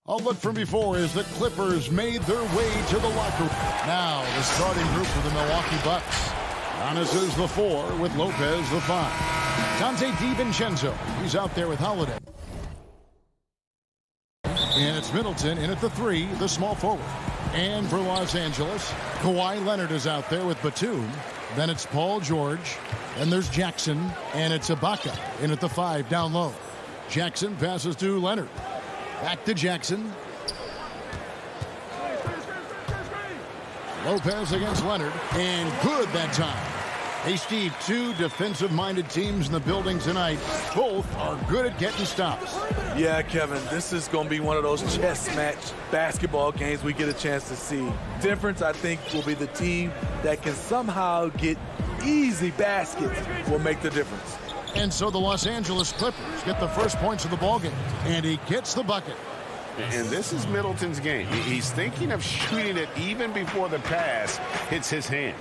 A look from before as the Clippers made their way to the locker room. Now the starting group for the Milwaukee Bucks. Giannis is the 4 with Lopez the 5. Dante DiVincenzo, he's out there with Holiday. And it's Middleton in at the 3, the small forward. And for Los Angeles, Kawhi Leonard is out there with Batum. Then it's Paul George. And there's Jackson. And it's Ibaka in at the 5 down low. Jackson passes to Leonard. Back to Jackson. Lopez against Leonard. And good that time. Hey, Steve, 2 defensive-minded teams in the building tonight. Both are good at getting stops. Yeah, Kevin, this is going to be one of those chess match basketball games we get a chance to see. Difference, I think, will be the team that can somehow get easy baskets will make the difference. And so the Los Angeles Clippers get the first points of the ballgame. And he gets the bucket. And this is Middleton's game. He's thinking of shooting it even before the pass hits his hands.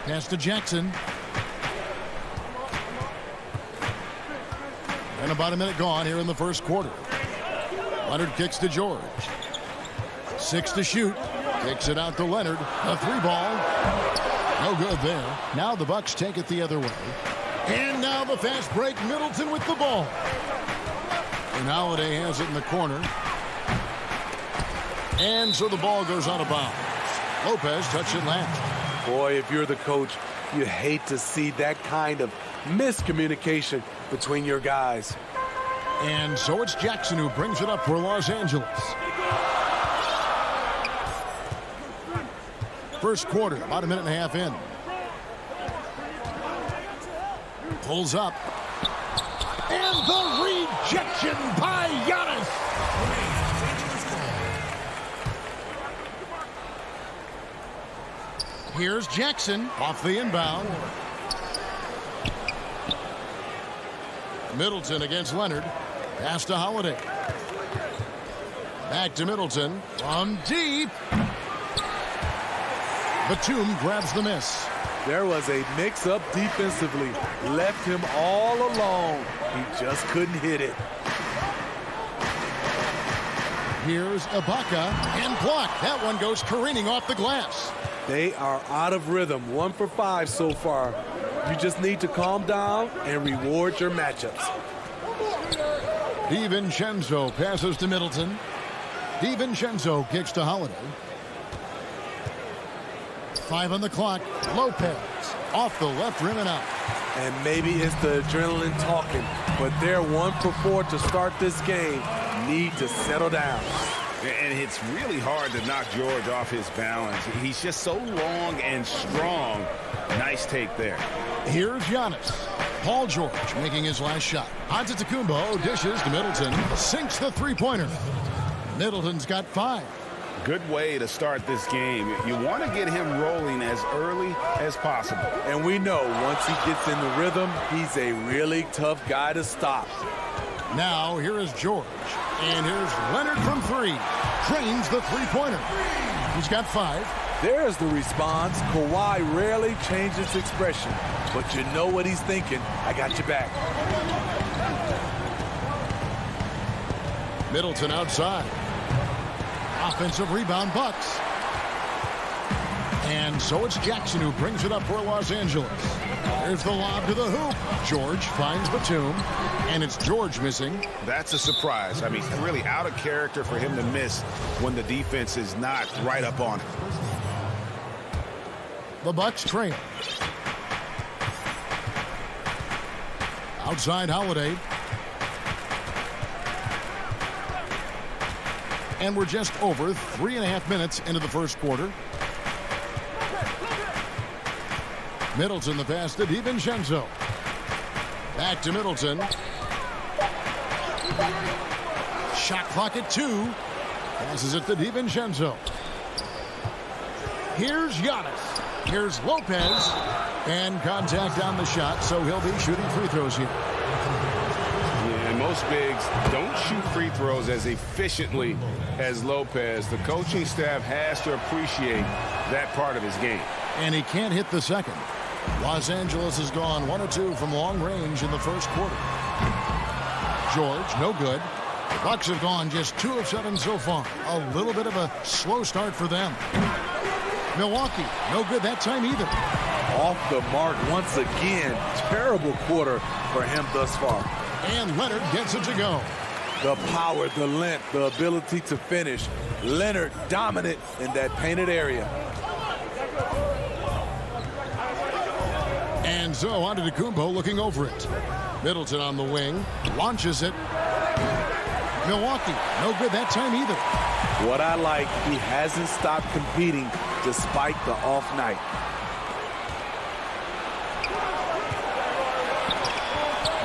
Pass to Jackson. And about a minute gone here in the first quarter. Leonard kicks to George. 6 to shoot. Kicks it out to Leonard. A 3 ball. No good there. Now the Bucks take it the other way. And now the fast break. Middleton with the ball. And Holiday has it in the corner. And so the ball goes out of bounds. Lopez touched it last. Boy, if you're the coach, you hate to see that kind of miscommunication between your guys. And so it's Jackson who brings it up for Los Angeles. First quarter, about a minute and a half in. Pulls up. And the rejection by Giannis. Here's Jackson off the inbound. Middleton against Leonard. Pass to Holiday. Back to Middleton. From deep. Batum grabs the miss. There was a mix-up defensively. Left him all alone. He just couldn't hit it. Here's Ibaka and blocked. That one goes careening off the glass. They are out of rhythm. 1 for 5 so far. You just need to calm down and reward your matchups. DiVincenzo passes to Middleton. DiVincenzo kicks to Holiday. 5 on the clock. Lopez off the left rim and out. And maybe it's the adrenaline talking, but they're 1 for 4 to start this game. Need to settle down. And it's really hard to knock George off his balance. He's just so long and strong. Nice take there. Here's Giannis. Paul George making his last shot. Antetokounmpo dishes to Middleton. Sinks the three-pointer. Middleton's got 5. Good way to start this game. You want to get him rolling as early as possible. And we know once he gets in the rhythm, he's a really tough guy to stop. Now here is George. And here's Leonard from 3. Trains the three-pointer. He's got 5. There's the response. Kawhi rarely changes expression, but you know what he's thinking. I got your back. Middleton outside. Offensive rebound, Bucks. And so it's Jackson who brings it up for Los Angeles. There's the lob to the hoop. George finds Batum. And it's George missing. That's a surprise. I mean, really out of character for him to miss when the defense is not right up on him. The Bucks trail. Outside Holiday. And we're just over 3.5 minutes into the first quarter. Middleton the pass to DiVincenzo. Back to Middleton. Shot clock at 2. Passes it to DiVincenzo. Here's Giannis. Here's Lopez. And contact on the shot, so he'll be shooting free throws here. Yeah, most bigs don't shoot free throws as efficiently as Lopez. The coaching staff has to appreciate that part of his game. And he can't hit the second. Los Angeles has gone 1 or 2 from long range in the first quarter. George, no good. Bucks have gone just 2 of 7 so far. A little bit of a slow start for them. Milwaukee, no good that time either. Off the mark once again. Terrible quarter for him thus far. And Leonard gets it to go. The power, the length, the ability to finish. Leonard dominant in that painted area. And so Antetokounmpo looking over it. Middleton on the wing. Launches it. Milwaukee, no good that time either. What I like, he hasn't stopped competing despite the off night.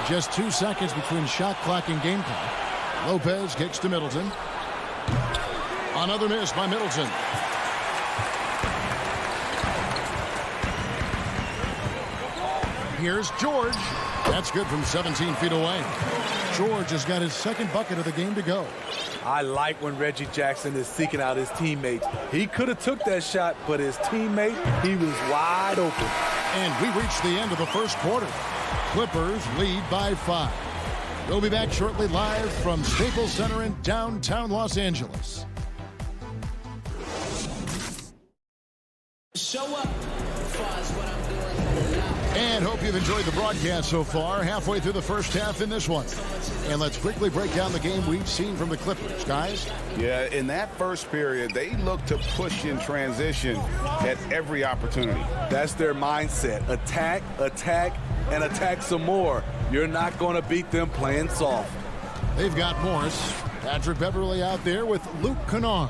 Just 2 seconds between shot clock and game clock. Lopez kicks to Middleton. Another miss by Middleton. Here's George. That's good from 17 feet away. George has got his second bucket of the game to go. I like when Reggie Jackson is seeking out his teammates. He could have took that shot, but his teammate, he was wide open. And we reached the end of the first quarter. Clippers lead by 5. We'll be back shortly live from Staples Center in downtown Los Angeles. Show up as far as what I'm doing. And hope you've enjoyed the broadcast so far. Halfway through the first half in this one. And let's quickly break down the game we've seen from the Clippers, guys. Yeah, in that first period, they looked to push in transition at every opportunity. That's their mindset. Attack, attack, and attack some more. You're not going to beat them playing soft. They've got Morris, Patrick Beverley out there with Luke Kennard.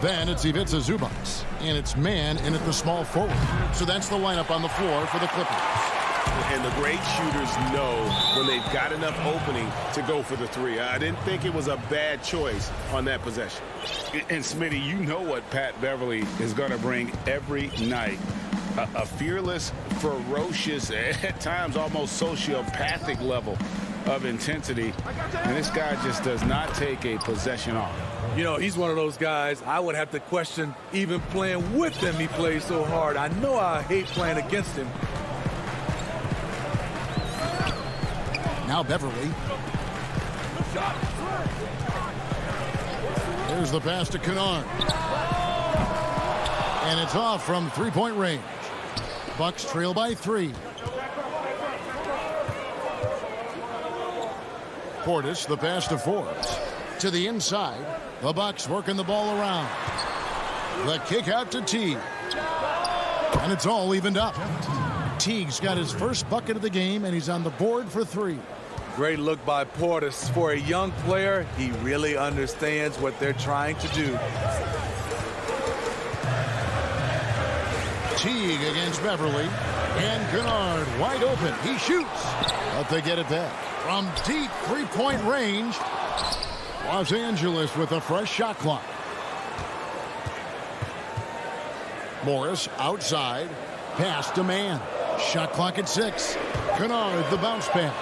Then it's Ivica Zubac, and it's man in at the small forward. So that's the lineup on the floor for the Clippers. And the great shooters know when they've got enough opening to go for the three. I didn't think it was a bad choice on that possession. And Smitty, you know what Pat Beverley is going to bring every night. A fearless, ferocious, at times almost sociopathic level of intensity. And this guy just does not take a possession off. You know, he's one of those guys I would have to question even playing with him. He plays so hard. I know I hate playing against him. Now Beverley. Here's the pass to Kennard. And it's off from three-point range. Bucks trail by 3. Portis, the pass to Forbes. To the inside. The Bucks working the ball around. The kick out to Teague. And it's all evened up. Teague's got his first bucket of the game, and he's on the board for 3. Great look by Portis. For a young player, he really understands what they're trying to do. Teague against Beverley. And Kennard wide open. He shoots. But they get it back. From deep three-point range, Los Angeles with a fresh shot clock. Morris outside. Pass to man. Shot clock at 6. Kennard the bounce pass.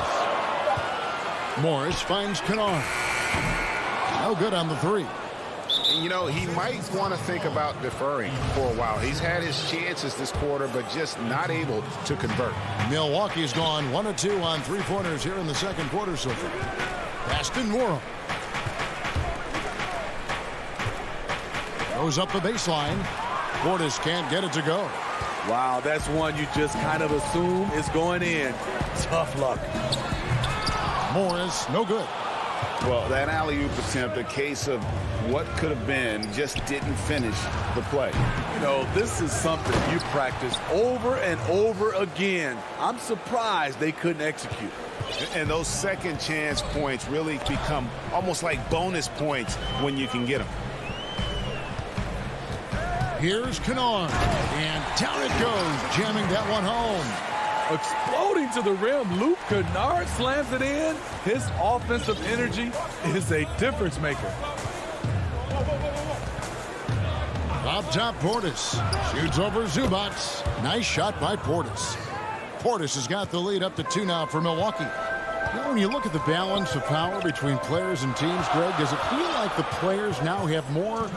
Morris finds Kennard. No good on the 3. You know, he might want to think about deferring for a while. He's had his chances this quarter, but just not able to convert. Milwaukee's gone 1 of 2 on three-pointers here in the second quarter so far. Pass to Nwora. Goes up the baseline. Portis can't get it to go. Wow, that's one you just kind of assume is going in. Tough luck. Morris, no good. Well, that alley-oop attempt, a case of what could have been, just didn't finish the play. You know, this is something you practice over and over again. I'm surprised they couldn't execute. And those second chance points really become almost like bonus points when you can get them. Here's Kennard. And down it goes, jamming that one home. Exploding to the rim, Luke Kennard slams it in. His offensive energy is a difference maker. Up top, Portis. Shoots over Zubac. Nice shot by Portis. Portis has got the lead up to 2 now for Milwaukee. Now, when you look at the balance of power between players and teams, Greg, does it feel like the players now have more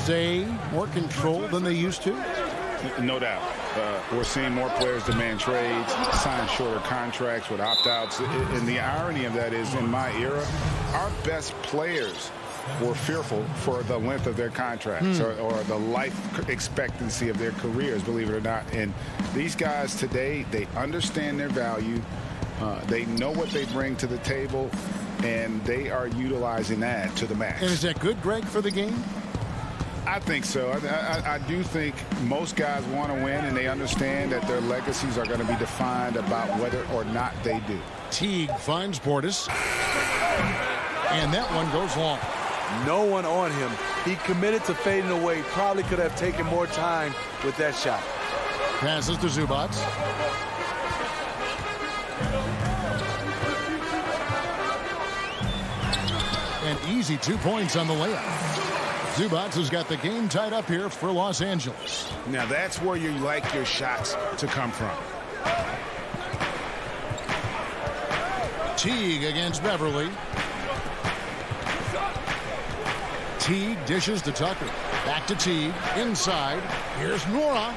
say, more control than they used to? No doubt. We're seeing more players demand trades, sign shorter contracts with opt-outs. And the irony of that is, in my era, our best players were fearful for the length of their contracts or the life expectancy of their careers, believe it or not. And these guys today, they understand their value. They know what they bring to the table, and they are utilizing that to the max. And is that good, Greg, for the game? I think so. I do think most guys want to win, and they understand that their legacies are going to be defined about whether or not they do. Teague finds Portis. And that one goes long. No one on him. He committed to fading away. Probably could have taken more time with that shot. Passes to Zubac. An easy 2 points on the layup. Zubac has got the game tied up here for Los Angeles. Now that's where you like your shots to come from. Teague against Beverly. Teague dishes to Tucker. Back to Teague. Inside. Here's Nora.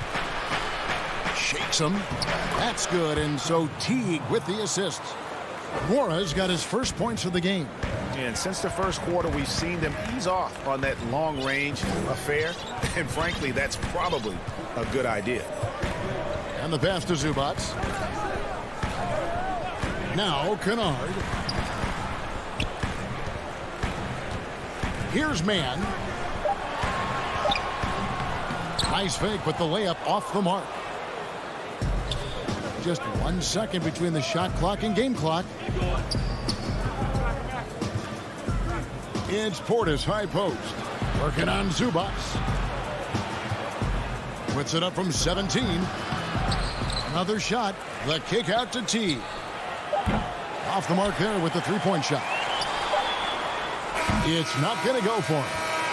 Shakes him. That's good. And so Teague with the assist. Nora's got his first points of the game. And since the first quarter, we've seen them ease off on that long-range affair. And frankly, that's probably a good idea. And the pass to Zubac. Now Kennard. Here's Mann. Nice fake, but the layup off the mark. Just 1 second between the shot clock and game clock. It's Portis, high post. Working on Zubac. Puts it up from 17. Another shot. The kick out to T. Off the mark there with the three-point shot. It's not going to go for him.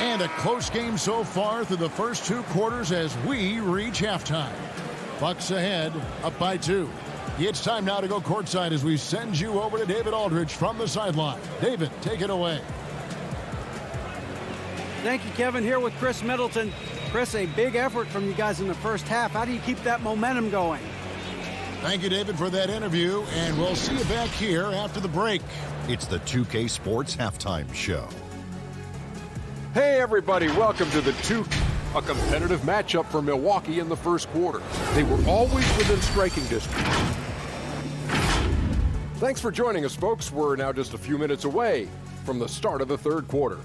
And a close game so far through the first 2 quarters as we reach halftime. Bucks ahead, up by 2. It's time now to go courtside as we send you over to David Aldridge from the sideline. David, take it away. Thank you, Kevin. Here with Chris Middleton. Chris, a big effort from you guys in the first half. How do you keep that momentum going? Thank you, David, for that interview, and we'll see you back here after the break. It's the 2K Sports Halftime Show. Hey, everybody. Welcome to the 2K. A competitive matchup for Milwaukee in the first quarter. They were always within striking distance. Thanks for joining us, folks. We're now just a few minutes away from the start of the third quarter.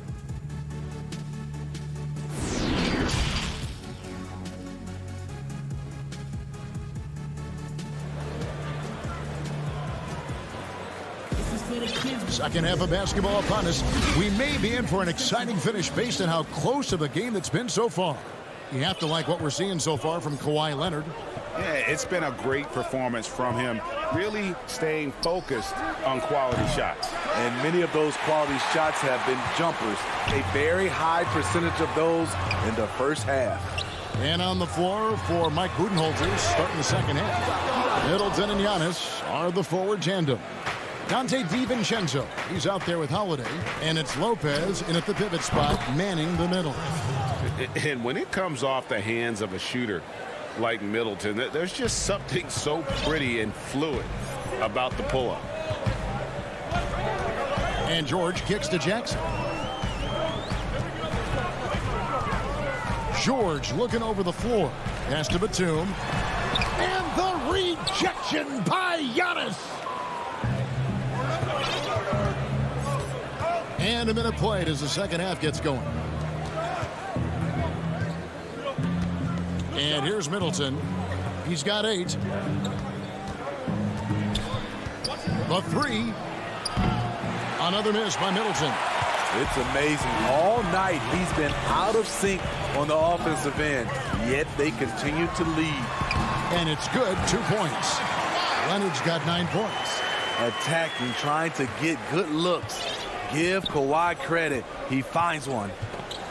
Second half of basketball upon us. We may be in for an exciting finish based on how close of a game that's been so far. You have to like what we're seeing so far from Kawhi Leonard. Yeah, it's been a great performance from him, really staying focused on quality shots. And many of those quality shots have been jumpers. A very high percentage of those in the first half. And on the floor for Mike Budenholzer starting the second half. Middleton and Giannis are the forward tandem. Dante DiVincenzo, he's out there with Holiday, and it's Lopez in at the pivot spot, manning the middle. And when it comes off the hands of a shooter like Middleton, there's just something so pretty and fluid about the pull-up. And George kicks to Jackson. George looking over the floor. Pass to Batum. And the rejection by Giannis. And a minute played as the second half gets going. And here's Middleton. He's got 8. The 3. Another miss by Middleton. It's amazing. All night he's been out of sync on the offensive end, yet they continue to lead. And it's good. 2 points. Leonard's got 9 points. Attacking, trying to get good looks. Give Kawhi credit. He finds one.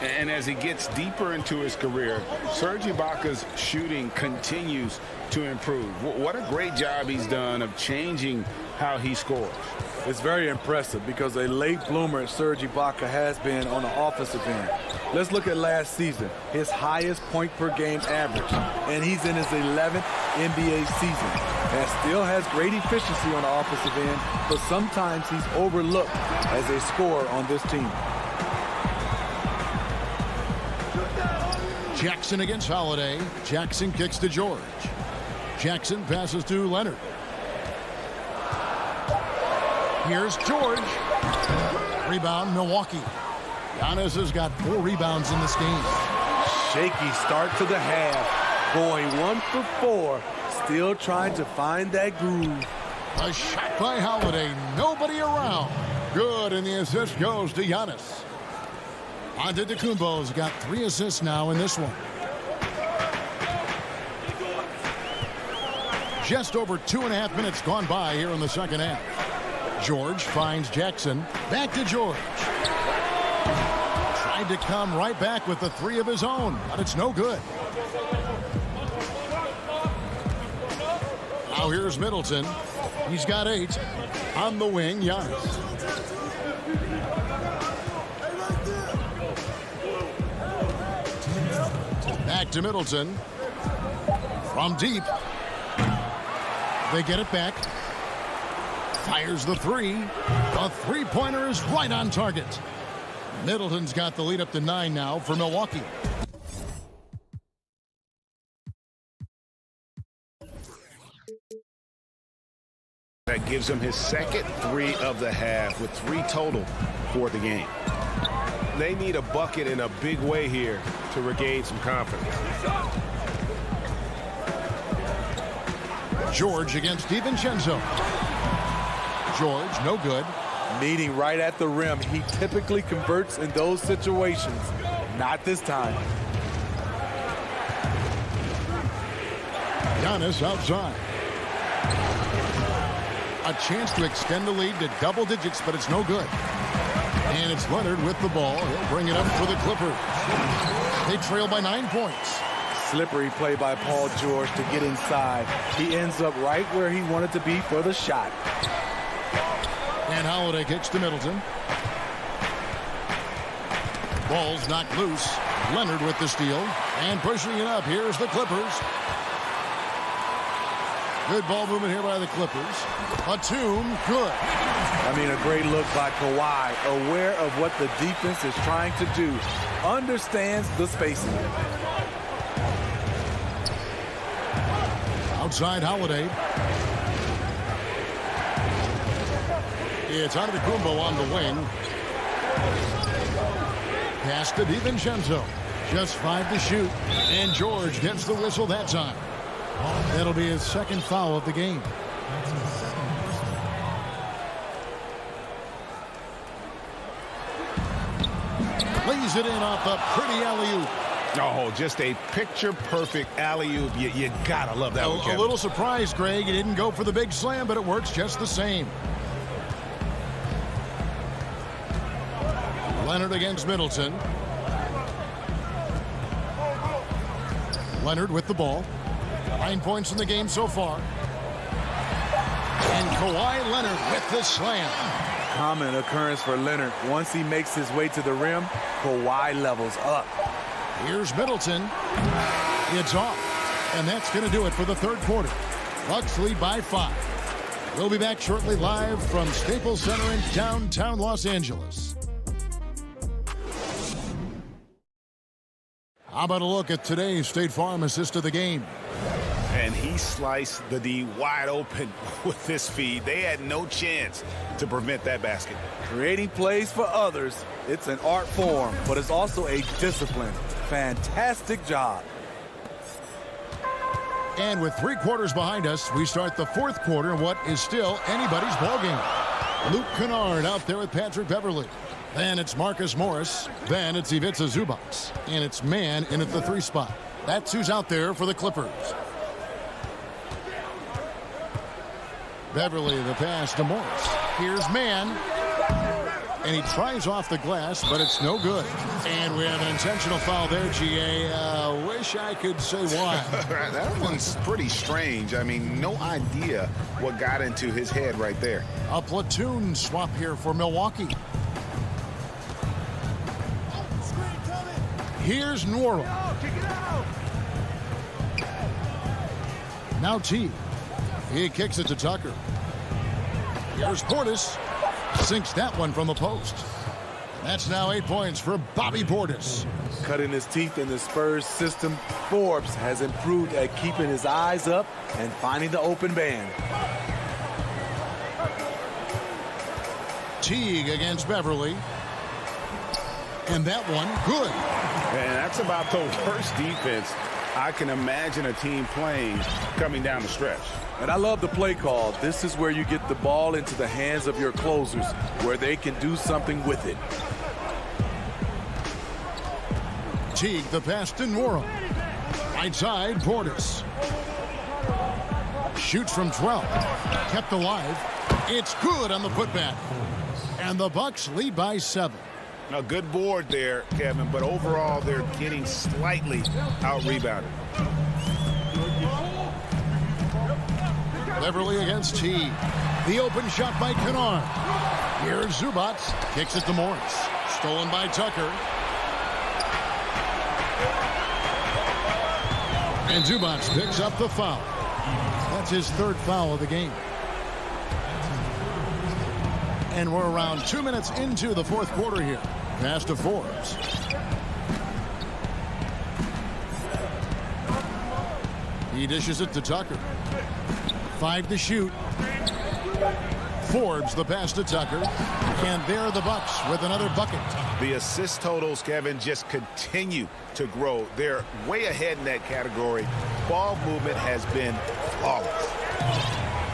And as he gets deeper into his career, Serge Ibaka's shooting continues to improve. What a great job he's done of changing how he scores. It's very impressive because a late bloomer Serge Ibaka has been on the offensive end. Let's look at last season, his highest point per game average, and he's in his 11th NBA season. And still has great efficiency on the offensive end, but sometimes he's overlooked as a scorer on this team. Jackson against Holiday. Jackson kicks to George. Jackson passes to Leonard. Here's George. Rebound, Milwaukee. Giannis has got 4 rebounds in this game. Shaky start to the half. Going 1 for 4. Still trying to find that groove. A shot by Holiday. Nobody around. Good, and the assist goes to Giannis. Antetokounmpo's got 3 assists now in this one. Just over 2.5 minutes gone by here in the second half. George finds Jackson. Back to George. Tried to come right back with the 3 of his own, but it's no good. Now here's Middleton. He's got 8. On the wing, Giannis. Back to Middleton. From deep. They get it back. Fires the 3. The three-pointer is right on target. Middleton's got the lead up to 9 now for Milwaukee. That gives him his second 3 of the half with 3 total for the game. They need a bucket in a big way here to regain some confidence. George against DiVincenzo. George, no good. Meeting right at the rim. He typically converts in those situations. Not this time. Giannis outside. A chance to extend the lead to double digits, but it's no good. And it's Leonard with the ball. He'll bring it up for the Clippers. They trail by 9 points. Slippery play by Paul George to get inside. He ends up right where he wanted to be for the shot. And Holiday kicks to Middleton. Ball's knocked loose. Leonard with the steal. And pushing it up. Here's the Clippers. Good ball movement here by the Clippers. Batum, good. I mean, a great look by Kawhi. Aware of what the defense is trying to do. Understands the spacing. Outside Holiday. It's Antetokounmpo on the wing. Pass to DiVincenzo. Just 5 to shoot. And George gets the whistle that time. That'll be his second foul of the game. Lays it in off a pretty alley-oop. Oh, just a picture-perfect alley-oop. You gotta love that one, Kevin. A little surprised, Greg. He didn't go for the big slam, but it works just the same. Leonard against Middleton. Leonard with the ball. 9 points in the game so far. And Kawhi Leonard with the slam. Common occurrence for Leonard. Once he makes his way to the rim, Kawhi levels up. Here's Middleton. It's off. And that's going to do it for the third quarter. Bucks lead by 5. We'll be back shortly live from Staples Center in downtown Los Angeles. How about a look at today's State Farm assist of the game? And he sliced the D wide open with this feed. They had no chance to prevent that basket. Creating plays for others. It's an art form, but it's also a discipline. Fantastic job. And with 3 quarters behind us, we start the fourth quarter in what is still anybody's ballgame. Luke Kennard out there with Patrick Beverley. Then it's Marcus Morris. Then it's Ivica Zubac. And it's Mann in at the 3 spot. That's who's out there for the Clippers. Beverley, the pass to Morris. Here's Mann. And he tries off the glass, but it's no good. And we have an intentional foul there, GA. wish I could say why. That one's pretty strange. I mean, no idea what got into his head right there. A platoon swap here for Milwaukee. Here's Norrell. Now T. He kicks it to Tucker. Here's Portis. Sinks that one from the post. That's now 8 points for Bobby Portis. Cutting his teeth in the Spurs system, Forbes has improved at keeping his eyes up and finding the open man. Teague against Beverly. And that one, good. And that's about the worst defense I can imagine a team playing coming down the stretch. And I love the play call. This is where you get the ball into the hands of your closers, where they can do something with it. Teague, the pass to Norrell. Right side, Portis. Shoots from 12. Kept alive. It's good on the putback. And the Bucks lead by 7. A good board there, Kevin, but overall they're getting slightly out-rebounded. Beverly against Teague. The open shot by Kennard. Here's Zubac. Kicks it to Morris. Stolen by Tucker. And Zubac picks up the foul. That's his 3rd foul of the game. And we're around 2 minutes into the 4th quarter here. Pass to Forbes. He dishes it to Tucker. 5 to shoot. Forbes the pass to Tucker. And there are the Bucks with another bucket. The assist totals, Kevin, just continue to grow. They're way ahead in that category. Ball movement has been flawless.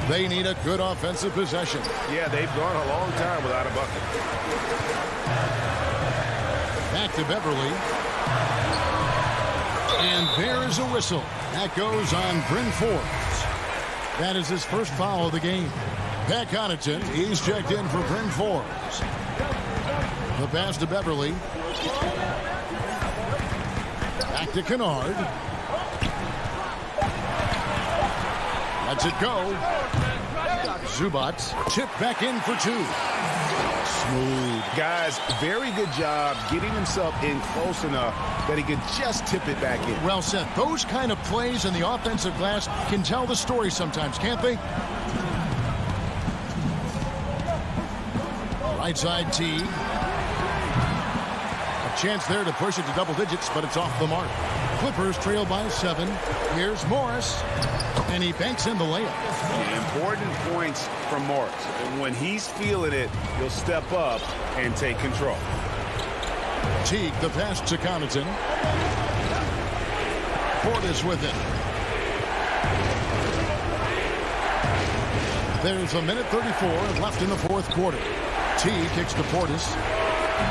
They need a good offensive possession. Yeah, they've gone a long time without a bucket. Back to Beverly. And there is a whistle. That goes on Bryn Forbes. That is his 1st foul of the game. Pat Connaughton, he's checked in for Bryn Forbes. The pass to Beverly. Back to Kennard. Lets it go. Zubac chipped back in for 2. Smooth. Guys, very good job getting himself in close enough that he could just tip it back in. Well said. Those kind of plays in the offensive glass can tell the story sometimes, can't they? Right side Teague. A chance there to push it to double digits, but it's off the mark. Clippers trail by 7. Here's Morris. And he banks in the layup. Important points from Morris. And when he's feeling it, he'll step up and take control. Teague, the pass to Connaughton. Portis with it. There's a minute 34 left in the 4th quarter. Teague kicks to Portis.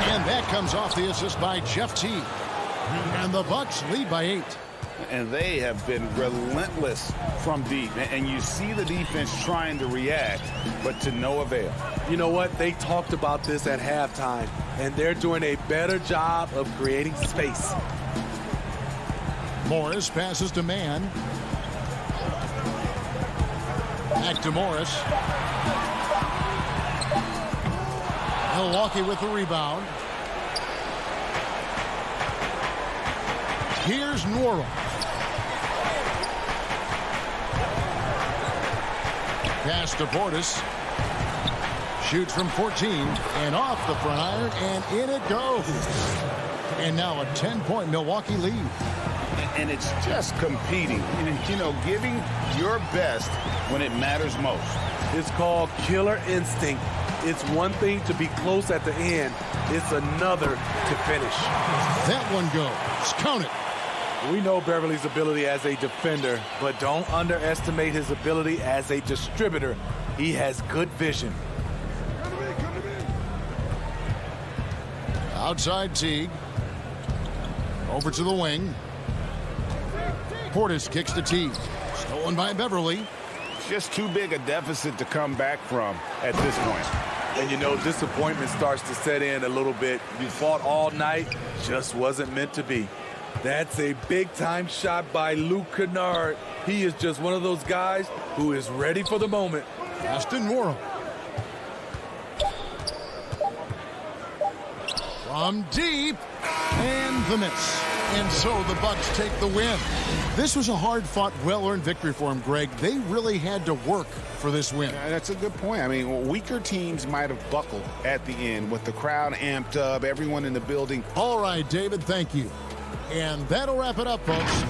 And that comes off the assist by Jeff Teague. And the Bucks lead by 8. And they have been relentless from deep. And you see the defense trying to react, but to no avail. You know what? They talked about this at halftime, and they're doing a better job of creating space. Morris passes to Mann. Back to Morris. Milwaukee with the rebound. Here's Norrell. Pass to Portis. Shoots from 14 and off the front iron, and in it goes. And now a 10-point Milwaukee lead. And it's just competing, you know, giving your best when it matters most. It's called killer instinct. It's one thing to be close at the end. It's another to finish. That one goes. Count it. We know Beverly's ability as a defender, but don't underestimate his ability as a distributor. He has good vision. Outside Teague. Over to the wing. Portis kicks to Teague. Stolen by Beverly. Just too big a deficit to come back from at this point. And you know, disappointment starts to set in a little bit. You fought all night, just wasn't meant to be. That's a big-time shot by Luke Kennard. He is just one of those guys who is ready for the moment. Aston Morrow. From deep. And the miss. And so the Bucks take the win. This was a hard-fought, well-earned victory for them, Greg. They really had to work for this win. Yeah, that's a good point. I mean, weaker teams might have buckled at the end with the crowd amped up, everyone in the building. All right, David, thank you. And that'll wrap it up, folks.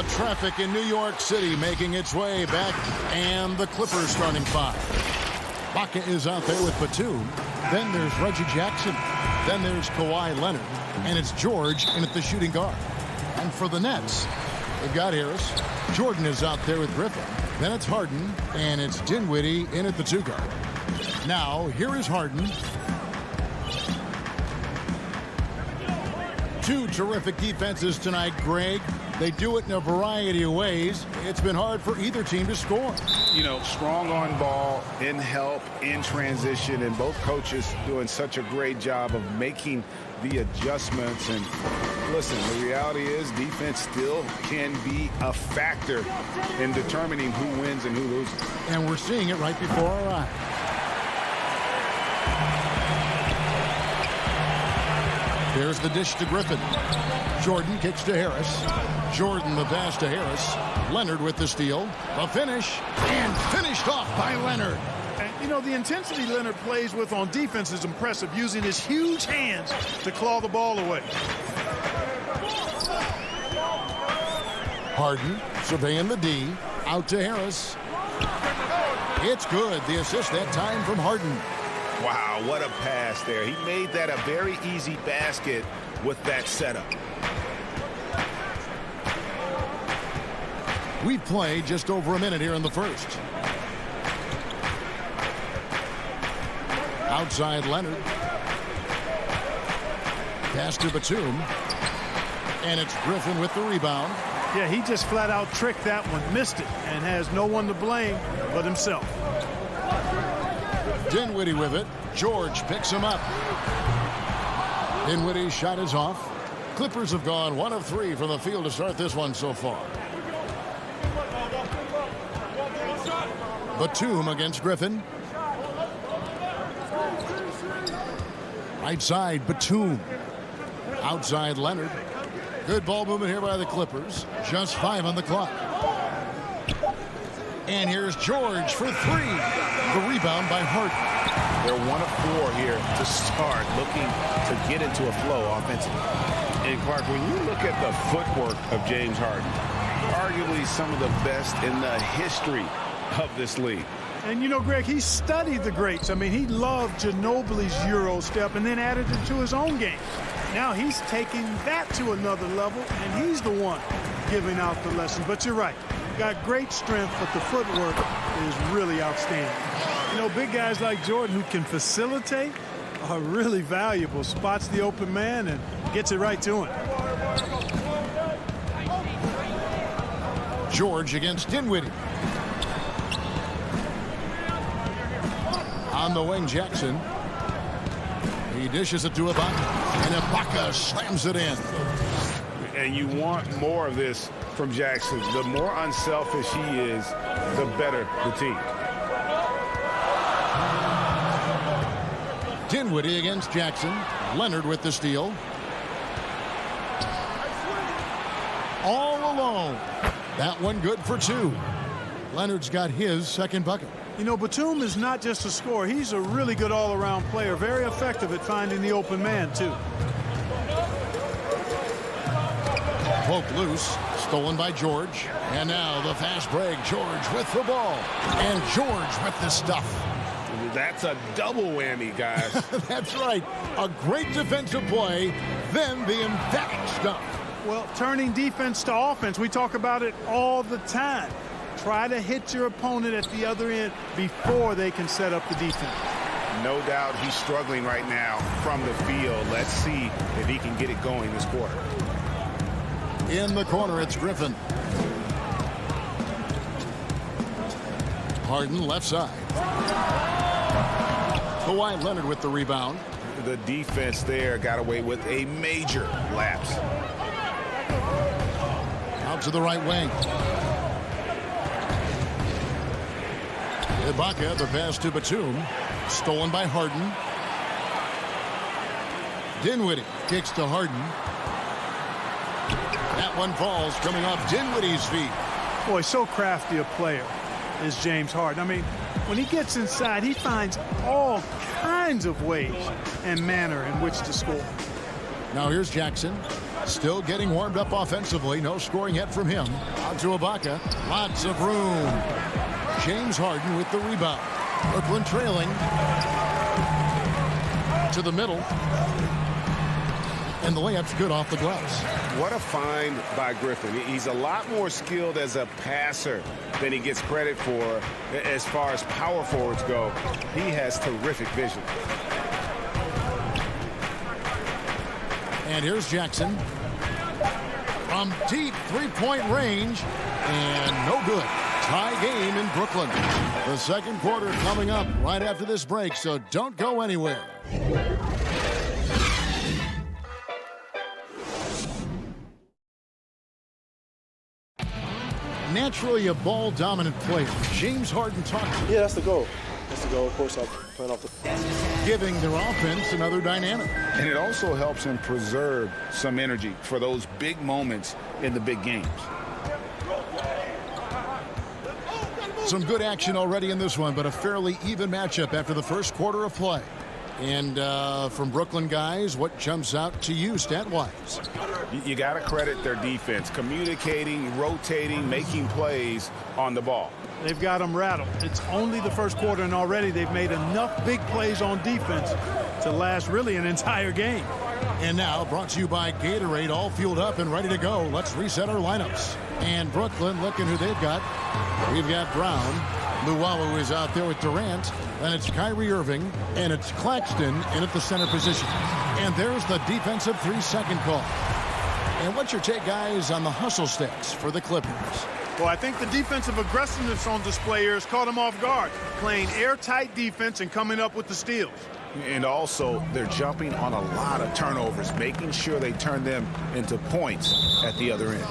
traffic in New York City making its way back, and the Clippers starting five. Baca is out there with Batum. Then there's Reggie Jackson. Then there's Kawhi Leonard. And it's George in at the shooting guard. And for the Nets, they've got Harris. Jordan is out there with Griffin. Then it's Harden, and it's Dinwiddie in at the two guard. Now, here is Harden. Two terrific defenses tonight, Greg. They do it in a variety of ways. It's been hard for either team to score. You know, strong on ball, in help, in transition, and both coaches doing such a great job of making the adjustments. And listen, the reality is defense still can be a factor in determining who wins and who loses. And we're seeing it right before our eyes. There's the dish to Griffin. Jordan kicks to Harris. Jordan the pass to Harris. Leonard with the steal. The finish. And finished off by Leonard. And, you know, the intensity Leonard plays with on defense is impressive, using his huge hands to claw the ball away. Harden surveying the D. Out to Harris. It's good. The assist that time from Harden. Wow, what a pass there. He made that a very easy basket with that setup. We've played just over a minute here in the first. Outside Leonard. Pass to Batum. And it's Griffin with the rebound. Yeah, he just flat out tricked that one, missed it, and has no one to blame but himself. Dinwiddie with it. George picks him up. Dinwiddie's shot is off. Clippers have gone 1 of 3 from the field to start this one so far. Batum against Griffin. Right side, Batum. Outside, Leonard. Good ball movement here by the Clippers. Just 5 on the clock. And here's George for 3. The rebound by Harden. They're 1 of 4 here to start, looking to get into a flow offensively. And Clark, when you look at the footwork of James Harden, arguably some of the best in the history of this league. And, you know, Greg, he studied the greats. I mean, he loved Ginobili's Euro step and then added it to his own game. Now he's taking that to another level, and he's the one giving out the lesson. But you're right. Got great strength, but the footwork is really outstanding. You know, big guys like Jordan who can facilitate are really valuable. Spots the open man and gets it right to him. George against Dinwiddie. On the wing, Jackson. He dishes it to Ibaka. And Ibaka slams it in. And you want more of this from Jackson. The more unselfish he is, the better the team. Dinwiddie against Jackson. Leonard with the steal. All alone. That one good for 2. Leonard's got his second bucket. You know, Batum is not just a scorer. He's a really good all-around player. Very effective at finding the open man, too. Poke loose. Stolen by George. And now the fast break. George with the ball. And George with the stuff. That's a double whammy, guys. That's right. A great defensive play, then the emphatic stuff. Well, turning defense to offense, we talk about it all the time. Try to hit your opponent at the other end before they can set up the defense. No doubt he's struggling right now from the field. Let's see if he can get it going this quarter. In the corner, it's Griffin. Harden left side. Kawhi Leonard with the rebound. The defense there got away with a major lapse. Out to the right wing. Ibaka, the pass to Batum. Stolen by Harden. Dinwiddie kicks to Harden. That one falls coming off Dinwiddie's feet. Boy, so crafty a player is James Harden. I mean, when he gets inside, he finds all kinds of ways and manner in which to score. Now here's Jackson. Still getting warmed up offensively. No scoring yet from him. Out to Ibaka. Lots of room. James Harden with the rebound. Brooklyn trailing. To the middle. And the layup's good off the glass. What a find by Griffin. He's a lot more skilled as a passer than he gets credit for as far as power forwards go. He has terrific vision. And here's Jackson. From deep three-point range. And no good. Tie game in Brooklyn. The second quarter coming up right after this break, so don't go anywhere. Naturally a ball-dominant player. James Harden talked. Yeah, that's the goal. That's the goal. Of course, I'm playing off the... Giving their offense another dynamic. And it also helps him preserve some energy for those big moments in the big games. Some good action already in this one, but a fairly even matchup after the first quarter of play. And from Brooklyn guys, what jumps out to you stat-wise? You got to credit their defense, communicating, rotating, making plays on the ball. They've got them rattled. It's only the first quarter, and already they've made enough big plays on defense to last really an entire game. And now, brought to you by Gatorade, all fueled up and ready to go. Let's reset our lineups. And Brooklyn, looking who they've got. We've got Brown. Luwawu is out there with Durant. Then it's Kyrie Irving. And it's Claxton in at the center position. And there's the defensive 3-second call. And what's your take, guys, on the hustle stats for the Clippers? Well, I think the defensive aggressiveness on display here has caught them off guard. Playing airtight defense and coming up with the steals. And also, they're jumping on a lot of turnovers, making sure they turn them into points at the other end.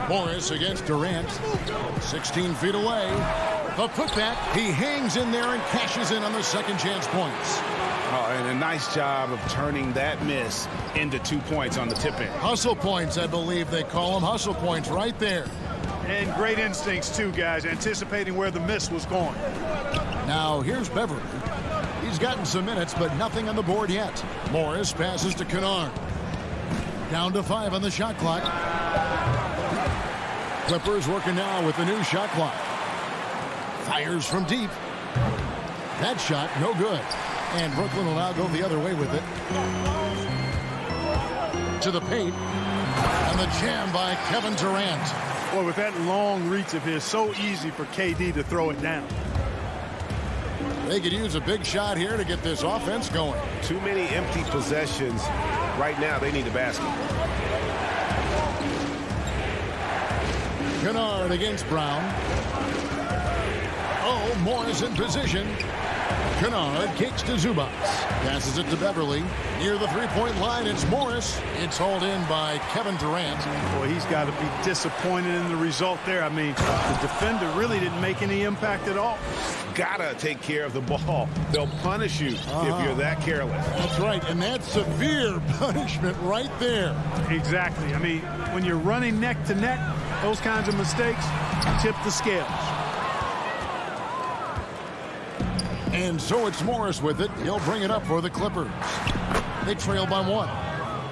Morris against Durant. 16 feet away. A putback. He hangs in there and cashes in on the second chance points. Oh, and a nice job of turning that miss into 2 points on the tip in. Hustle points, I believe they call them. Hustle points right there. And great instincts, too, guys, anticipating where the miss was going. Now, here's Beverly. He's gotten some minutes, but nothing on the board yet. Morris passes to Kennard. Down to 5 on the shot clock. Clippers working now with the new shot clock. Fires from deep. That shot, no good. And Brooklyn will now go the other way with it. To the paint. And the jam by Kevin Durant. Boy, with that long reach of his, so easy for KD to throw it down. They could use a big shot here to get this offense going. Too many empty possessions. Right now, they need a basket. Kennard against Brown. Oh, Morris in position. Kennard kicks to Zubac. Passes it to Beverly. Near the three-point line, it's Morris. It's hauled in by Kevin Durant. Boy, he's got to be disappointed in the result there. I mean, the defender really didn't make any impact at all. Gotta take care of the ball. They'll punish you if you're that careless. That's right, and that's severe punishment right there. Exactly. I mean, when you're running neck to neck, those kinds of mistakes tip the scales. And so it's Morris with it. He'll bring it up for the Clippers. They trail by 1.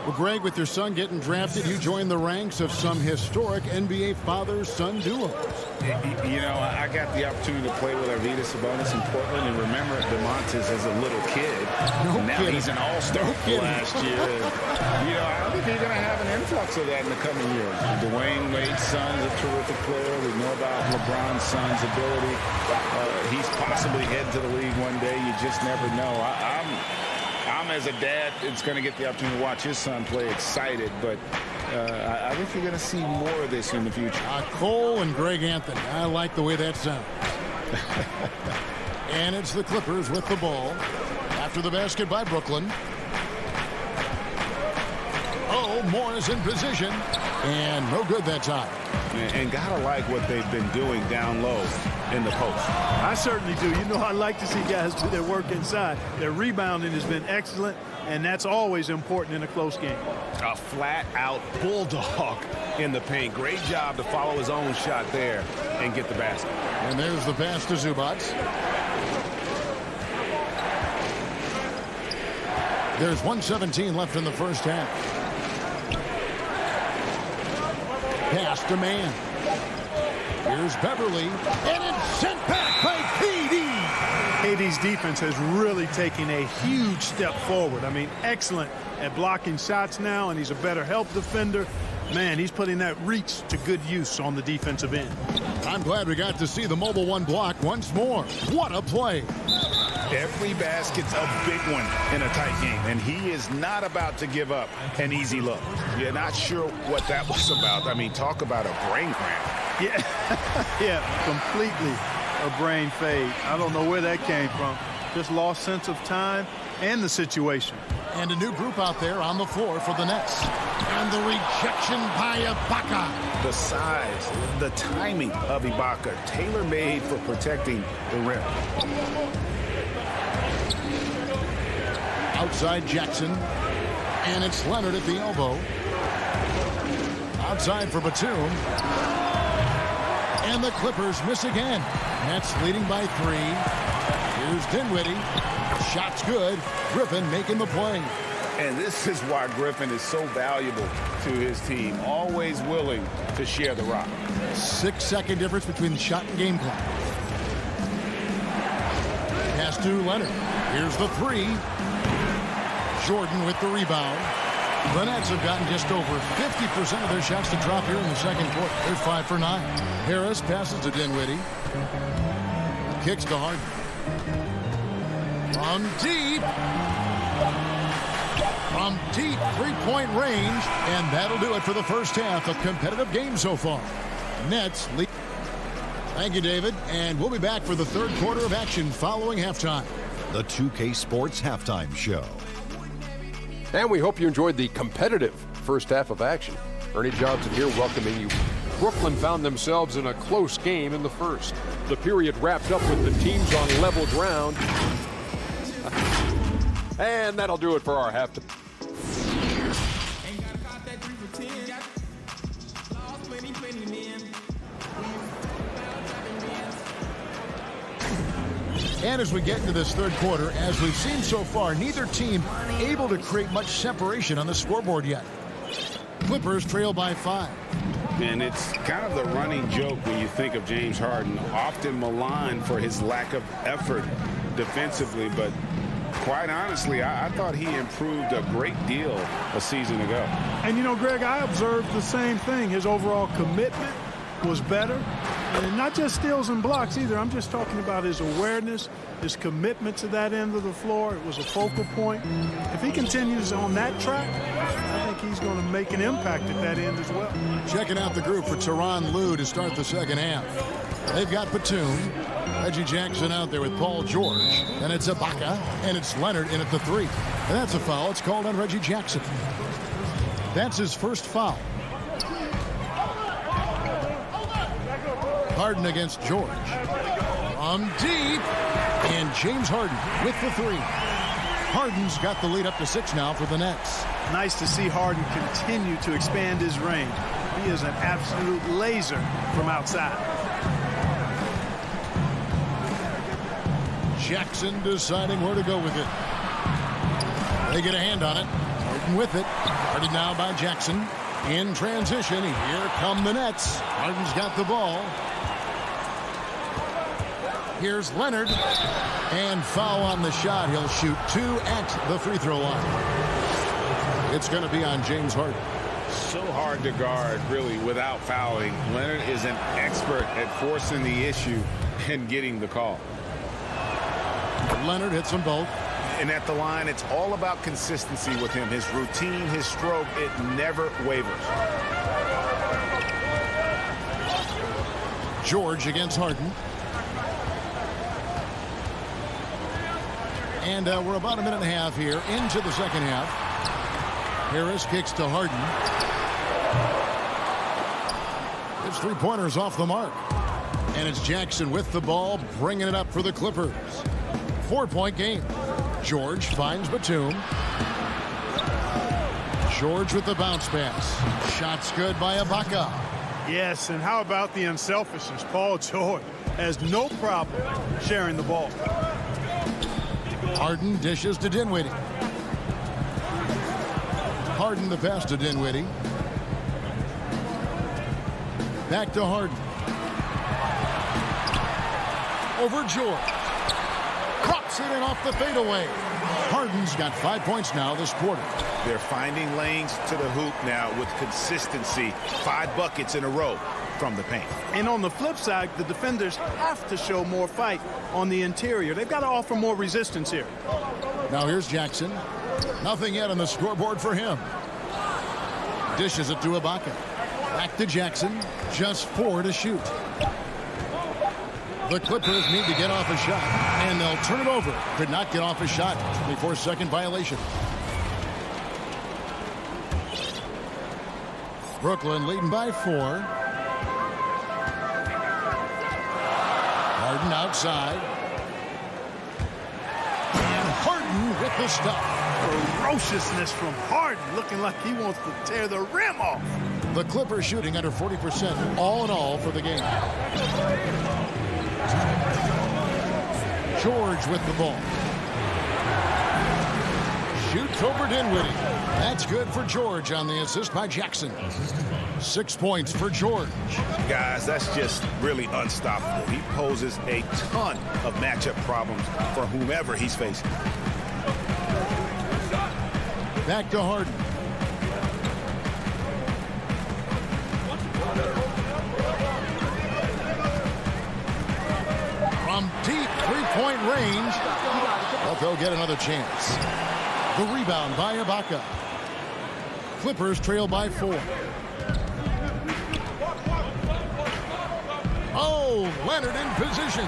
Well, Greg, with your son getting drafted, you joined the ranks of some historic NBA father-son duos. You know, I got the opportunity to play with Arvydas Sabonis in Portland and remember DeMontis as a little kid. Now he's an all-star last year. You know, I think he's going to have an influx of that in the coming years. Dwayne Wade's son is a terrific player. We know about LeBron's son's ability. He's possibly heading to the league one day. You just never know. I'm as a dad, it's going to get the opportunity to watch his son play excited, but I think you're going to see more of this in the future. Cole and Greg Anthony. I like the way that sounds. And it's the Clippers with the ball. After the basket by Brooklyn. Oh, Morris in position. And no good that time. And gotta like what they've been doing down low. in the post. I certainly do. You know, I like to see guys do their work inside. Their rebounding has been excellent, and that's always important in a close game. A flat-out bulldog in the paint. Great job to follow his own shot there and get the basket. And there's the pass to Zubac. There's 1:17 left in the first half. Pass to Man. Here's Beverly, and it's sent back by KD. KD's defense has really taken a huge step forward. I mean, excellent at blocking shots now, and he's a better help defender. Man, he's putting that reach to good use on the defensive end. I'm glad we got to see the mobile one block once more. What a play. Every basket's a big one in a tight game, and he is not about to give up an easy look. You're not sure what that was about. I mean, talk about a brain cramp. Yeah, yeah, completely a brain fade. I don't know where that came from. Just lost sense of time and the situation. And a new group out there on the floor for the Nets. And the rejection by Ibaka. The size, the timing of Ibaka, tailor-made for protecting the rim. Outside Jackson. And it's Leonard at the elbow. Outside for Batum. And the Clippers miss again. Nets leading by 3. Here's Dinwiddie. Shot's good. Griffin making the play. And this is why Griffin is so valuable to his team. Always willing to share the rock. 6-second difference between the shot and game clock. Pass to Leonard. Here's the 3. Jordan with the rebound. The Nets have gotten just over 50% of their shots to drop here in the second quarter. They're 5 for 9. Harris passes to Dinwiddie. Kicks to Harden. From deep. From deep three-point range. And that'll do it for the first half. A competitive game so far. Nets lead. Thank you, David. And we'll be back for the third quarter of action following halftime. The 2K Sports Halftime Show. And we hope you enjoyed the competitive first half of action. Ernie Johnson here welcoming you. Brooklyn found themselves in a close game in the first. The period wrapped up with the teams on level ground. And that'll do it for our halftime. And as we get into this third quarter, as we've seen so far, neither team able to create much separation on the scoreboard yet. Clippers trail by 5. And it's kind of the running joke when you think of James Harden, often maligned for his lack of effort defensively, but quite honestly, I thought he improved a great deal a season ago. And you know, Greg, I observed the same thing. His overall commitment was better. And not just steals and blocks either. I'm just talking about his awareness, his commitment to that end of the floor. It was a focal point. If he continues on that track, I think he's going to make an impact at that end as well. Checking out the group for Tyronn Lue to start the second half. They've got Batum, Reggie Jackson out there with Paul George. And it's Ibaka, and it's Leonard in at the 3. And that's a foul. It's called on Reggie Jackson. That's his first foul. Harden against George. From deep. And James Harden with the 3. Harden's got the lead up to 6 now for the Nets. Nice to see Harden continue to expand his range. He is an absolute laser from outside. Jackson deciding where to go with it. They get a hand on it. Harden with it. Guarded now by Jackson. In transition, here come the Nets. Harden's got the ball. Here's Leonard. And foul on the shot. He'll shoot 2 at the free throw line. It's going to be on James Harden. So hard to guard, really, without fouling. Leonard is an expert at forcing the issue and getting the call. Leonard hits them both. And at the line, it's all about consistency with him. His routine, his stroke, it never wavers. George against Harden. And we're about a minute and a half here into the second half. Harris kicks to Harden. His three-pointers off the mark. And it's Jackson with the ball, bringing it up for the Clippers. 4-point game. George finds Batum. George with the bounce pass. Shot's good by Ibaka. Yes, and how about the unselfishness? Paul George has no problem sharing the ball. Harden dishes to Dinwiddie. Harden the pass to Dinwiddie. Back to Harden. Over George. Crops it in off the fadeaway. Harden's got 5 points now this quarter. They're finding lanes to the hoop now with consistency. 5 buckets in a row from the paint. And on the flip side, the defenders have to show more fight on the interior. They've got to offer more resistance here. Now here's Jackson. Nothing yet on the scoreboard for him. Dishes it to Ibaka. Back to Jackson. Just 4 to shoot. The Clippers need to get off a shot, and they'll turn it over. Could not get off a shot. 24-second violation. Brooklyn leading by 4. Harden outside. And Harden with the stop. Ferociousness from Harden, looking like he wants to tear the rim off. The Clippers shooting under 40% all in all for the game. George with the ball. Shoots over Dinwiddie. That's good for George on the assist by Jackson. 6 points for George. Guys, that's just really unstoppable. He poses a ton of matchup problems for whomever he's facing. Back to Harden. From deep three-point range, but they'll get another chance. The rebound by Ibaka. Clippers trail by 4. Oh, Leonard in position.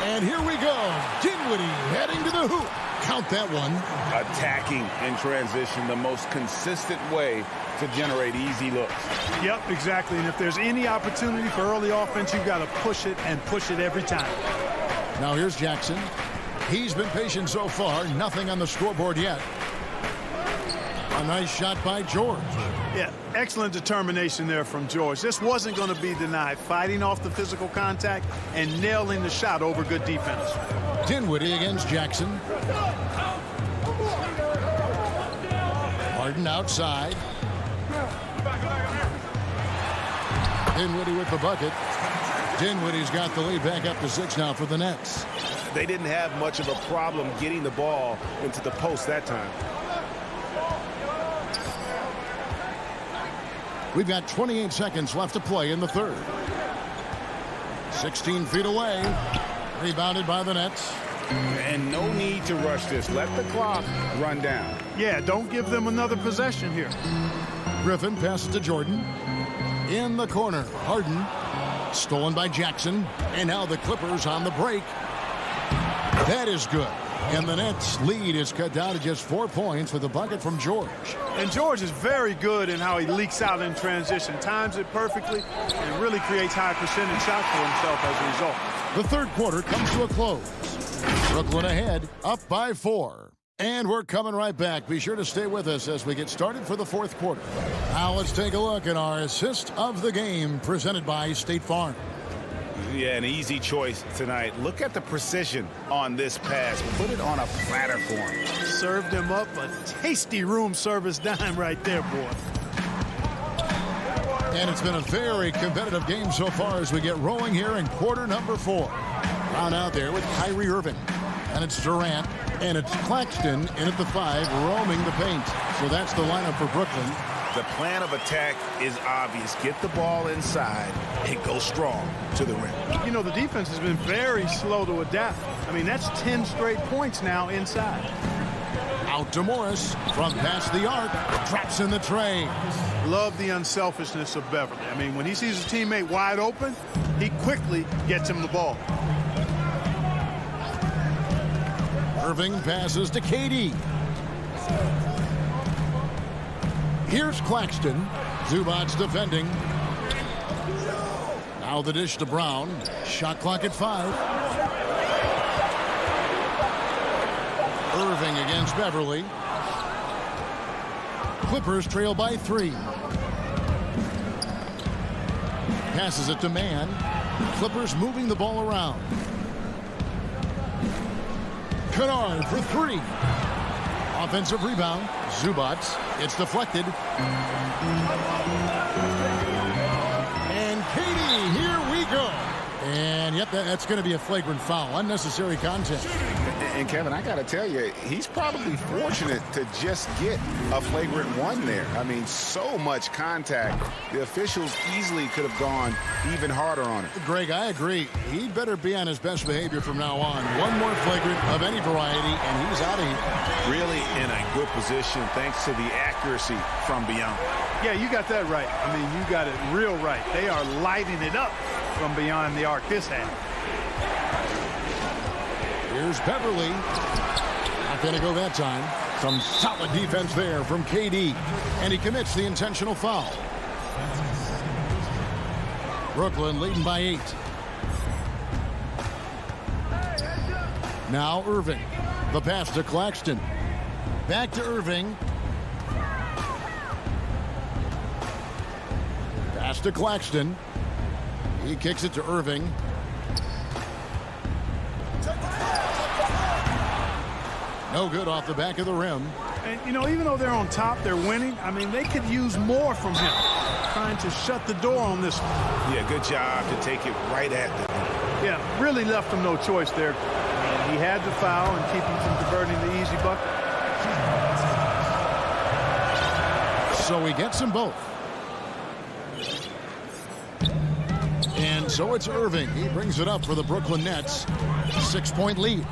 And here we go. Dinwiddie heading to the hoop. Count that one. Attacking in transition, the most consistent way to generate easy looks. Yep, exactly. And if there's any opportunity for early offense, you've got to push it and push it every time. Now here's Jackson. He's been patient so far. Nothing on the scoreboard yet. A nice shot by George. Yeah, excellent determination there from George. This wasn't going to be denied. Fighting off the physical contact and nailing the shot over good defense. Dinwiddie against Jackson. Harden outside. Dinwiddie with the bucket. Dinwiddie's got the lead back up to 6 now for the Nets. They didn't have much of a problem getting the ball into the post that time. We've got 28 seconds left to play in the third. 16 feet away. Rebounded by the Nets. And no need to rush this. Let the clock run down. Yeah, don't give them another possession here. Griffin passes to Jordan. In the corner, Harden. Stolen by Jackson. And now the Clippers on the break. That is good. And the Nets' lead is cut down to just 4 points with a bucket from George. And George is very good in how he leaks out in transition. Times it perfectly and really creates high percentage shots for himself as a result. The third quarter comes to a close. Brooklyn ahead, up by 4. And we're coming right back. Be sure to stay with us as we get started for the fourth quarter. Now let's take a look at our assist of the game presented by State Farm. Yeah, an easy choice tonight. Look at the precision on this pass. Put it on a platter for him. Served him up a tasty room service dime right there, boy. And it's been a very competitive game so far as we get rolling here in quarter number 4. Brown out there with Kyrie Irving. And it's Durant. And it's Claxton in at the 5, roaming the paint. So that's the lineup for Brooklyn. The plan of attack is obvious. Get the ball inside and go strong to the rim. You know, the defense has been very slow to adapt. I mean, that's 10 straight points now inside. Out to Morris from past the arc. Traps in the tray. Love the unselfishness of Beverly. I mean, when he sees his teammate wide open, he quickly gets him the ball. Irving passes to KD. Here's Claxton. Zubac's defending. Now Now the dish to Brown. Shot clock at 5. Irving against Beverly. Clippers trail by 3. Passes it to Mann. Clippers moving the ball around. Kennard for 3. Offensive rebound. Zubac. It's deflected. And Katie, here we go. And yep, that's going to be a flagrant foul. Unnecessary contact. And Kevin, I got to tell you, he's probably fortunate to just get a flagrant 1 there. I mean, so much contact. The officials easily could have gone even harder on it. Greg, I agree. He'd better be on his best behavior from now on. One more flagrant of any variety, and he's out of here. Really in a good position thanks to the accuracy from beyond. Yeah, you got that right. I mean, you got it real right. They are lighting it up from beyond the arc this half. Here's Beverly. Not going to go that time. Some solid defense there from KD. And he commits the intentional foul. Brooklyn leading by 8. Now Irving. The pass to Claxton. Back to Irving. Pass to Claxton. He kicks it to Irving. No good off the back of the rim. And, you know, even though they're on top, they're winning. I mean, they could use more from him. Trying to shut the door on this one. Yeah, good job to take it right at them. Yeah, really left him no choice there. He had the foul and keep him from converting the easy bucket. So he gets them both. And so it's Irving. He brings it up for the Brooklyn Nets. 6-point lead.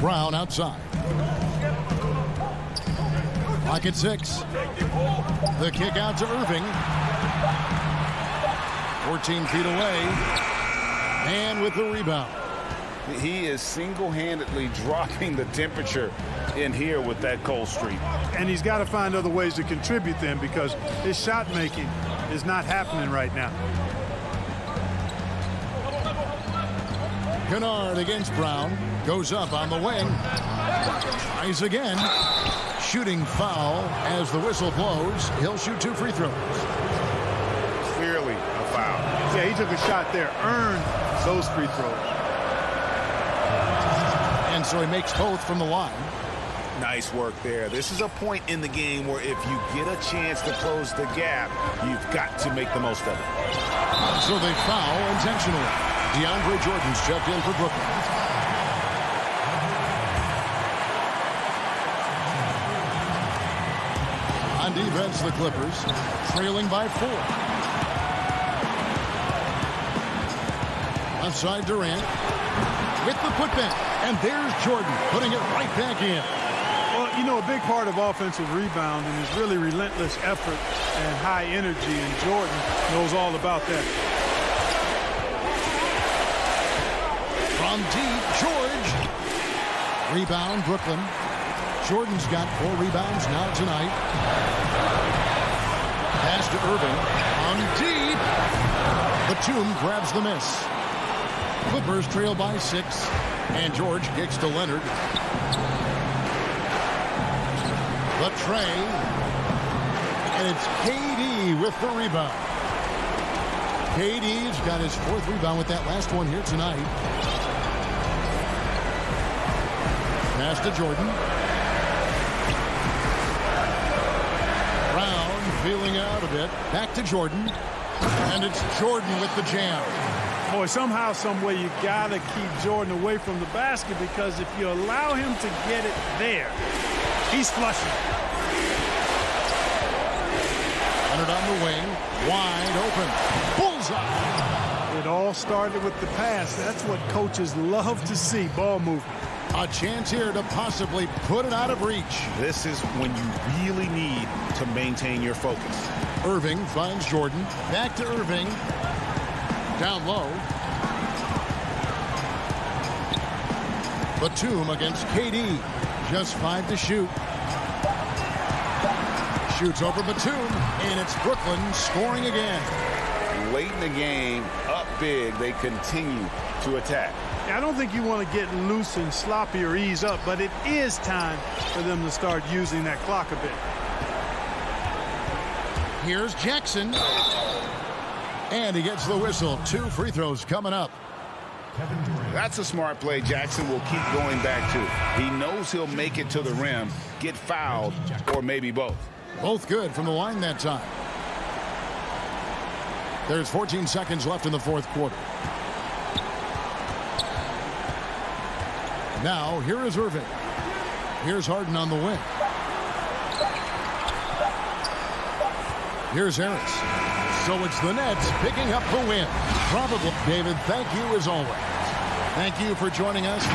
Brown outside. Clock at 6. The kick out to Irving. 14 feet away. And with the rebound. He is single-handedly dropping the temperature in here with that cold streak. And he's got to find other ways to contribute then, because his shot making is not happening right now. Kennard against Brown. Goes up on the wing. Tries again. Shooting foul as the whistle blows. He'll shoot 2 free throws. Clearly a foul. Yeah, he took a shot there. Earned those free throws. And so he makes both from the line. Nice work there. This is a point in the game where if you get a chance to close the gap, you've got to make the most of it. So they foul intentionally. DeAndre Jordan's checked in for Brooklyn. On defense, the Clippers trailing by 4. Outside Durant with the putback. And there's Jordan putting it right back in. Well, you know, a big part of offensive rebounding is really relentless effort and high energy, and Jordan knows all about that. From deep, George. Rebound, Brooklyn. Jordan's got 4 rebounds now tonight. Pass to Irving. On deep. Batum grabs the miss. Clippers trail by 6. And George kicks to Leonard. The tray. And it's KD with the rebound. KD's got his 4th rebound with that last one here tonight. Pass to Jordan. Brown feeling out a bit. Back to Jordan. And it's Jordan with the jam. Boy, somehow, some way, you got to keep Jordan away from the basket, because if you allow him to get it there, he's flushing. Leonard on the wing, wide open, bullseye. It all started with the pass. That's what coaches love to see, ball movement. A chance here to possibly put it out of reach. This is when you really need to maintain your focus. Irving finds Jordan. Back to Irving. Down low. Batum against KD. Just 5 to shoot. Shoots over Batum, and it's Brooklyn scoring again. Late in the game, up big, they continue to attack. I don't think you want to get loose and sloppy or ease up, but it is time for them to start using that clock a bit. Here's Jackson. And he gets the whistle. 2 free throws coming up. That's a smart play Jackson will keep going back to. He knows he'll make it to the rim, get fouled, or maybe both. Both good from the line that time. There's 14 seconds left in the fourth quarter. Now, here is Irving. Here's Harden on the wing. Here's Harris. So it's the Nets picking up the win. Probably. David, thank you as always. Thank you for joining us.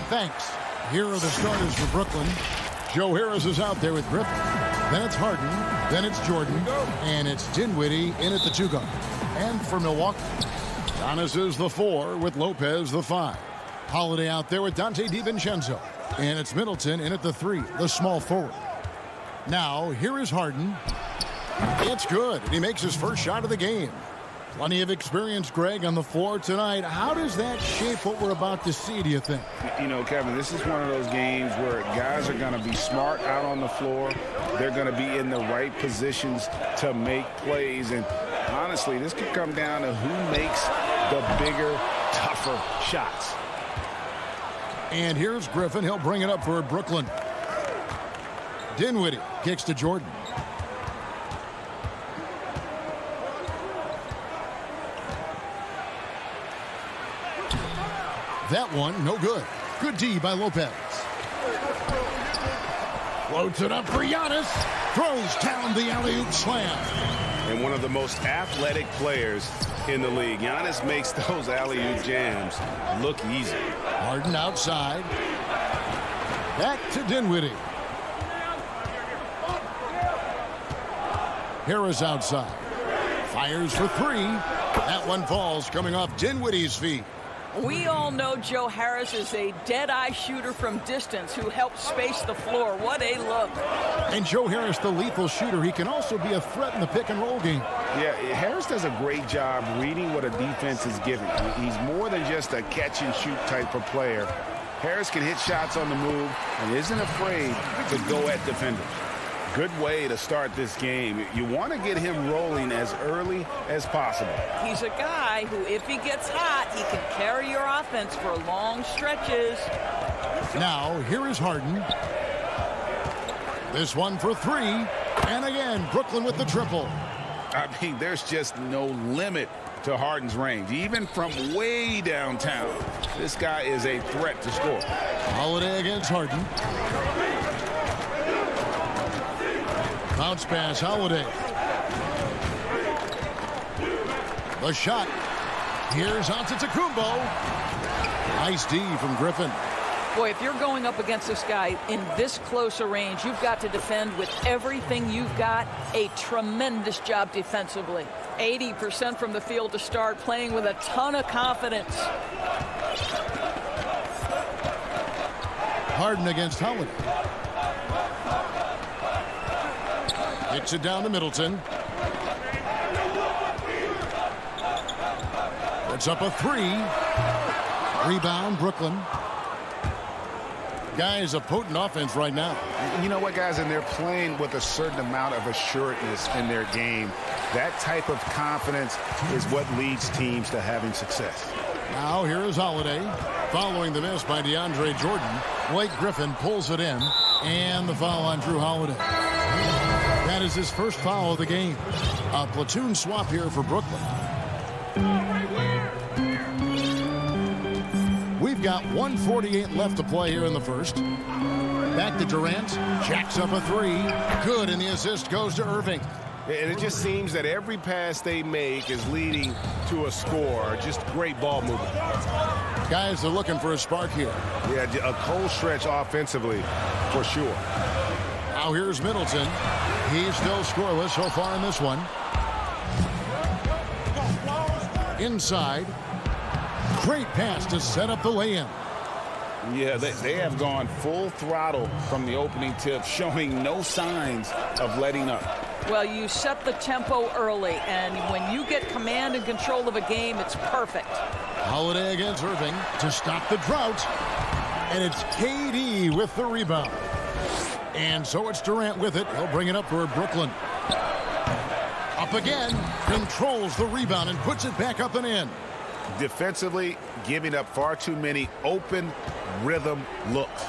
Thanks. Here are the starters for Brooklyn. Joe Harris is out there with Griffin. Then it's Harden. Then it's Jordan. And it's Dinwiddie in at the 2 guard. And for Milwaukee, Giannis is the 4 with Lopez the 5. Holiday out there with Dante DiVincenzo. And it's Middleton in at the 3, the small forward. Now, here is Harden. It's good. And he makes his first shot of the game. Plenty of experience, Greg, on the floor tonight. How does that shape what we're about to see, do you think? You know, Kevin, this is one of those games where guys are going to be smart out on the floor. They're going to be in the right positions to make plays. And honestly, this could come down to who makes the bigger, tougher shots. And here's Griffin. He'll bring it up for Brooklyn. Dinwiddie kicks to Jordan. That one, no good. Good D by Lopez. Floats it up for Giannis. Throws down the alley-oop slam. And one of the most athletic players in the league. Giannis makes those alley-oop jams look easy. Harden outside. Back to Dinwiddie. Harris outside. Fires for 3. That one falls, coming off Dinwiddie's feet. We all know Joe Harris is a dead-eye shooter from distance who helps space the floor. What a look. And Joe Harris, the lethal shooter, he can also be a threat in the pick-and-roll game. Yeah, Harris does a great job reading what a defense is giving. He's more than just a catch-and-shoot type of player. Harris can hit shots on the move and isn't afraid to go at defenders. Good way to start this game. You want to get him rolling as early as possible. He's a guy who, if he gets hot, he can carry your offense for long stretches. Now, here is Harden. This one for 3. And again, Brooklyn with the triple. I mean, there's just no limit to Harden's range, even from way downtown. This guy is a threat to score. Holiday against Harden. Bounce pass, Holiday. The shot. Here's Antetokounmpo. Nice D from Griffin. Boy, if you're going up against this guy in this close a range, you've got to defend with everything you've got. A tremendous job defensively. 80% from the field to start, playing with a ton of confidence. Harden against Holiday. Kicks it down to Middleton. It's up a 3. Rebound, Brooklyn. Guys, a potent offense right now. You know what, guys? And they're playing with a certain amount of assuredness in their game. That type of confidence is what leads teams to having success. Now here is Holiday. Following the miss by DeAndre Jordan, Blake Griffin pulls it in. And the foul on Drew Holiday. That is his first foul of the game. A platoon swap here for Brooklyn. We've got 1:48 left to play here in the first. Back to Durant. Jacks up a 3. Good, and the assist goes to Irving. And it just seems that every pass they make is leading to a score. Just great ball movement. Guys are looking for a spark here. Yeah, a cold stretch offensively for sure. Now here's Middleton. He's still scoreless so far in this one. Inside. Great pass to set up the lay-in. Yeah, they have gone full throttle from the opening tip, showing no signs of letting up. Well, you set the tempo early, and when you get command and control of a game, it's perfect. Holiday against Irving to stop the drought. And it's KD with the rebound. And so it's Durant with it. He'll bring it up for Brooklyn. Up again. Controls the rebound and puts it back up and in. Defensively, giving up far too many open rhythm looks.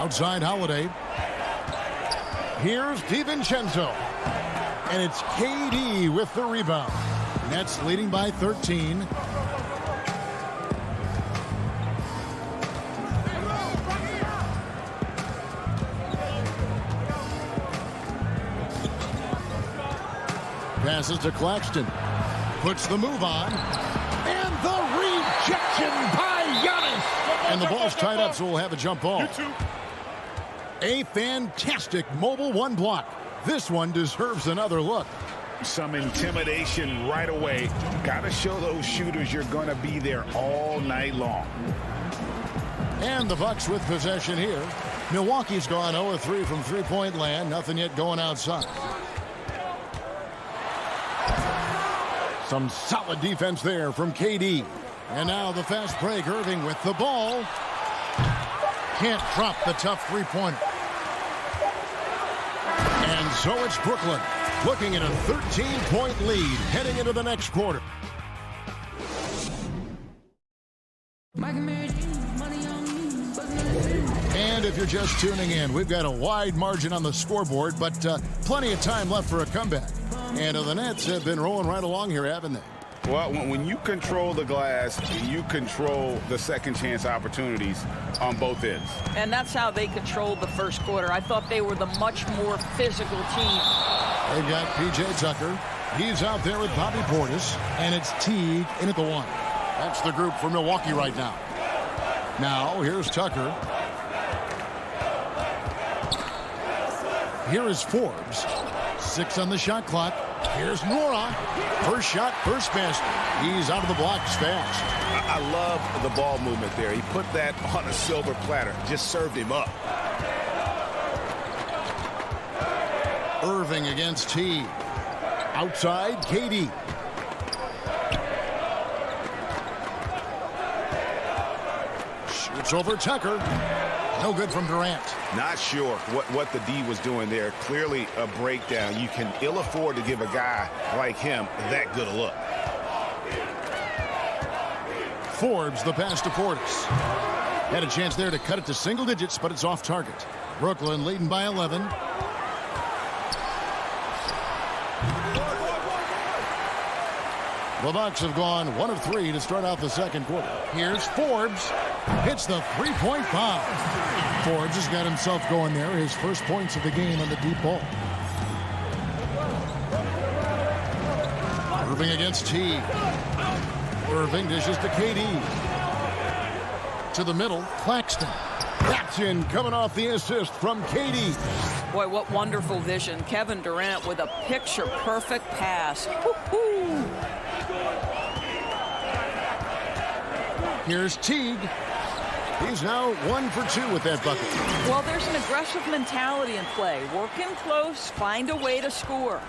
Outside Holiday. Here's DiVincenzo. And it's KD with the rebound. Nets leading by 13. Passes to Claxton. Puts the move on. And the rejection by Giannis. And the ball's tied up, so we'll have a jump ball. A fantastic mobile one block. This one deserves another look. Some intimidation right away. Got to show those shooters you're going to be there all night long. And the Bucks with possession here. Milwaukee's gone 0-3 from three-point land. Nothing yet going outside. Some solid defense there from KD. And now the fast break. Irving with the ball. Can't drop the tough three-pointer. And so it's Brooklyn looking at a 13-point lead heading into the next quarter. And if you're just tuning in, we've got a wide margin on the scoreboard, but plenty of time left for a comeback. And the Nets have been rolling right along here, haven't they? Well, when you control the glass, you control the second chance opportunities on both ends. And that's how they controlled the first quarter. I thought they were the much more physical team. They've got P.J. Tucker. He's out there with Bobby Portis. And it's Teague in at the one. That's the group for Milwaukee right now. Now, here's Tucker. Here is Forbes. 6 on the shot clock. Here's Nora. First shot, first basket. He's out of the blocks fast. I love the ball movement there. He put that on a silver platter. Just served him up. Irving against T. Outside, KD. Shoots over Tucker. No good from Durant. Not sure what the D was doing there. Clearly a breakdown. You can ill afford to give a guy like him that good a look. Forbes the pass to Portis. Had a chance there to cut it to single digits, but it's off target. Brooklyn leading by 11. The Bucks have gone 1 of 3 to start out the second quarter. Here's Forbes. Hits the three-point foul. Forbes has got himself going there. His first points of the game on the deep ball. Irving against T. Irving dishes to KD. To the middle, Claxton. That's in, coming off the assist from KD. Boy, what wonderful vision. Kevin Durant with a picture-perfect pass. Woo-hoo. Here's Teague. He's now 1 for 2 with that bucket. Well, there's an aggressive mentality in play. Work in close, find a way to score.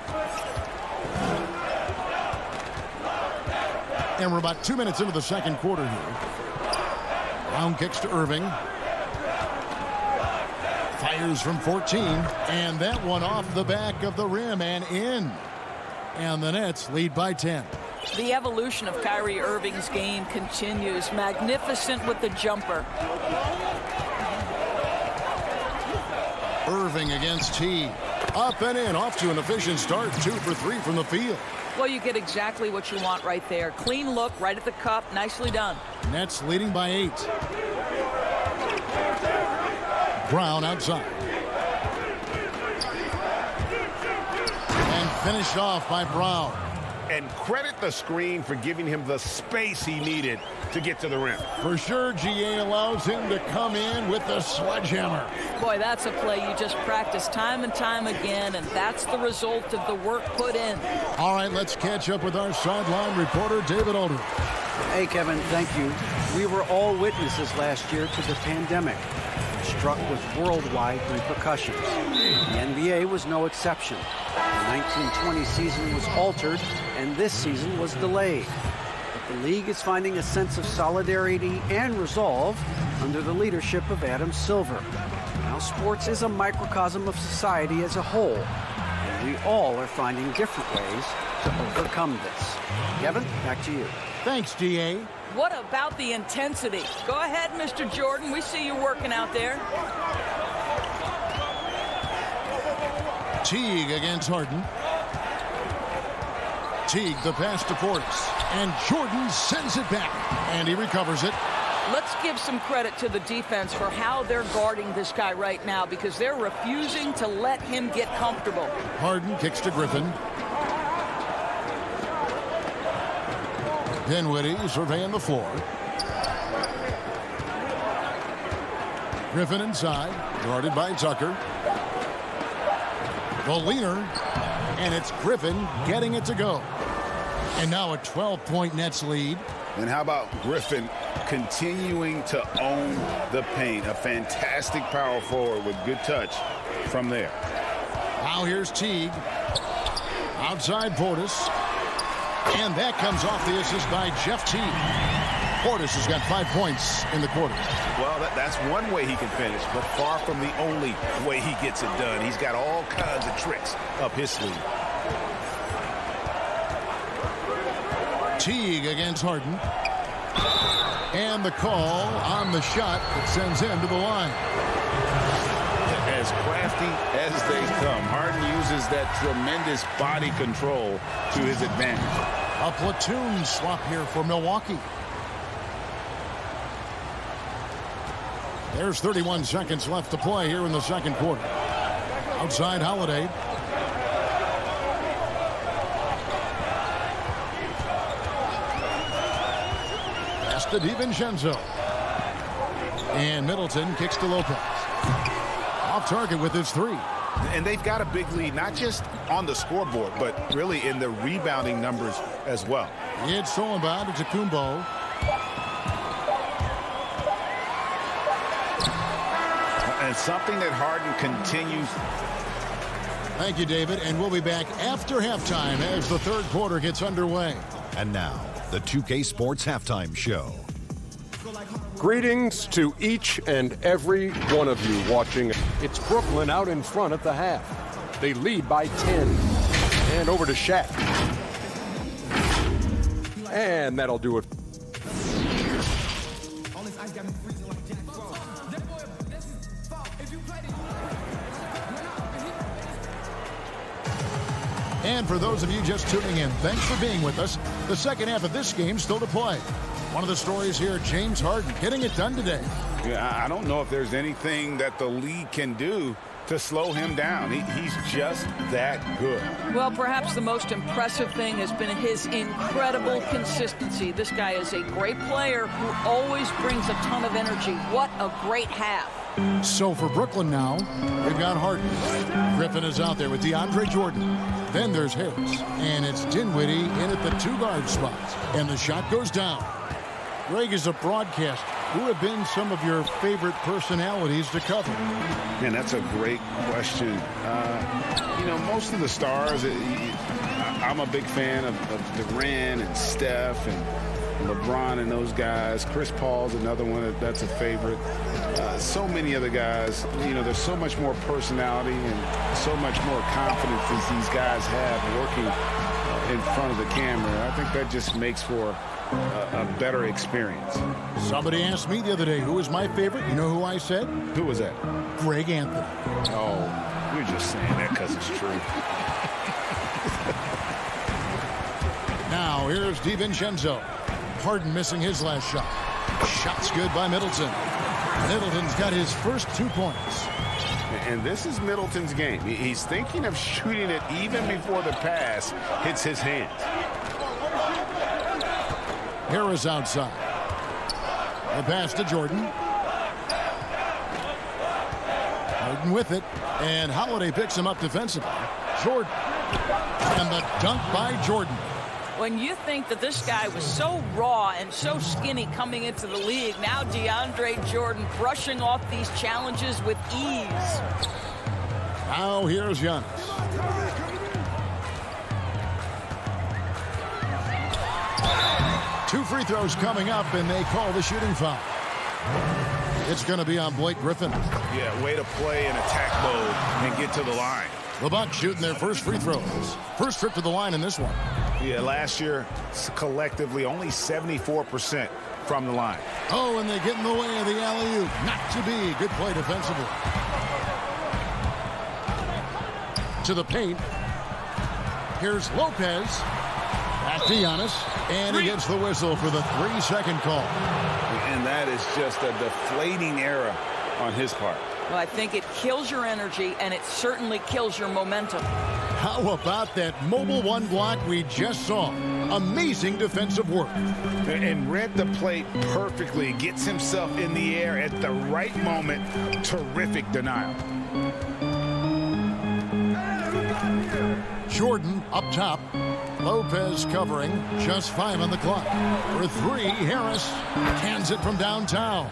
And we're about 2 minutes into the second quarter here. Brown kicks to Irving. Fires from 14. And that one off the back of the rim and in. And the Nets lead by 10. The evolution of Kyrie Irving's game continues. Magnificent with the jumper. Irving against T. Up and in, off to an efficient start. 2 for 3 from the field. Well, you get exactly what you want right there. Clean look, right at the cup. Nicely done. Nets leading by 8. Brown outside. And finished off by Brown. And credit the screen for giving him the space he needed to get to the rim. For sure, GA allows him to come in with the sledgehammer. Boy, that's a play you just practice time and time again, and that's the result of the work put in. All right, let's catch up with our sideline reporter, David Aldridge. Hey, Kevin, thank you. We were all witnesses last year to the pandemic, struck with worldwide repercussions. The NBA was no exception. The 1920 season was altered, and this season was delayed. But the league is finding a sense of solidarity and resolve under the leadership of Adam Silver. Now, sports is a microcosm of society as a whole, and we all are finding different ways to overcome this. Kevin, back to you. Thanks, DA. What about the intensity? Go ahead, Mr. Jordan. We see you working out there. Teague against Harden. Teague, the pass to Portis. And Jordan sends it back. And he recovers it. Let's give some credit to the defense for how they're guarding this guy right now, because they're refusing to let him get comfortable. Harden kicks to Griffin. Dinwiddie surveying the floor. Griffin inside, guarded by Tucker. The leaner, and it's Griffin getting it to go. And now a 12-point Nets lead. And how about Griffin continuing to own the paint? A fantastic power forward with good touch from there. Now here's Teague. Outside Portis. And that comes off the assist by Jeff Teague. Portis has got 5 points in the quarter. Well, that's one way he can finish, but far from the only way he gets it done. He's got all kinds of tricks up his sleeve. Teague against Harden. And the call on the shot that sends him to the line. As crafty as they come, Harden uses that tremendous body control to his advantage. A platoon swap here for Milwaukee. There's 31 seconds left to play here in the second quarter. Outside Holiday. Pass to DiVincenzo. And Middleton kicks to Lopez. Off target with his three. And they've got a big lead, not just on the scoreboard, but really in the rebounding numbers as well. It's thrown by to Kumbo. And something that Harden continues. Thank you, David. And we'll be back after halftime as the third quarter gets underway. And now, the 2K Sports Halftime Show. Greetings to each and every one of you watching. It's Brooklyn out in front at the half. They lead by 10. And over to Shaq. And that'll do it. And for those of you just tuning in, thanks for being with us. The second half of this game still to play. One of the stories here, James Harden getting it done today. Yeah, I don't know if there's anything that the league can do to slow him down. He's just that good. Well, perhaps the most impressive thing has been his incredible consistency. This guy is a great player who always brings a ton of energy. What a great half. So for Brooklyn now, we've got Harden. Griffin is out there with DeAndre Jordan. Then there's Harris. And it's Dinwiddie in at the two-guard spots. And the shot goes down. Greg, is a broadcast. Who have been some of your favorite personalities to cover? Man, that's a great question. You know, most of the stars, I'm a big fan of Durant and Steph and LeBron and those guys. Chris Paul's another one that's a favorite. So many other guys, you know, there's so much more personality and so much more confidence as these guys have working in front of the camera. I think that just makes for a better experience. Somebody asked me the other day, who was my favorite? You know who I said? Who was that? Greg Anthony. Oh, you're just saying that because it's true. Now, here's DiVincenzo. Harden missing his last shot. Shot's good by Middleton. Middleton's got his first 2 points. And this is Middleton's game. He's thinking of shooting it even before the pass hits his hands. Harris outside. The pass to Jordan. Harden with it. And Holiday picks him up defensively. Jordan. And the dunk by Jordan. When you think that this guy was so raw and so skinny coming into the league, now DeAndre Jordan brushing off these challenges with ease. Now here's Giannis. Two free throws coming up, and they call the shooting foul. It's going to be on Blake Griffin. Yeah, way to play in attack mode and get to the line. The Bucks shooting their first free throws. First trip to the line in this one. Yeah, last year, collectively, only 74% from the line. Oh, and they get in the way of the alley-oop. Not to be. Good play defensively. to the paint. Here's Lopez. Back to Giannis. And he gets the whistle for the 3-second call. And that is just a deflating error on his part. Well, I think it kills your energy, and it certainly kills your momentum. How about that mobile one block we just saw? Amazing defensive work. And read the plate perfectly. Gets himself in the air at the right moment. Terrific denial. Jordan up top. Lopez covering. Just 5 on the clock. For 3, Harris cans it from downtown.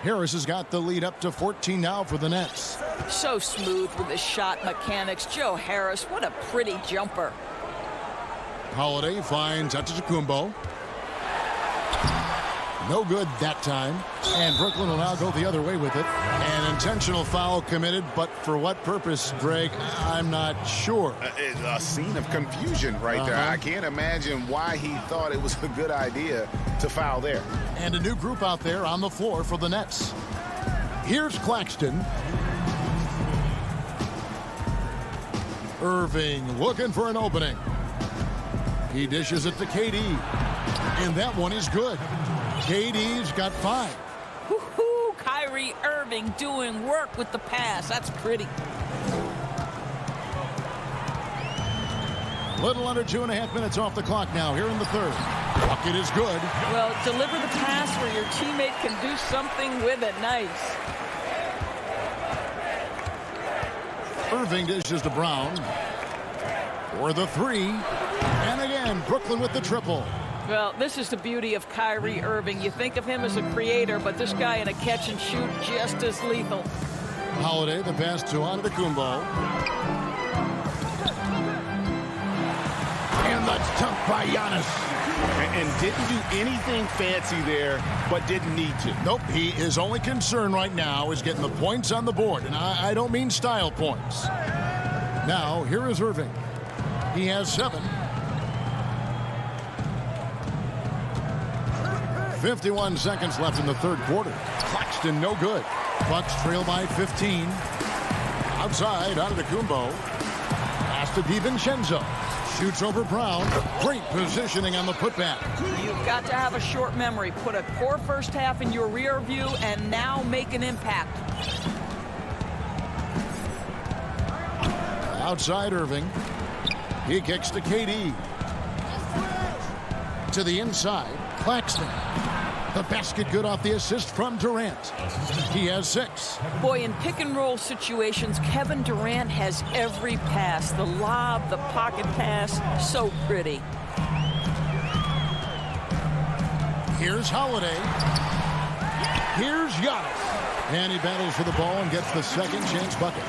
Harris has got the lead up to 14 now for the Nets. So smooth with his shot mechanics. Joe Harris, what a pretty jumper. Holiday finds Antetokounmpo. No good that time. And Brooklyn will now go the other way with it. An intentional foul committed, but for what purpose, Greg? I'm not sure. A scene of confusion right there. I can't imagine why he thought it was a good idea to foul there. And a new group out there on the floor for the Nets. Here's Claxton. Irving looking for an opening. He dishes it to KD. And that one is good. KD's got 5. Woo-hoo, Kyrie Irving doing work with the pass. That's pretty. Little under 2.5 minutes off the clock now here in the third. Bucket is good. Well, deliver the pass where your teammate can do something with it. Nice. Irving dishes to Brown. For the 3. And again, Brooklyn with the triple. Well, this is the beauty of Kyrie Irving. You think of him as a creator, but this guy in a catch and shoot just as lethal. Holiday, the pass to Antetokounmpo. And the dunk by Giannis. And didn't do anything fancy there, but didn't need to. Nope, his only concern right now is getting the points on the board. And I don't mean style points. Now, here is Irving. He has 7. 51 seconds left in the third quarter. Claxton no good. Bucks trail by 15. Outside, Antetokounmpo. Pass to DiVincenzo. Shoots over Brown. Great positioning on the putback. You've got to have a short memory. Put a poor first half in your rear view and now make an impact. Outside Irving. He kicks to KD. To the inside, Claxton. The basket good off the assist from Durant. He has 6. Boy, in pick and roll situations, Kevin Durant has every pass. The lob, the pocket pass, so pretty. Here's Holiday. Here's Giannis. And he battles for the ball and gets the second chance bucket.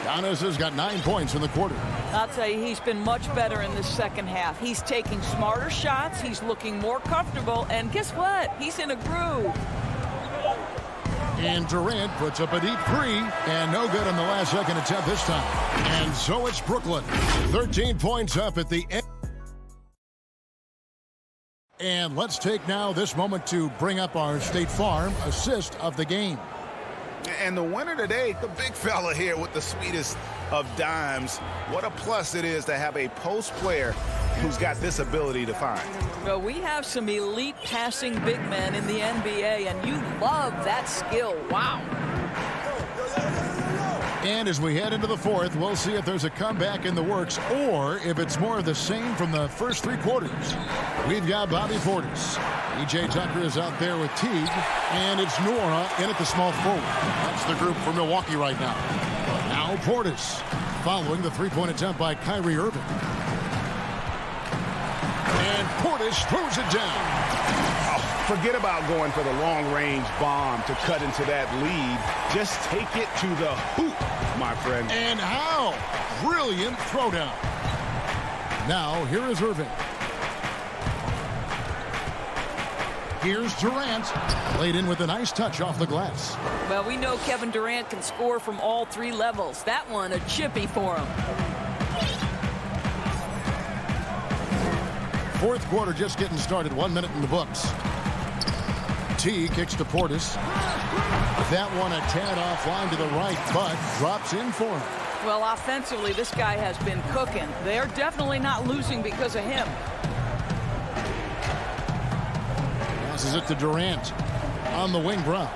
Giannis has got 9 points in the quarter. I'll tell you, he's been much better in the second half. He's taking smarter shots. He's looking more comfortable. And guess what? He's in a groove. And Durant puts up a deep 3. And no good on the last second attempt this time. And so it's Brooklyn. 13 points up at the end. And let's take now this moment to bring up our State Farm assist of the game. And the winner today, the big fella here with the sweetest of dimes. What a plus it is to have a post player who's got this ability to find. Well, we have some elite passing big men in the NBA, and you love that skill. Wow. And as we head into the fourth, we'll see if there's a comeback in the works or if it's more of the same from the first 3 quarters. We've got Bobby Portis. E.J. Tucker is out there with Teague, and it's Nora in at the small forward. That's the group for Milwaukee right now. Now Portis, following the 3-point attempt by Kyrie Irving. And Portis throws it down. Forget about going for the long-range bomb to cut into that lead. Just take it to the hoop, my friend. And how? Brilliant throwdown. Now, here is Irving. Here's Durant. Laid in with a nice touch off the glass. Well, we know Kevin Durant can score from all 3 levels. That one, a chippy for him. Fourth quarter just getting started. 1 minute in the books. T kicks to Portis. That one a tad offline to the right, but drops in for him. Well, offensively, this guy has been cooking. They're definitely not losing because of him. Passes it to Durant. On the wing, Brown.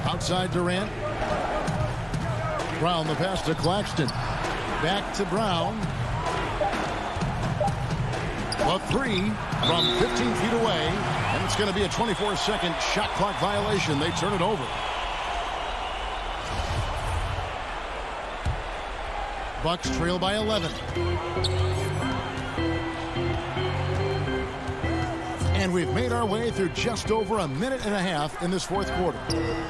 Outside Durant. Brown, the pass to Claxton. Back to Brown. A three from 15 feet away. And it's going to be a 24-second shot clock violation. They turn it over. Bucks trail by 11. And we've made our way through just over a minute and a half in this fourth quarter.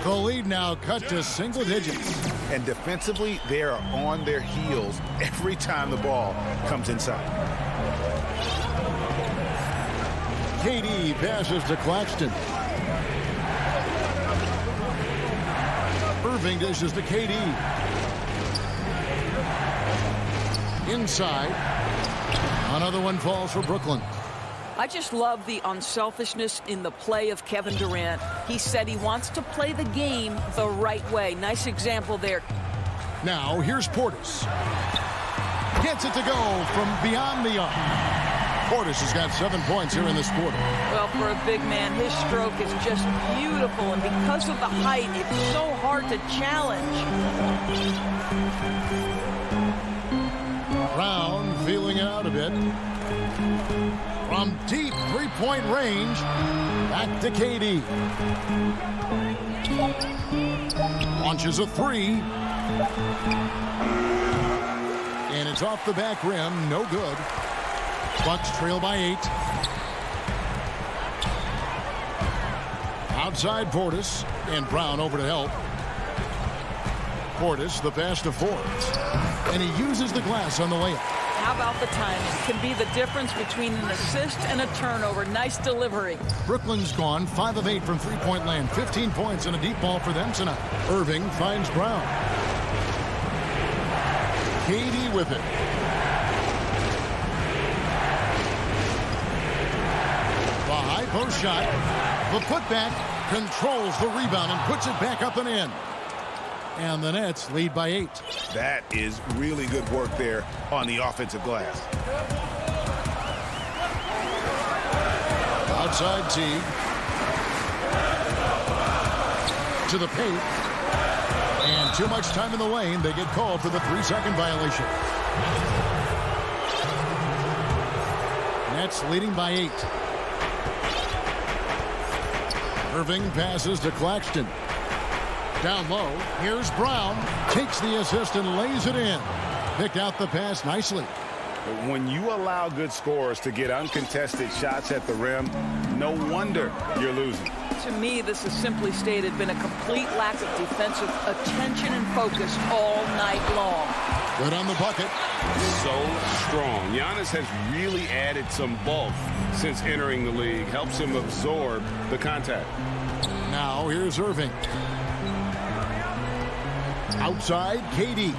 The lead now cut to single digits. And defensively, they are on their heels every time the ball comes inside. KD passes to Claxton. Irving dishes to KD. Inside. Another one falls for Brooklyn. I just love the unselfishness in the play of Kevin Durant. He said he wants to play the game the right way. Nice example there. Now, here's Portis. Gets it to go from beyond the arc. Portis has got 7 points here in this quarter. Well, for a big man, his stroke is just beautiful. And because of the height, it's so hard to challenge. Brown feeling it out a bit. From deep three-point range, back to KD. Launches a three. And it's off the back rim, no good. Bucks trail by 8. Outside Portis, and Brown over to help. Portis, the pass to Forbes. And he uses the glass on the layup. How about the timing? Can be the difference between an assist and a turnover. Nice delivery. Brooklyn's gone 5 of 8 from three-point land. 15 points and a deep ball for them tonight. Irving finds Brown. KD with it. The high post shot. The putback controls the rebound and puts it back up and in. And the Nets lead by 8. That is really good work there on the offensive glass. Outside Teague. To the paint. And too much time in the lane. They get called for the 3-second violation. Nets leading by 8. Irving passes to Claxton. Down low, here's Brown. Takes the assist and lays it in. Picked out the pass nicely. When you allow good scorers to get uncontested shots at the rim, no wonder you're losing. To me, this has simply stated been a complete lack of defensive attention and focus all night long. Good on the bucket. So strong. Giannis has really added some bulk since entering the league. Helps him absorb the contact. Now here's Irving. Outside, KD.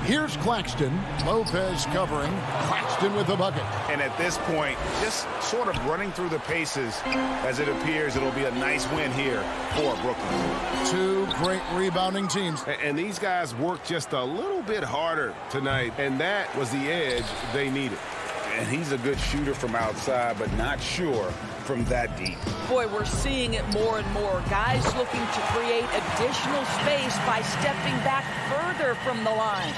Here's Claxton. Lopez covering. Claxton with the bucket. And at this point, just sort of running through the paces as it appears it'll be a nice win here for Brooklyn. 2 great rebounding teams. And these guys worked just a little bit harder tonight, and that was the edge they needed. And he's a good shooter from outside, but not sure from that deep. Boy, we're seeing it more and more. Guys looking to create additional space by stepping back further from the line.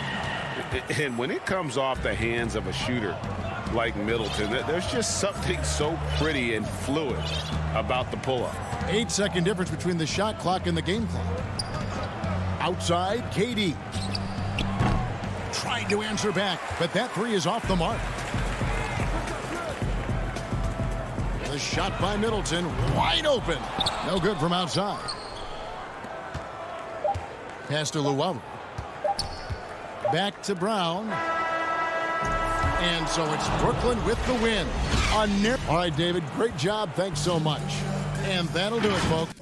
And when it comes off the hands of a shooter like Middleton, there's just something so pretty and fluid about the pull-up. 8-second difference between the shot clock and the game clock. Outside, KD. Trying to answer back, but that three is off the mark. The shot by Middleton, wide open. No good from outside. Pass to Luau. Back to Brown. And so it's Brooklyn with the win. All right, David, great job. Thanks so much. And that'll do it, folks.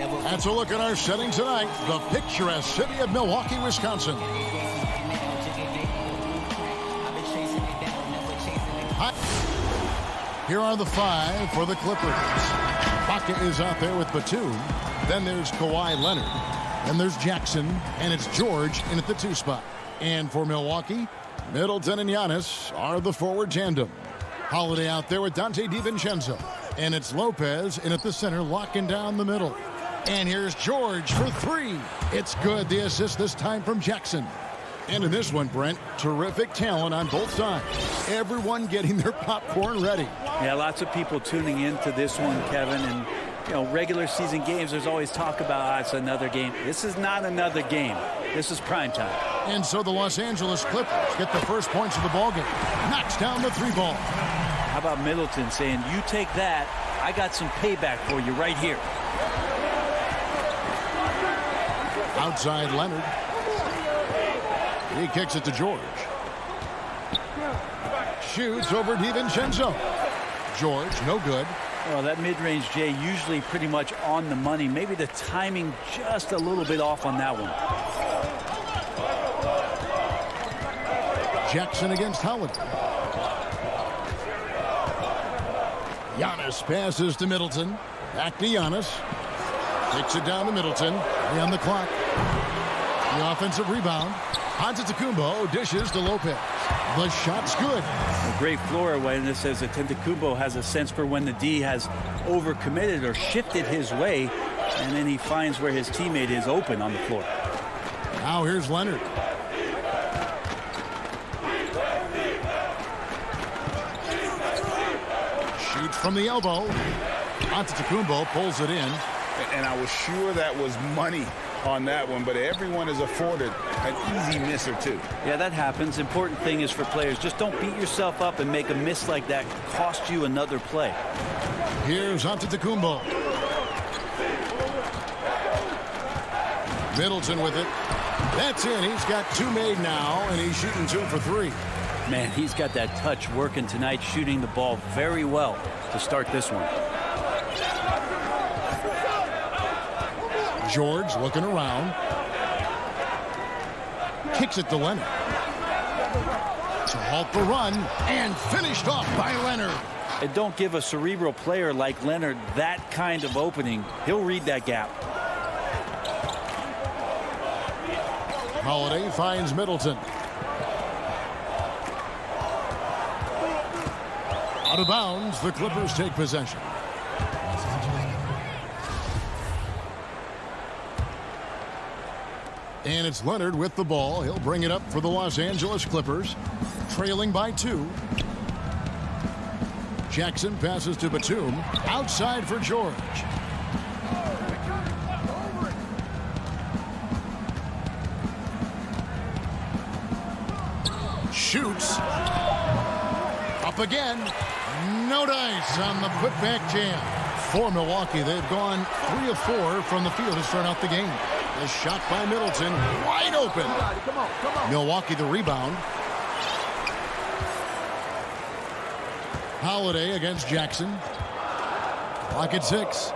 That's a look at our setting tonight. The picturesque city of Milwaukee, Wisconsin. Here are the 5 for the Clippers. Baca is out there with Batum. Then there's Kawhi Leonard. Then there's Jackson. And it's George in at the 2 spot. And for Milwaukee, Middleton and Giannis are the forward tandem. Holiday out there with Dante DiVincenzo. And it's Lopez in at the center, locking down the middle. And here's George for 3. It's good. The assist this time from Jackson. And in this one, Brent, terrific talent on both sides. Everyone getting their popcorn ready. Yeah, lots of people tuning into this one, Kevin. And, you know, regular season games, there's always talk about, it's another game. This is not another game. This is prime time. And so the Los Angeles Clippers get the first points of the ballgame. Knocks down the 3 ball. How about Middleton saying, you take that, I got some payback for you right here. Outside Leonard. He kicks it to George. Shoots over DiVincenzo. George, no good. Well, that mid-range, Jay, usually pretty much on the money. Maybe the timing just a little bit off on that one. Jackson against Holiday. Giannis passes to Middleton. Back to Giannis. Takes it down to Middleton. On the clock. The offensive rebound. Antetokounmpo dishes to Lopez. The shot's good. A great floor awareness says that Antetokounmpo has a sense for when the D has overcommitted or shifted his way, and then he finds where his teammate is open on the floor. Now here's Leonard. Shoots from the elbow. Antetokounmpo pulls it in. And I was sure that was money on that one, but everyone is afforded an easy miss or two. Yeah, that happens. Important thing is for players, just don't beat yourself up and make a miss like that cost you another play. Here's Antetokounmpo. Middleton with it. That's in. He's got 2 made now, and he's shooting 2 for 3. Man, he's got that touch working tonight, shooting the ball very well to start this one. George looking around. Kicks it to Leonard. To halt the run, and finished off by Leonard. And don't give a cerebral player like Leonard that kind of opening. He'll read that gap. Holiday finds Middleton. Out of bounds, the Clippers take possession. And it's Leonard with the ball. He'll bring it up for the Los Angeles Clippers, trailing by 2. Jackson passes to Batum. Outside for George. Shoots. Up again. No dice on the putback jam. For Milwaukee, they've gone 3 of 4 from the field to start out the game. A shot by Middleton, wide open. Come on. Milwaukee the rebound. Holiday against Jackson. Clock at 6.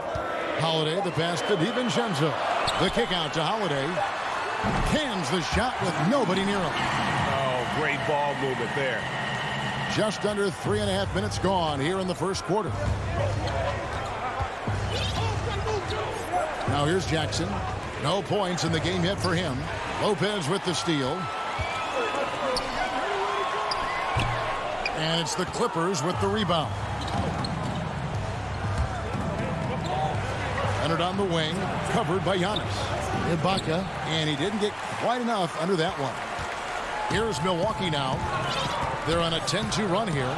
Holiday, the pass to DiVincenzo. The kick out to Holiday. Cans the shot with nobody near him. Oh, great ball movement there. Just under 3.5 minutes gone here in the first quarter. Now here's Jackson. No points in the game yet for him. Lopez with the steal. And it's the Clippers with the rebound. Leonard on the wing, covered by Giannis. Ibaka, and he didn't get quite enough under that one. Here's Milwaukee now. They're on a 10-2 run here.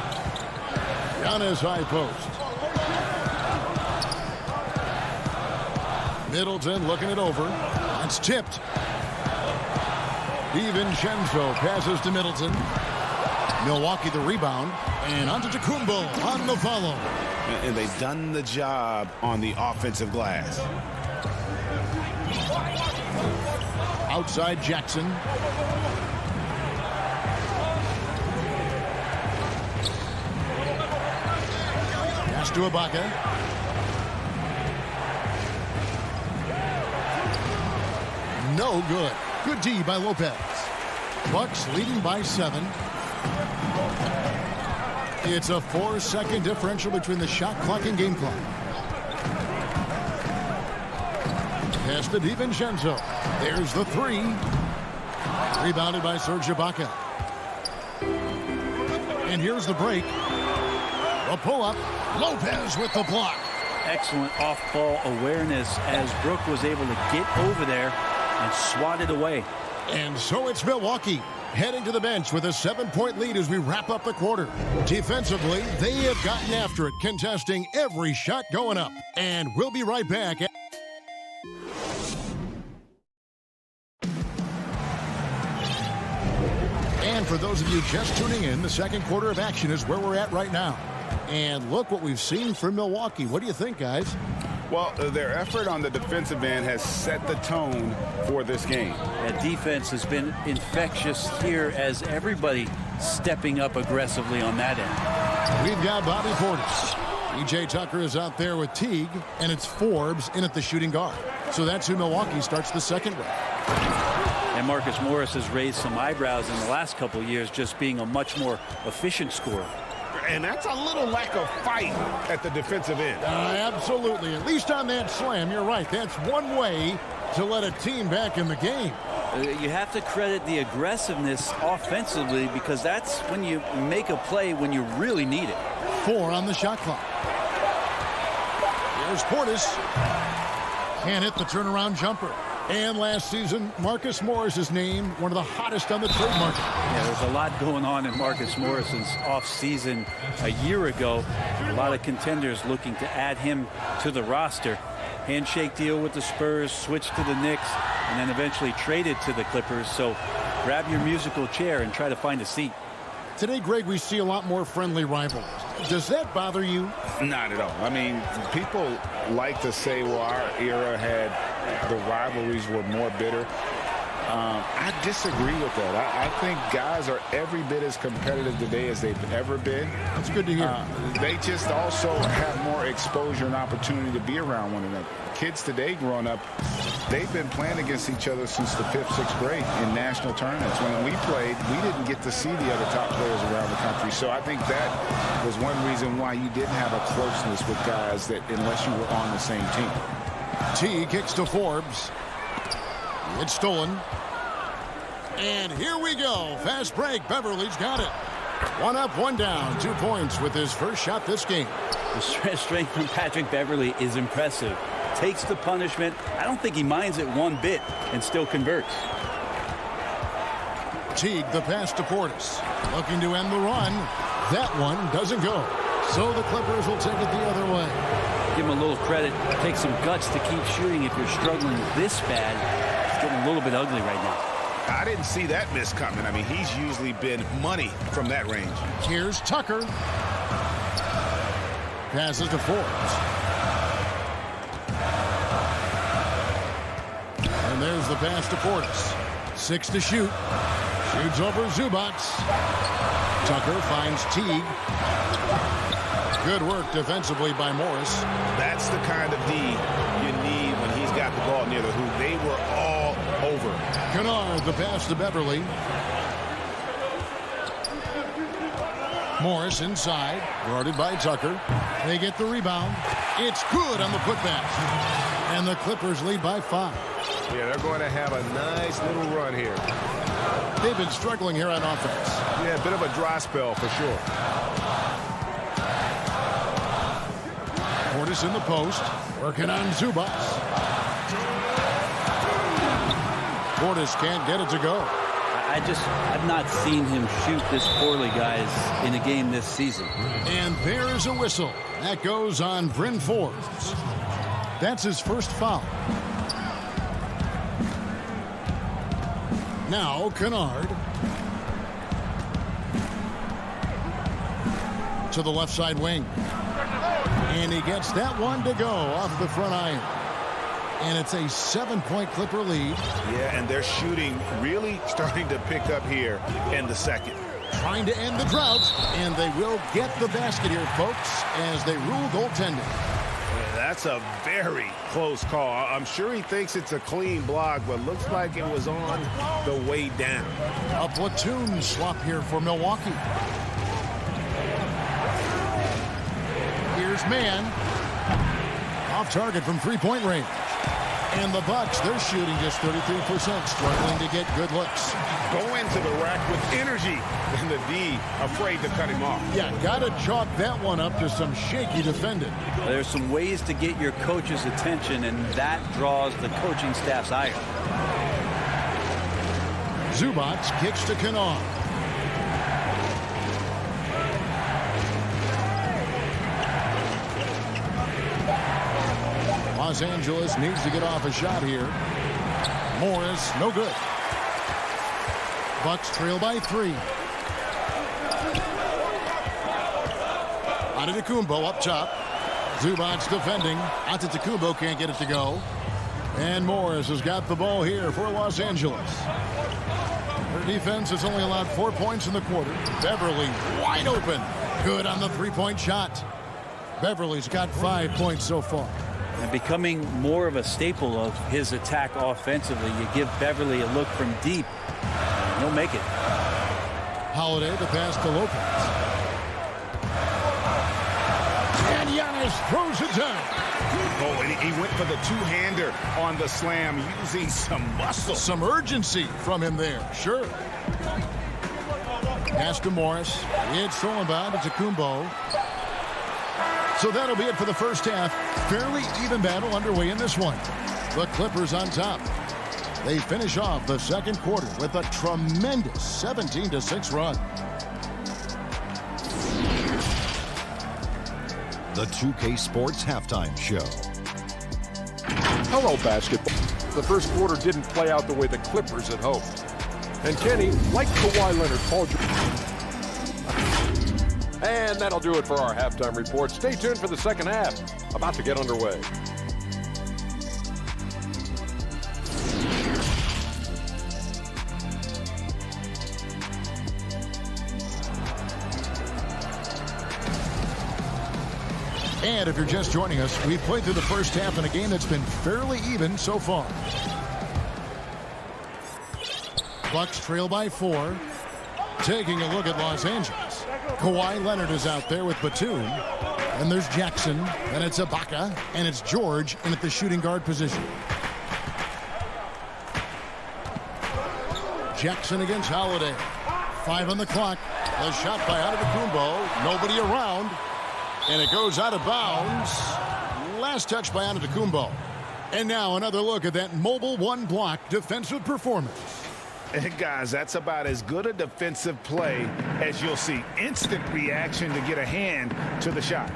Giannis high post. Middleton looking it over. It's tipped. DiVincenzo passes to Middleton. Milwaukee the rebound. And Antetokounmpo on the follow. And they've done the job on the offensive glass. Outside Jackson. Pass to Ibaka. No good. Good D by Lopez. Bucks leading by 7. It's a 4-second differential between the shot clock and game clock. Pass to DiVincenzo. There's the 3. Rebounded by Serge Ibaka. And here's the break. A pull-up. Lopez with the block. Excellent off-ball awareness as Brook was able to get over there and swat it away. And so it's Milwaukee heading to the bench with a 7-point lead as we wrap up the quarter. Defensively, they have gotten after it, contesting every shot going up. And we'll be right back. And for those of you just tuning in, the second quarter of action is where we're at right now. And look what we've seen from Milwaukee. What do you think, guys? Well, their effort on the defensive end has set the tone for this game. That defense has been infectious here as everybody stepping up aggressively on that end. We've got Bobby Portis. PJ Tucker is out there with Teague, and it's Forbes in at the shooting guard. So that's who Milwaukee starts the second with. And Marcus Morris has raised some eyebrows in the last couple of years, just being a much more efficient scorer. And that's a little lack of fight at the defensive end. Absolutely. At least on that slam, you're right. That's one way to let a team back in the game. You have to credit the aggressiveness offensively because that's when you make a play when you really need it. 4 on the shot clock. Here's Portis. Can't hit the turnaround jumper. And last season, Marcus Morris is named one of the hottest on the trade market. Yeah, there's a lot going on in Marcus Morris's offseason a year ago. A lot of contenders looking to add him to the roster. Handshake deal with the Spurs, switched to the Knicks, and then eventually traded to the Clippers. So grab your musical chair and try to find a seat. Today, Greg, we see a lot more friendly rivals. Does that bother you? Not at all. I mean, people like to say, well, our era had the rivalries were more bitter. I disagree with that. I think guys are every bit as competitive today as they've ever been. That's good to hear. They just also have more exposure and opportunity to be around one another. Kids today growing up, they've been playing against each other since the 5th, 6th grade in national tournaments. When we played, we didn't get to see the other top players around the country. So I think that was one reason why you didn't have a closeness with guys that unless you were on the same team. T kicks to Forbes. It's stolen. And here we go. Fast break. Beverly's got it. 1 up, 1 down. 2 points with his first shot this game. The strength from Patrick Beverly is impressive. Takes the punishment. I don't think he minds it one bit and still converts. Teague, the pass to Portis. Looking to end the run. That one doesn't go. So the Clippers will take it the other way. Give him a little credit. Take some guts to keep shooting if you're struggling this bad. It's getting a little bit ugly right now. I didn't see that miss coming. I mean, he's usually been money from that range. Here's Tucker. Passes to Forbes. And there's the pass to Portis. 6 to shoot. Shoots over Zubac. Tucker finds Teague. Good work defensively by Morris. That's the kind of D you need when he's got the ball near the hoop. They were all over. Kennard, the pass to Beverly. Morris inside, guarded by Tucker. They get the rebound. It's good on the putback. And the Clippers lead by 5. Yeah, they're going to have a nice little run here. They've been struggling here on offense. Yeah, a bit of a dry spell for sure. Portis in the post, working on Zubac. Portis can't get it to go. I've not seen him shoot this poorly, guys, in a game this season. And there's a whistle. That goes on Bryn Forbes. That's his first foul. Now Kennard. To the left side wing. And he gets that one to go off the front iron. And it's a 7-point Clipper lead. Yeah, and their shooting really starting to pick up here in the second. Trying to end the drought, and they will get the basket here, folks, as they rule goaltending. That's a very close call. I'm sure he thinks it's a clean block, but looks like it was on the way down. A platoon swap here for Milwaukee. Here's Mann. Off target from three-point range. And the Bucks, they're shooting just 33%, struggling to get good looks. Go into the rack with energy, and the D afraid to cut him off. Yeah, got to chalk that one up to some shaky defending. There's some ways to get your coach's attention, and that draws the coaching staff's ire. Zubac kicks to Kanawha. Los Angeles needs to get off a shot here. Morris, no good. Bucks trail by 3. Antetokounmpo up top. Zubac defending. Antetokounmpo can't get it to go. And Morris has got the ball here for Los Angeles. Their defense has only allowed 4 points in the quarter. Beverly wide open. Good on the three-point shot. Beverly's got 5 points so far. And becoming more of a staple of his attack offensively, you give Beverly a look from deep, and he'll make it. Holiday the pass to Lopez. And Giannis throws it down. Oh, and he went for the two-hander on the slam, using some muscle. Some urgency from him there, sure. Pass to Morris. It's stolen by Antetokounmpo. So that'll be it for the first half. Fairly even battle underway in this one. The Clippers on top. They finish off the second quarter with a tremendous 17-6 run. The 2K Sports Halftime Show. Hello, basketball. The first quarter didn't play out the way the Clippers had hoped. And Kenny, like Kawhi Leonard, Paul George. And that'll do it for our halftime report. Stay tuned for the second half. About to get underway. And if you're just joining us, we've played through the first half in a game that's been fairly even so far. Bucks trail by 4. Taking a look at Los Angeles. Kawhi Leonard is out there with Batum. And there's Jackson. And it's Ibaka. And it's George in at the shooting guard position. Jackson against Holiday. 5 on the clock. A shot by Antetokounmpo. Nobody around. And it goes out of bounds. Last touch by Antetokounmpo. And now another look at that mobile one-block defensive performance. And guys, that's about as good a defensive play as you'll see. Instant reaction to get a hand to the shot.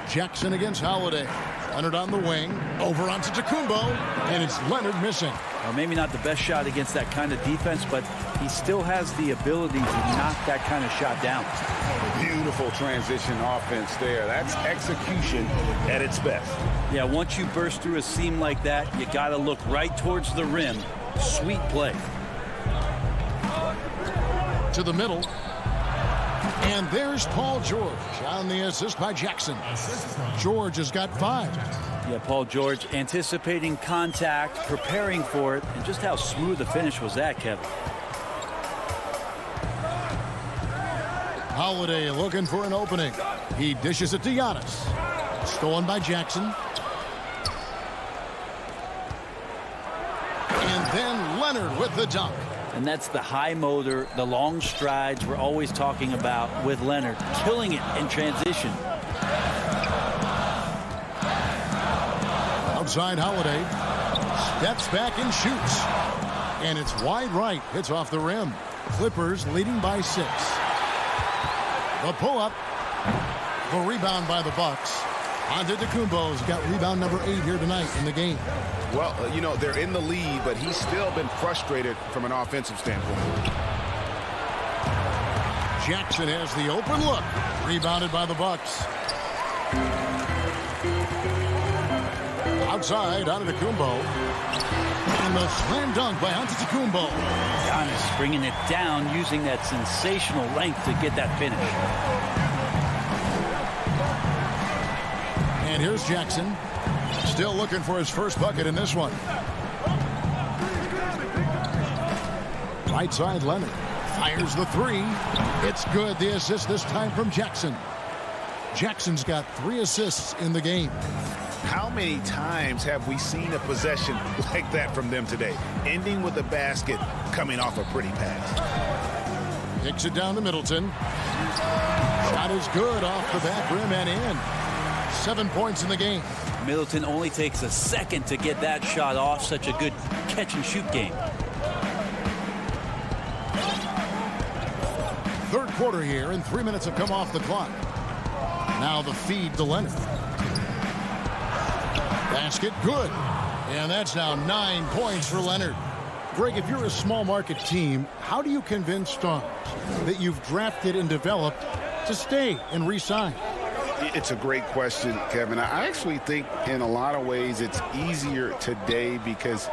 Jackson against Holiday. Leonard on the wing. Over onto Antetokounmpo. And it's Leonard missing. Well, maybe not the best shot against that kind of defense, but he still has the ability to knock that kind of shot down. Beautiful transition offense there. That's execution at its best. Yeah, once you burst through a seam like that, you got to look right towards the rim. Sweet play. To the middle. And there's Paul George on the assist by Jackson. George has got 5. Yeah, Paul George anticipating contact, preparing for it, and just how smooth the finish was that, Kevin. Holiday looking for an opening. He dishes it to Giannis. Stolen by Jackson. And then Leonard with the dunk. And that's the high motor, the long strides we're always talking about with Leonard. Killing it in transition. Outside Holiday. Steps back and shoots. And it's wide right. Hits off the rim. Clippers leading by 6. The pull-up. The rebound by the Bucks. Antetokounmpo's got rebound number 8 here tonight in the game. Well, you know, they're in the lead, but he's still been frustrated from an offensive standpoint. Jackson has the open look. Rebounded by the Bucks. Outside, Antetokounmpo. And the slam dunk by Antetokounmpo. Giannis bringing it down, using that sensational length to get that finish. And here's Jackson. Still looking for his first bucket in this one. Right side, Leonard. Fires the three. It's good. The assist this time from Jackson. Jackson's got 3 assists in the game. How many times have we seen a possession like that from them today? Ending with a basket, coming off a pretty pass. Kicks it down to Middleton. Shot is good off the back rim and in. 7 points in the game. Middleton only takes a second to get that shot off. Such a good catch-and-shoot game. Third quarter here, and 3 minutes have come off the clock. Now the feed to Leonard. Basket good. And that's now 9 points for Leonard. Greg, if you're a small market team, how do you convince stars that you've drafted and developed to stay and re-sign? It's a great question, Kevin. I actually think in a lot of ways it's easier today because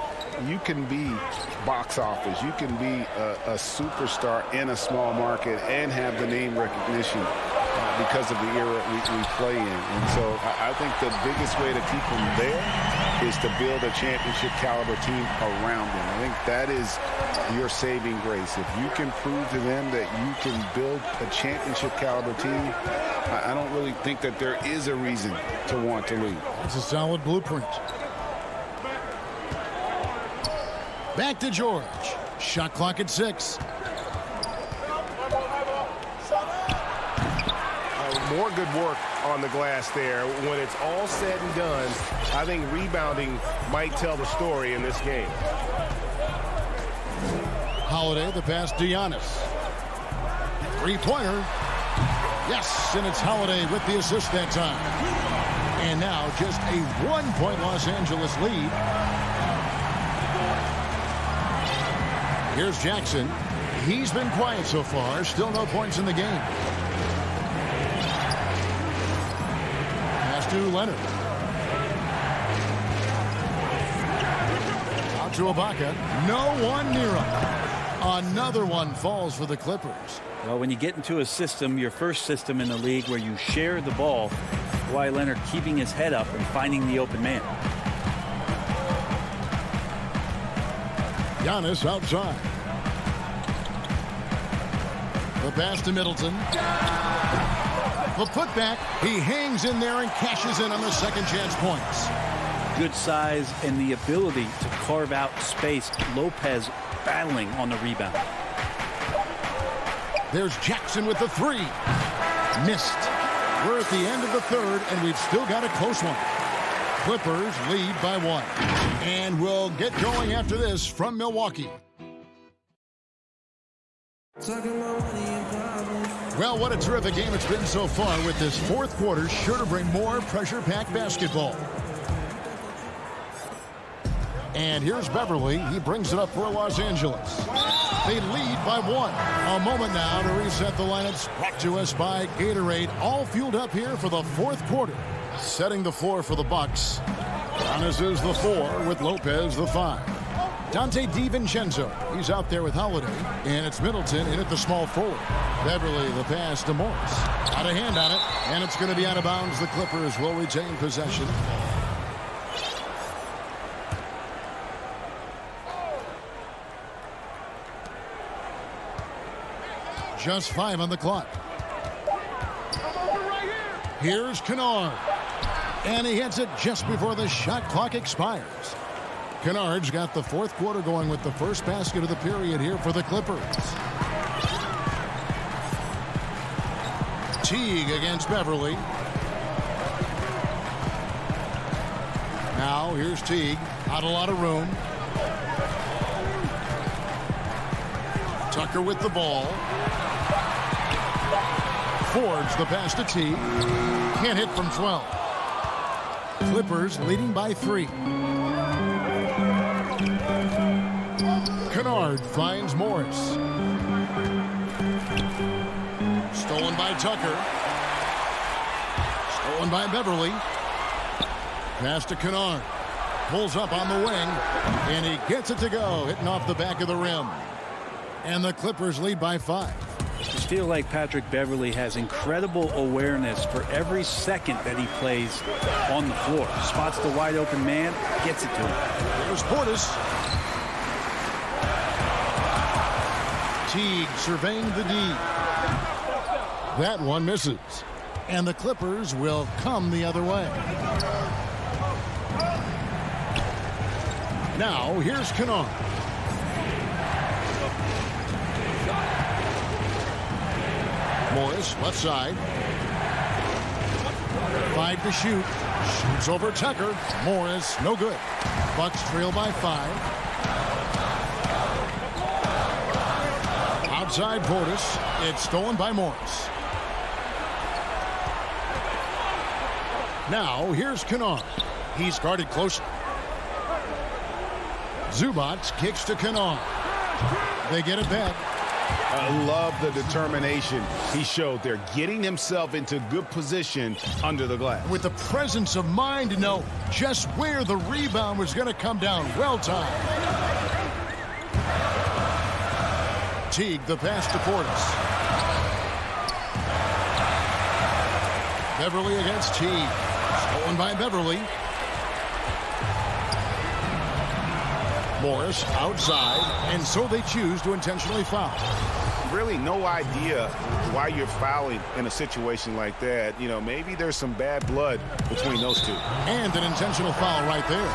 you can be box office. You can be a superstar in a small market and have the name recognition because of the era we play in. And so I think the biggest way to keep them there is to build a championship caliber team around them. I think that is your saving grace. If you can prove to them that you can build a championship caliber team, I don't really think that there is a reason to want to leave. It's a solid blueprint. Back to George. Shot clock at 6. More good work on the glass there. When it's all said and done, I think rebounding might tell the story in this game. Holiday, the pass to Giannis. Three-pointer. Yes, and it's Holiday with the assist that time. And now just a 1-point Los Angeles lead. Here's Jackson. He's been quiet so far. Still no points in the game. Pass to Leonard. Out to Ibaka. No one near him. Another one falls for the Clippers. Well, when you get into a system, your first system in the league where you share the ball, Kawhi Leonard keeping his head up and finding the open man. Giannis outside. The pass to Middleton. The putback. He hangs in there and cashes in on the second chance points. Good size and the ability to carve out space. Lopez battling on the rebound. There's Jackson with the three. Missed. We're at the end of the third, and we've still got a close one. Clippers lead by 1. And we'll get going after this from Milwaukee. Well, what a terrific game it's been so far, with this fourth quarter sure to bring more pressure-packed basketball. And here's Beverly. He brings it up for Los Angeles. They lead by 1. A moment now to reset the lineups. Brought to us by Gatorade. All fueled up here for the fourth quarter. Setting the floor for the Bucks. Giannis is the 4 with Lopez the 5. Dante DiVincenzo. He's out there with Holiday. And it's Middleton in at the small forward. Beverly the pass to Morris. Out of hand on it. And it's going to be out of bounds. The Clippers will retain possession. Just 5 on the clock. Here's Kennard. And he hits it just before the shot clock expires. Kennard's got the fourth quarter going with the first basket of the period here for the Clippers. Teague against Beverly. Now here's Teague. Not a lot of room. Tucker with the ball. Fords the pass to Teague. Can't hit from 12. Clippers leading by 3. Kennard finds Morris. Stolen by Tucker. Stolen by Beverly. Pass to Kennard. Pulls up on the wing. And he gets it to go. Hitting off the back of the rim. And the Clippers lead by 5. I feel like Patrick Beverly has incredible awareness for every second that he plays on the floor. Spots the wide open man, gets it to him. There's Portis. Teague surveying the D. That one misses. And the Clippers will come the other way. Now, here's Kennard. Morris, left side. 5 to shoot. Shoots over Tucker. Morris, no good. Bucks trail by 5. Outside Portis. It's stolen by Morris. Now, here's Kennard. He's guarded closely. Zubats kicks to Kennard. They get it back. I love the determination he showed there, getting himself into good position under the glass. With the presence of mind to know just where the rebound was going to come down. Well timed. Teague, the pass to Portis. Beverly against Teague. Stolen by Beverly. Morris outside, and so they choose to intentionally foul. Really no idea why you're fouling in a situation like that. You know, maybe there's some bad blood between those two. And an intentional foul right there.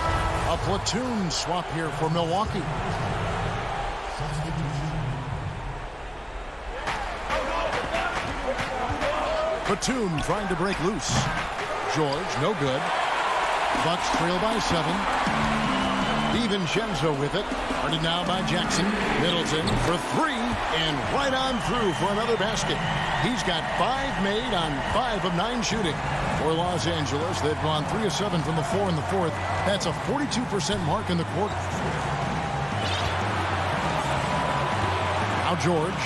A platoon swap here for Milwaukee. Platoon trying to break loose. George, no good. Bucks trail by 7. DiVincenzo with it. Guarded now by Jackson. Middleton for 3. And right on through for another basket. He's got 5 made on 5 of 9 shooting. For Los Angeles, they've gone 3 of 7 from the floor in the 4th. That's a 42% mark in the quarter. Now George.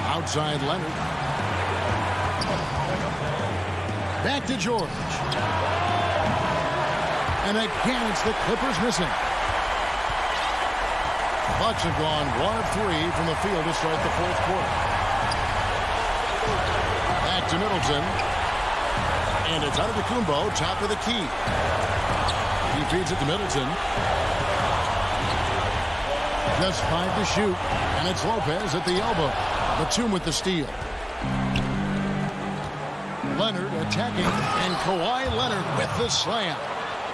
Outside Leonard. Back to George. And again, it's the Clippers missing. Bucks have gone 1 of 3 from the field to start the 4th quarter. Back to Middleton. And it's Antetokounmpo, top of the key. He feeds it to Middleton. Just 5 to shoot. And it's Lopez at the elbow. Batum with the steal. Leonard attacking, and Kawhi Leonard with the slam.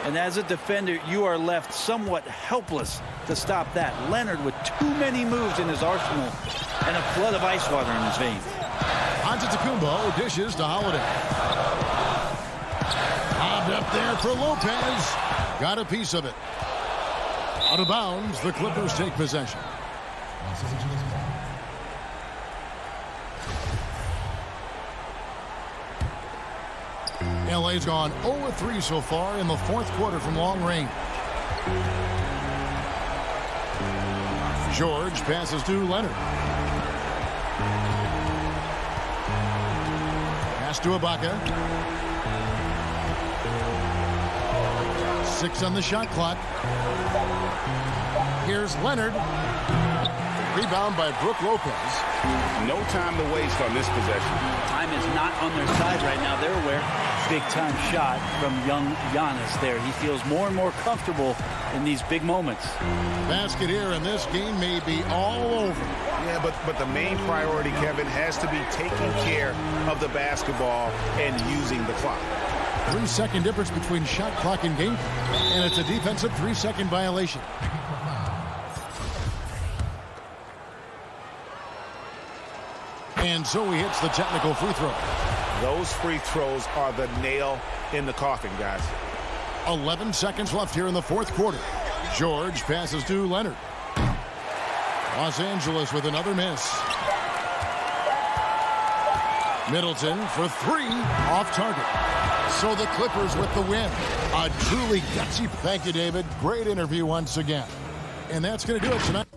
And as a defender, you are left somewhat helpless to stop that. Leonard with too many moves in his arsenal and a flood of ice water in his veins. Antetokounmpo dishes to Holiday. Lobbed up there for Lopez. Got a piece of it. Out of bounds, the Clippers take possession. LA's gone 0-3 so far in the 4th quarter from long range. George passes to Leonard. Pass to Ibaka. 6 on the shot clock. Here's Leonard. Rebound by Brook Lopez. No time to waste on this possession. Time is not on their side right now. They're aware. Big-time shot from young Giannis there. He feels more and more comfortable in these big moments. Basket here, and this game may be all over. Yeah, but the main priority, Kevin, has to be taking care of the basketball and using the clock. 3-second difference between shot clock and game, and it's a defensive 3-second violation. And so he hits the technical free throw. Those free throws are the nail in the coffin, guys. 11 seconds left here in the 4th quarter. George passes to Leonard. Los Angeles with another miss. Middleton for 3, off target. So the Clippers with the win. A truly gutsy. Thank you, David. Great interview once again. And that's going to do it tonight.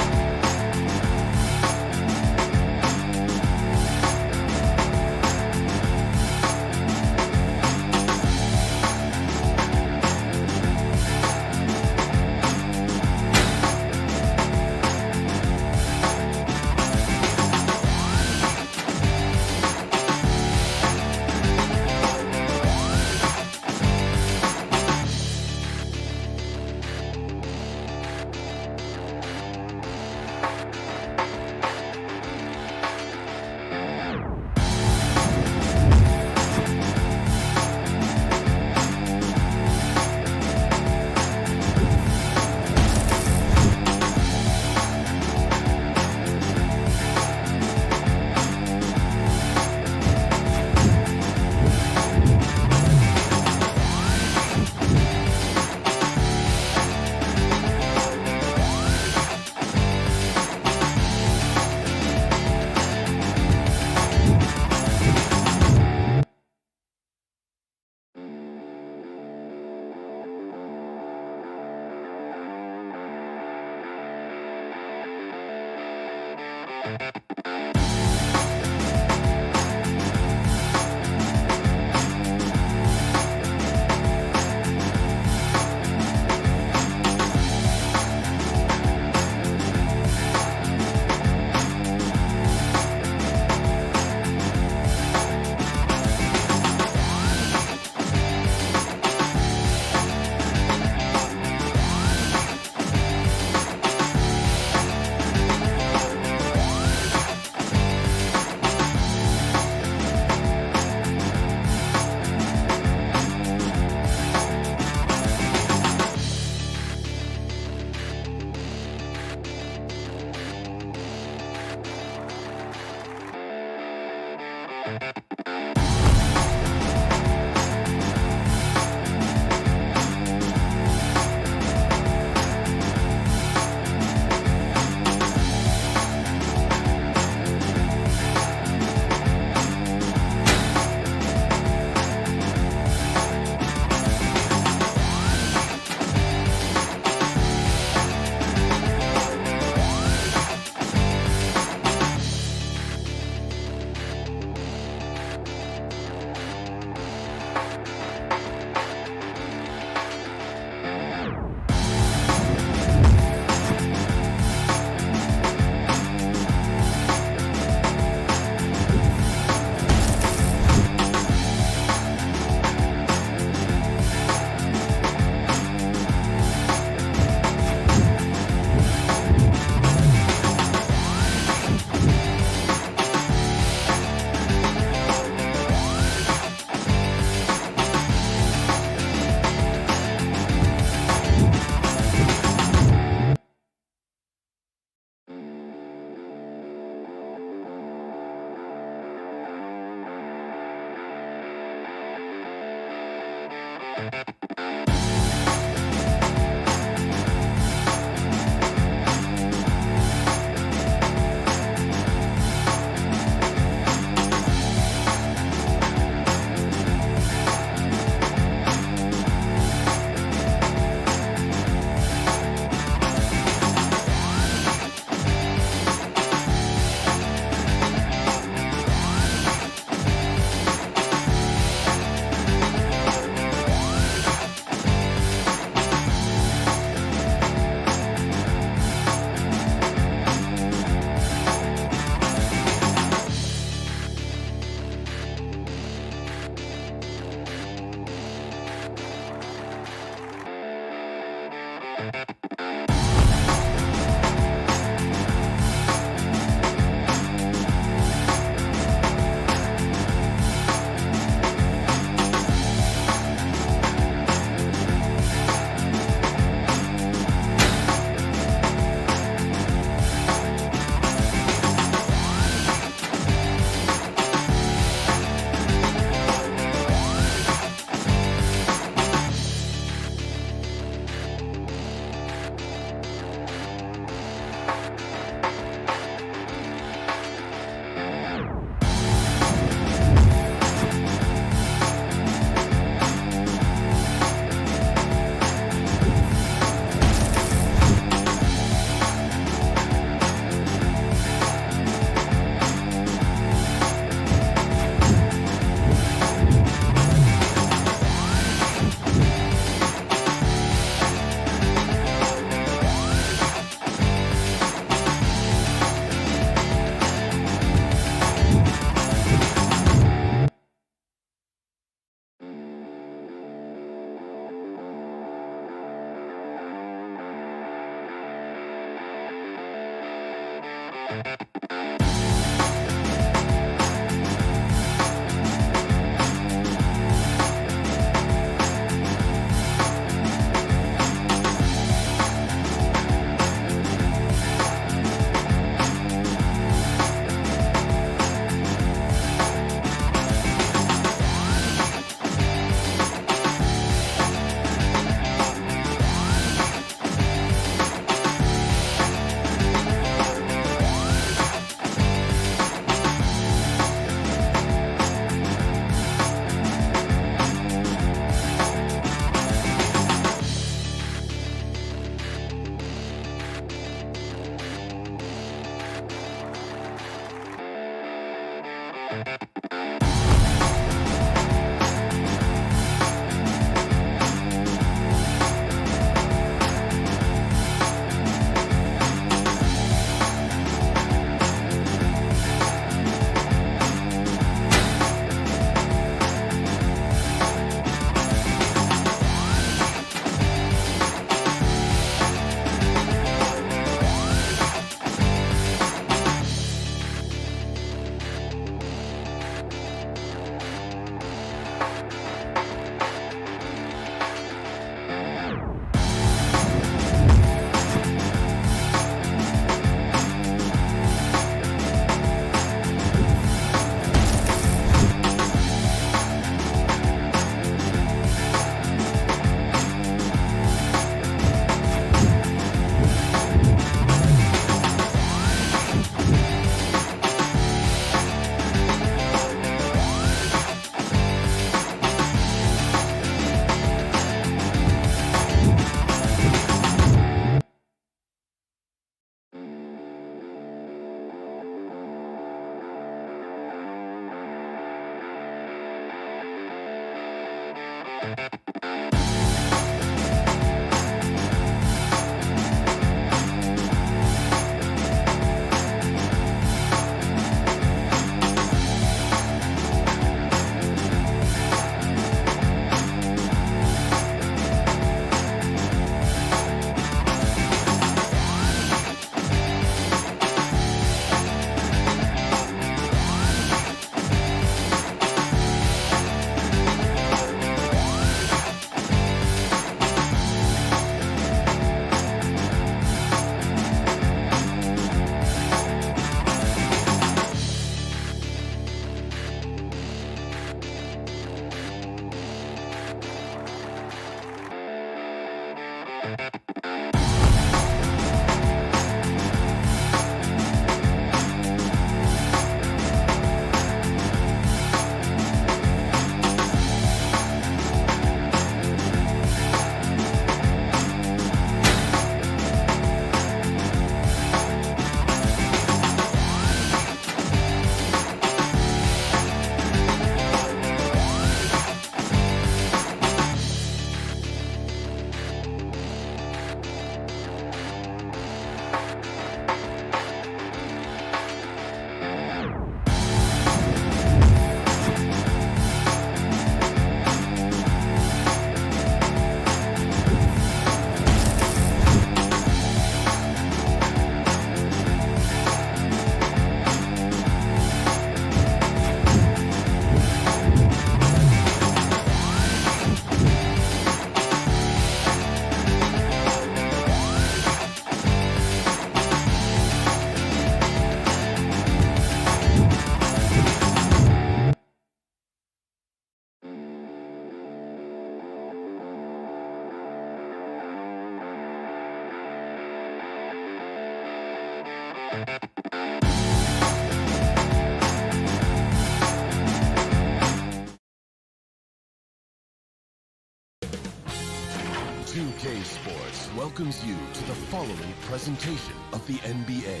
2K Sports welcomes you to the following presentation of the NBA.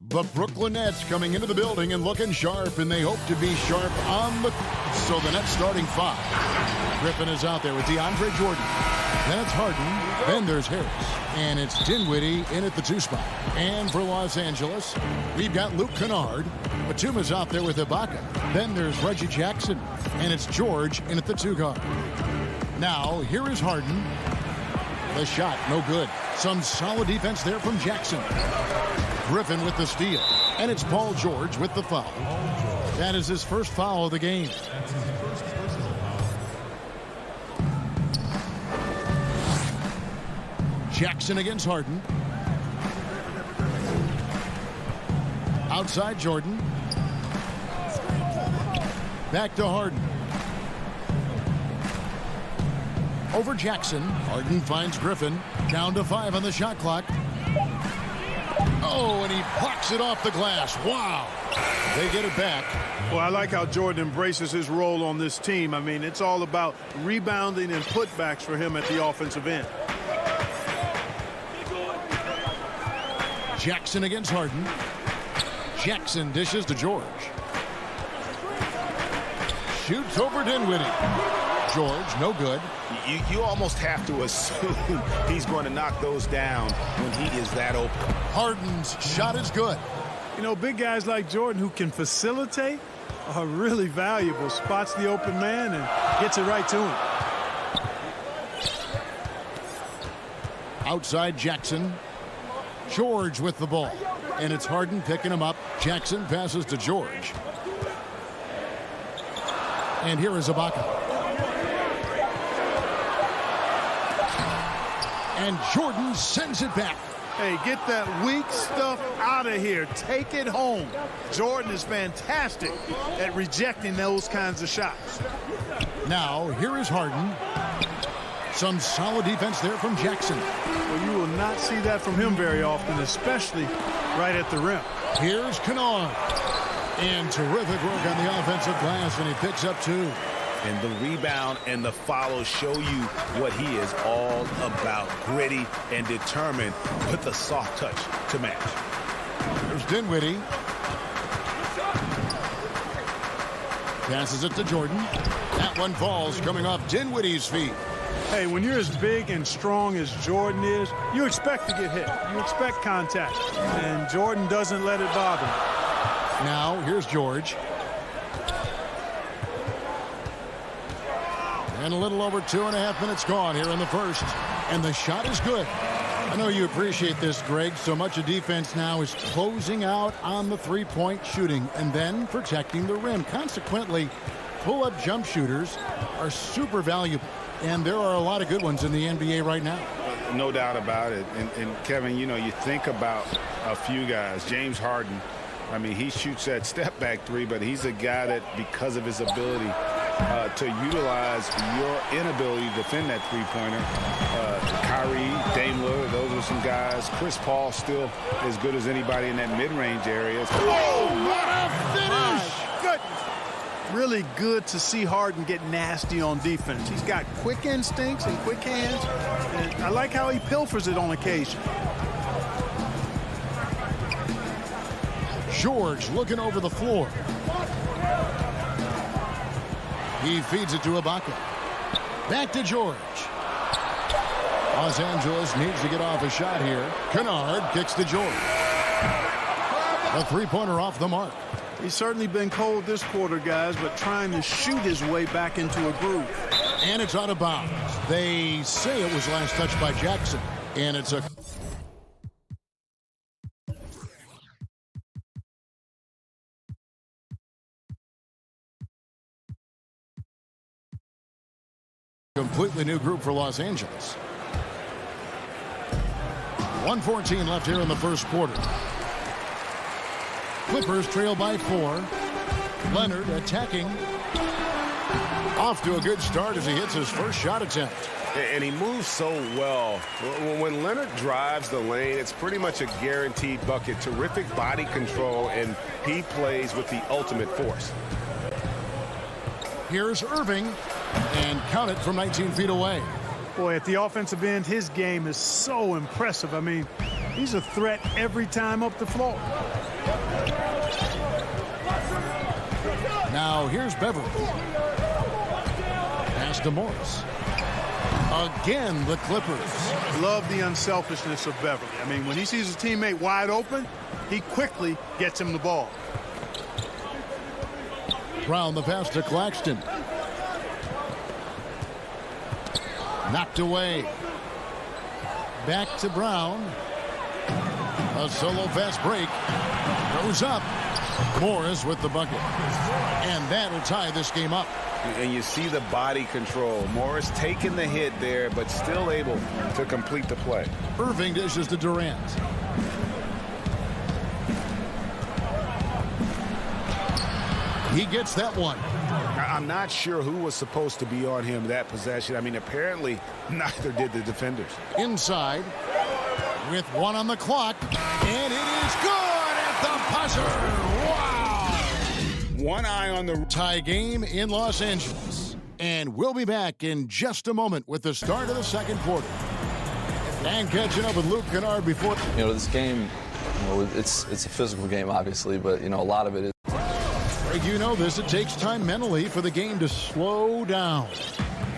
The Brooklyn Nets coming into the building and looking sharp, and they hope to be sharp on the... So the Nets starting five. Griffin is out there with DeAndre Jordan. Then it's Harden. Then there's Harris. And it's Dinwiddie in at the 2 spot. And for Los Angeles, we've got Luke Kennard. Batuma's out there with Ibaka. Then there's Reggie Jackson. And it's George in at the 2 guard. Now, here is Harden. The shot, no good. Some solid defense there from Jackson. Griffin with the steal. And it's Paul George with the foul. That is his first foul of the game. Jackson against Harden. Outside Jordan. Back to Harden. Over Jackson. Harden finds Griffin. Down to 5 on the shot clock. Oh, and he blocks it off the glass. Wow. They get it back. Well, I like how Jordan embraces his role on this team. I mean, it's all about rebounding and putbacks for him at the offensive end. Jackson against Harden. Jackson dishes to George. Shoots over Dinwiddie. George, no good. You almost have to assume he's going to knock those down when he is that open. Harden's shot is good. You know, big guys like Jordan who can facilitate are really valuable. Spots the open man and gets it right to him. Outside Jackson. George with the ball. And it's Harden picking him up. Jackson passes to George. And here is Ibaka. And Jordan sends it back. Hey, get that weak stuff out of here. Take it home. Jordan is fantastic at rejecting those kinds of shots. Now, here is Harden. Some solid defense there from Jackson. Well, you will not see that from him very often, especially right at the rim. Here's Kennard. And terrific work on the offensive glass, and he picks up 2. And the rebound and the follow show you what he is all about. Gritty and determined with a soft touch to match. There's Dinwiddie. Passes it to Jordan. That one falls coming off Dinwiddie's feet. Hey, when you're as big and strong as Jordan is, you expect to get hit. You expect contact. And Jordan doesn't let it bother him. Now, here's George. And a little over 2.5 minutes gone here in the first. And the shot is good. I know you appreciate this, Greg. So much of defense now is closing out on the three-point shooting and then protecting the rim. Consequently, pull-up jump shooters are super valuable. And there are a lot of good ones in the NBA right now. No doubt about it. And Kevin, you know, you think about a few guys. James Harden, I mean, he shoots that step-back three, but he's a guy that, because of his ability to utilize your inability to defend that three-pointer. Kyrie, Dame Lillard, those are some guys. Chris Paul still as good as anybody in that mid-range area. Oh, what a finish! Goodness. Really good to see Harden get nasty on defense. He's got quick instincts and quick hands. And I like how he pilfers it on occasion. George looking over the floor. He feeds it to Ibaka. Back to George. Los Angeles needs to get off a shot here. Kennard kicks to George. A three-pointer off the mark. He's certainly been cold this quarter, guys, but trying to shoot his way back into a groove. And it's out of bounds. They say it was last touched by Jackson. And it's a... completely new group for Los Angeles. 1:14 left here in the first quarter. Clippers trail by 4. Leonard attacking. Off to a good start as he hits his first shot attempt. And he moves so well. When Leonard drives the lane, it's pretty much a guaranteed bucket. Terrific body control, and he plays with the ultimate force. Here's Irving. And count it from 19 feet away. Boy, at the offensive end, his game is so impressive. I mean, he's a threat every time up the floor. Now, here's Beverly. Pass to Morris. Again, the Clippers. Love the unselfishness of Beverly. I mean, when he sees his teammate wide open, he quickly gets him the ball. Brown, the pass to Claxton. Knocked away. Back to Brown. A solo fast break. Goes up. Morris with the bucket. And that'll tie this game up. And you see the body control. Morris taking the hit there, but still able to complete the play. Irving dishes to Durant. He gets that one. I'm not sure who was supposed to be on him that possession. I mean, apparently neither did the defenders. Inside with 1 on the clock, and it is good at the buzzer. Wow! One eye on the tie game in Los Angeles. And we'll be back in just a moment with the start of the second quarter. And catching up with Luke Kennard before. You know, this game, it's a physical game, obviously, but, a lot of it is. You know this, it takes time mentally for the game to slow down.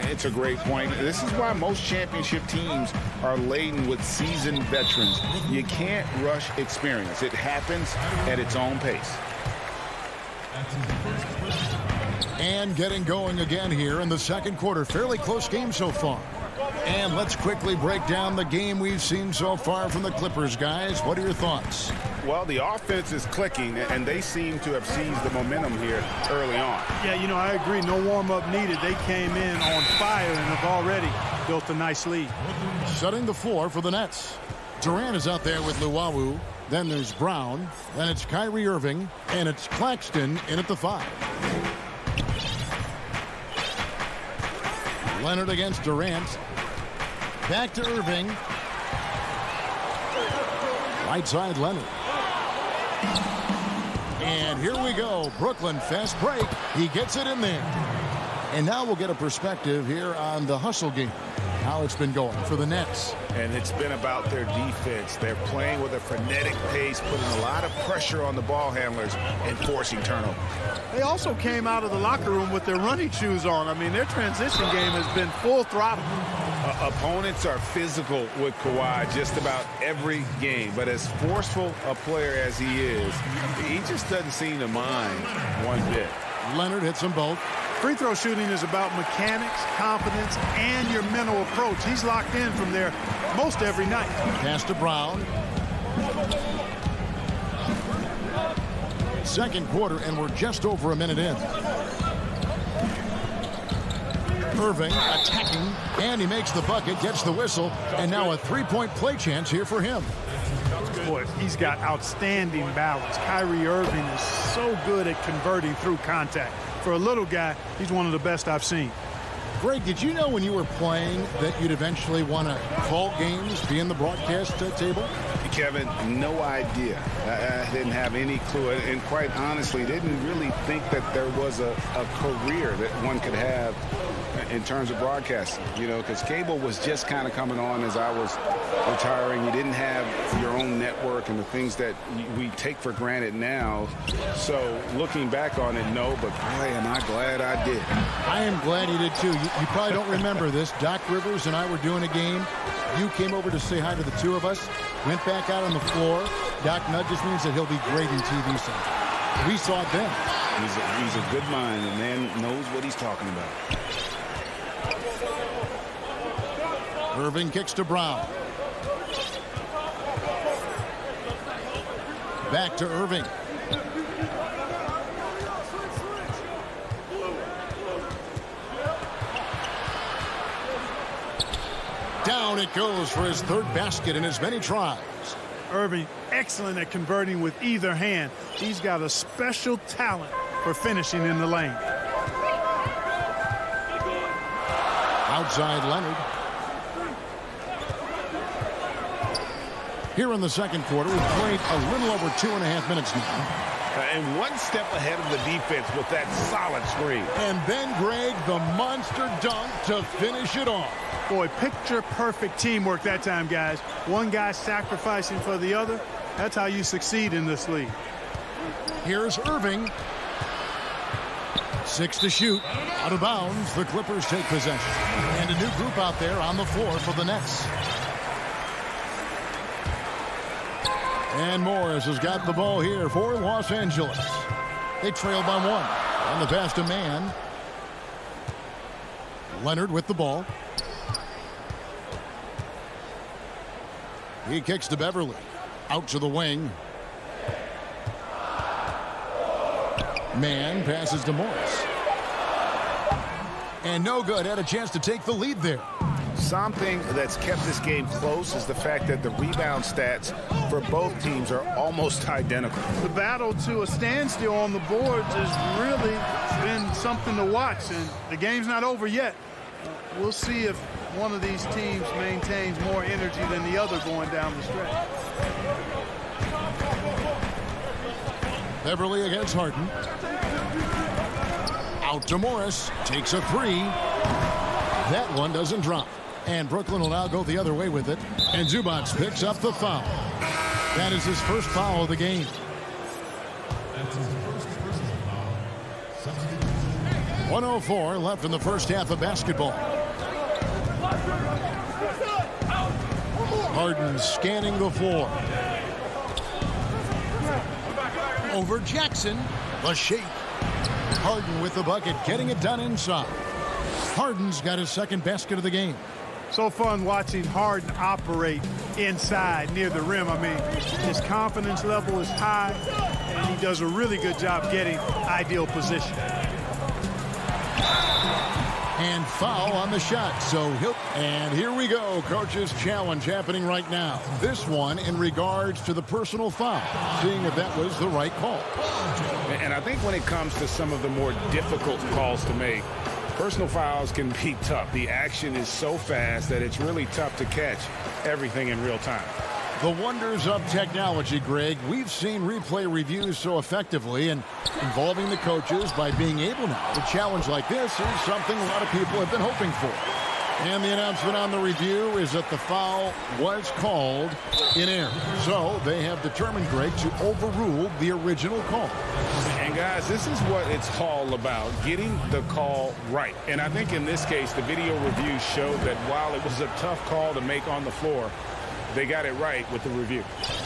It's a great point. This is why most championship teams are laden with seasoned veterans. You can't rush experience. It happens at its own pace. And getting going again here in the second quarter. Fairly close game so far. And let's quickly break down the game we've seen so far from the Clippers, guys. What are your thoughts? Well, the offense is clicking, and they seem to have seized the momentum here early on. Yeah, I agree. No warm-up needed. They came in on fire and have already built a nice lead. Setting the floor for the Nets. Durant is out there with Luwawu. Then there's Brown. Then it's Kyrie Irving. And it's Claxton in at the 5. Leonard against Durant. Back to Irving. Right side, Leonard. And here we go. Brooklyn, fast break. He gets it in there. And now we'll get a perspective here on the hustle game. how it's been going for the Nets. And it's been about their defense. They're playing with a frenetic pace, putting a lot of pressure on the ball handlers and forcing turnover. They also came out of the locker room with their running shoes on. I mean, their transition game has been full throttle. Opponents are physical with Kawhi just about every game, but as forceful a player as he is, he just doesn't seem to mind one bit. Leonard hits them both. Free throw shooting is about mechanics, confidence, and your mental approach. He's locked in from there most every night. Pass to Brown. Second quarter, and we're just over a minute in. Irving attacking, and he makes the bucket, gets the whistle, and now a three-point play chance here for him. Boy, he's got outstanding balance. Kyrie Irving is so good at converting through contact. For a little guy, he's one of the best I've seen. Greg, did you know when you were playing that you'd eventually want to call games, be in the broadcast table? Kevin, no idea. I didn't have any clue, and quite honestly, didn't really think that there was a career that one could have in terms of broadcasting, you know, because cable was just kind of coming on as I was retiring. You didn't have your own network and the things that we take for granted now. So looking back on it, no, but boy, am I glad I did. I am glad he did too. You probably don't remember this. Doc Rivers and I were doing a game. You came over to say hi to the two of us, went back out on the floor. Doc nudges me and said he'll be great in TV someday. We saw it then. He's a good mind. The man knows what he's talking about. Irving kicks to Brown. Back to Irving. Down it goes for his third basket in as many tries. Irving, excellent at converting with either hand. He's got a special talent for finishing in the lane. Outside Leonard. Here in the second quarter, we've played a little over 2.5 minutes now. And one step ahead of the defense with that solid screen. And then, Greg, the monster dunk to finish it off. Boy, picture-perfect teamwork that time, guys. One guy sacrificing for the other. That's how you succeed in this league. Here's Irving. 6 to shoot. Out of bounds. The Clippers take possession. And a new group out there on the floor for the Nets. And Morris has got the ball here for Los Angeles. They trail by 1. And the pass to man. Leonard with the ball. He kicks to Beverly. Out to the wing. Man passes to Morris. And no good. Had a chance to take the lead there. Something that's kept this game close is the fact that the rebound stats for both teams are almost identical. The battle to a standstill on the boards has really been something to watch, and the game's not over yet. We'll see if one of these teams maintains more energy than the other going down the stretch. Beverly against Harden. Out to Morris. Takes a 3. That one doesn't drop. And Brooklyn will now go the other way with it. And Zubac picks up the foul. That is his first foul of the game. .104 left in the first half of basketball. Harden scanning the floor. Over Jackson. The shake. Harden with the bucket, getting it done inside. Harden's got his second basket of the game. So fun watching Harden operate inside near the rim. I mean, his confidence level is high, and he does a really good job getting ideal position. And foul on the shot. And here we go. Coach's challenge happening right now. This one in regards to the personal foul, seeing if that was the right call. And I think when it comes to some of the more difficult calls to make, personal fouls can be tough. The action is so fast that it's really tough to catch everything in real time. The wonders of technology, Greg. We've seen replay reviews so effectively, and involving the coaches by being able now to challenge like this is something a lot of people have been hoping for. And the announcement on the review is that the foul was called in air. So they have determined, Greg, to overrule the original call. And guys, this is what it's all about, getting the call right. And I think in this case, the video review showed that while it was a tough call to make on the floor, they got it right with the review.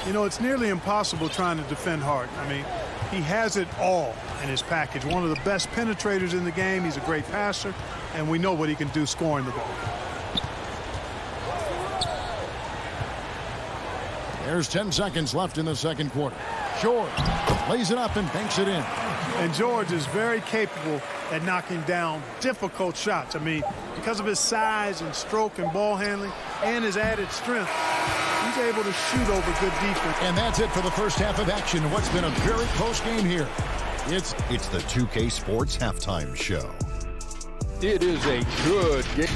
You know, it's nearly impossible trying to defend Harden. I mean, he has it all in his package. One of the best penetrators in the game. He's a great passer, and we know what he can do scoring the ball. There's 10 seconds left in the second quarter. George lays it up and banks it in. And George is very capable at knocking down difficult shots. I mean, because of his size and stroke and ball handling and his added strength, he's able to shoot over good defense. And that's it for the first half of action in what's been a very close game here. It's the 2K Sports Halftime Show. It is a good game.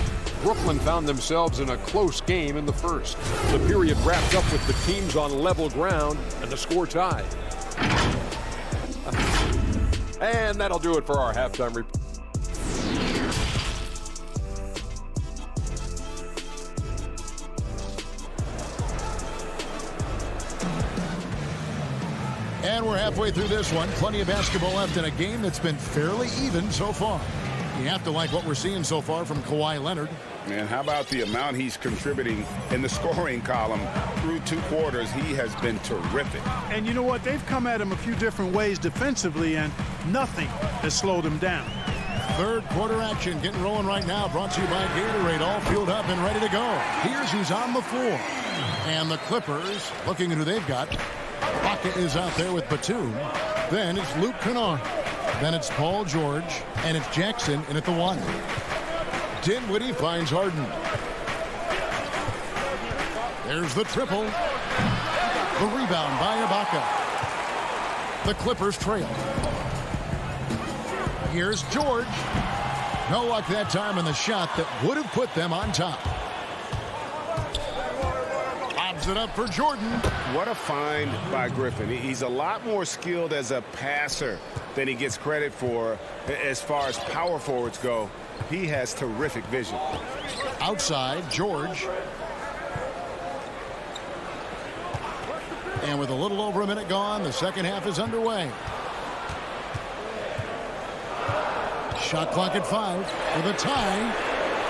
Brooklyn found themselves in a close game in the first. The period wrapped up with the teams on level ground and the score tied. And that'll do it for our halftime report. And we're halfway through this one. Plenty of basketball left in a game that's been fairly even so far. You have to like what we're seeing so far from Kawhi Leonard. And how about the amount he's contributing in the scoring column through 2 quarters? He has been terrific. And you know what? They've come at him a few different ways defensively, and nothing has slowed him down. Third quarter action getting rolling right now. Brought to you by Gatorade. All fueled up and ready to go. Here's who's on the floor. And the Clippers, looking at who they've got. Rocket is out there with Batum. Then it's Luke Kennard. Then it's Paul George. And it's Jackson in at the 1. Dinwiddie finds Harden. There's the triple. The rebound by Ibaka. The Clippers trail. Here's George. No luck that time in the shot that would have put them on top. Lobs it up for Jordan. What a find by Griffin. He's a lot more skilled as a passer than he gets credit for as far as power forwards go. He has terrific vision. Outside, George. And with a little over a minute gone, the second half is underway. Shot clock at 5 for the tie.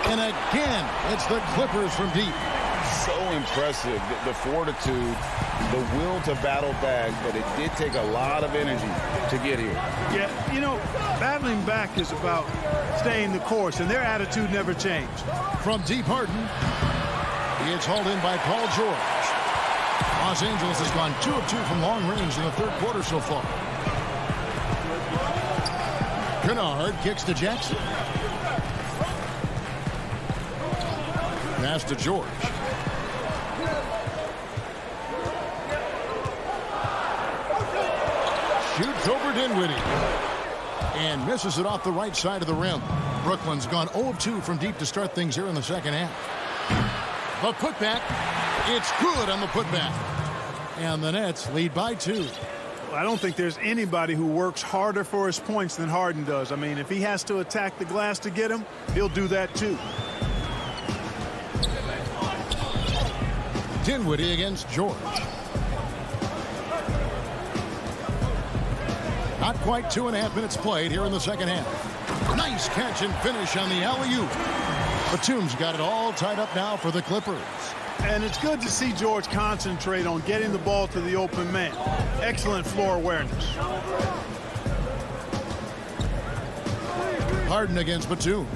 And again, it's the Clippers from deep. So impressive, the fortitude, the will to battle back, but it did take a lot of energy to get here. Yeah, you know, battling back is about staying the course, and their attitude never changed. From deep, Harden. It's hauled in by Paul George. Los Angeles has gone 2 of 2 from long range in the third quarter so far. Kennard kicks to Jackson. Pass to George. Shoots over Dinwiddie. And misses it off the right side of the rim. Brooklyn's gone 0 of 2 from deep to start things here in the second half. The putback. It's good on the putback. And the Nets lead by 2. I don't think there's anybody who works harder for his points than Harden does. I mean, if he has to attack the glass to get him, he'll do that too. Dinwiddie against George. Not quite 2.5 minutes played here in the second half. Nice catch and finish on the alley-oop. Batum's got it all tied up now for the Clippers. And it's good to see George concentrate on getting the ball to the open man. Excellent floor awareness. Harden against Batum.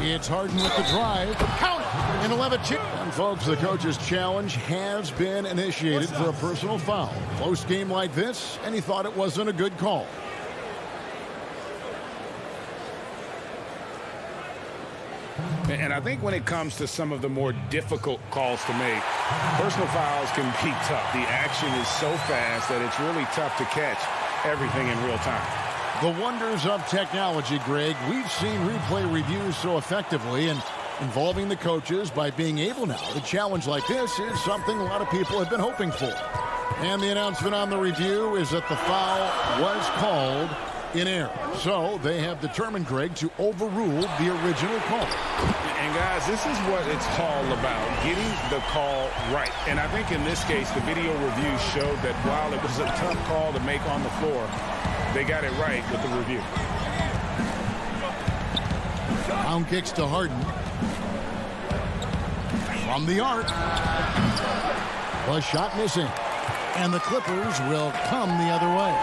It's Harden with the drive. Count it! And 11 chip. And folks, the coach's challenge has been initiated for a personal foul. Close game like this, and he thought it wasn't a good call. And I think when it comes to some of the more difficult calls to make, personal fouls can be tough. The action is so fast that it's really tough to catch everything in real time. The wonders of technology, Greg. We've seen replay reviews so effectively, and involving the coaches by being able now to challenge like this is something a lot of people have been hoping for. And the announcement on the review is that the foul was called in air. So they have determined, Greg, to overrule the original call. And guys, this is what it's all about, getting the call right. And I think in this case, the video review showed that while it was a tough call to make on the floor, they got it right with the review. Pound kicks to Harden. From the arc. The shot missing. And the Clippers will come the other way.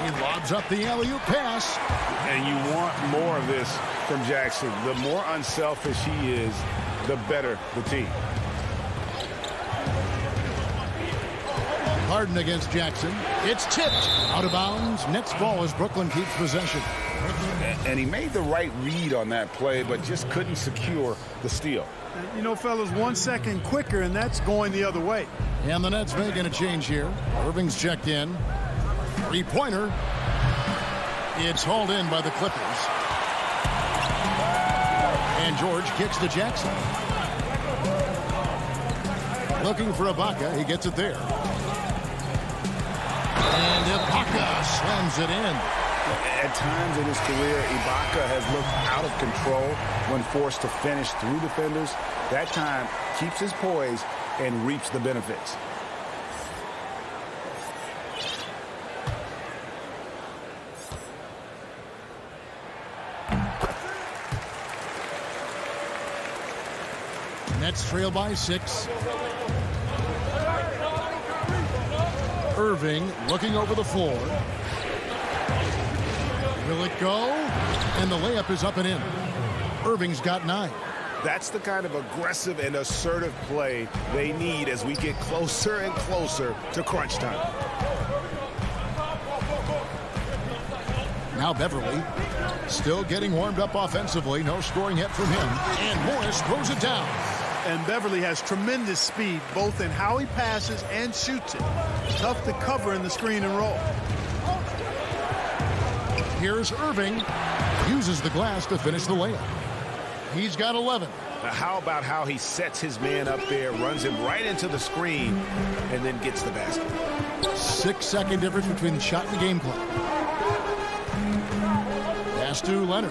He lobs up the alley-oop pass. And you want more of this from Jackson. The more unselfish he is, the better the team. Harden against Jackson. It's tipped. Out of bounds. Next ball as Brooklyn keeps possession. And he made the right read on that play, but just couldn't secure the steal. You know, fellas, 1 second quicker, and that's going the other way. And the Nets making a change here. Irving's checked in. Three-pointer. It's hauled in by the Clippers. And George kicks to Jackson. Looking for Ibaka. He gets it there. And Ibaka slams it in. At times in his career, Ibaka has looked out of control when forced to finish through defenders. That time keeps his poise and reaps the benefits. Nets trail by 6. Irving looking over the floor. Will it go? And the layup is up and in. Irving's got 9. That's the kind of aggressive and assertive play they need as we get closer and closer to crunch time. Now Beverly still getting warmed up offensively. No scoring yet from him. And Morris throws it down. And Beverly has tremendous speed, both in how he passes and shoots it. Tough to cover in the screen and roll. Here's Irving. Uses the glass to finish the layup. He's got 11. Now how about how he sets his man up there, runs him right into the screen, and then gets the basket. 6-second difference between the shot and the game clock. Pass to Leonard.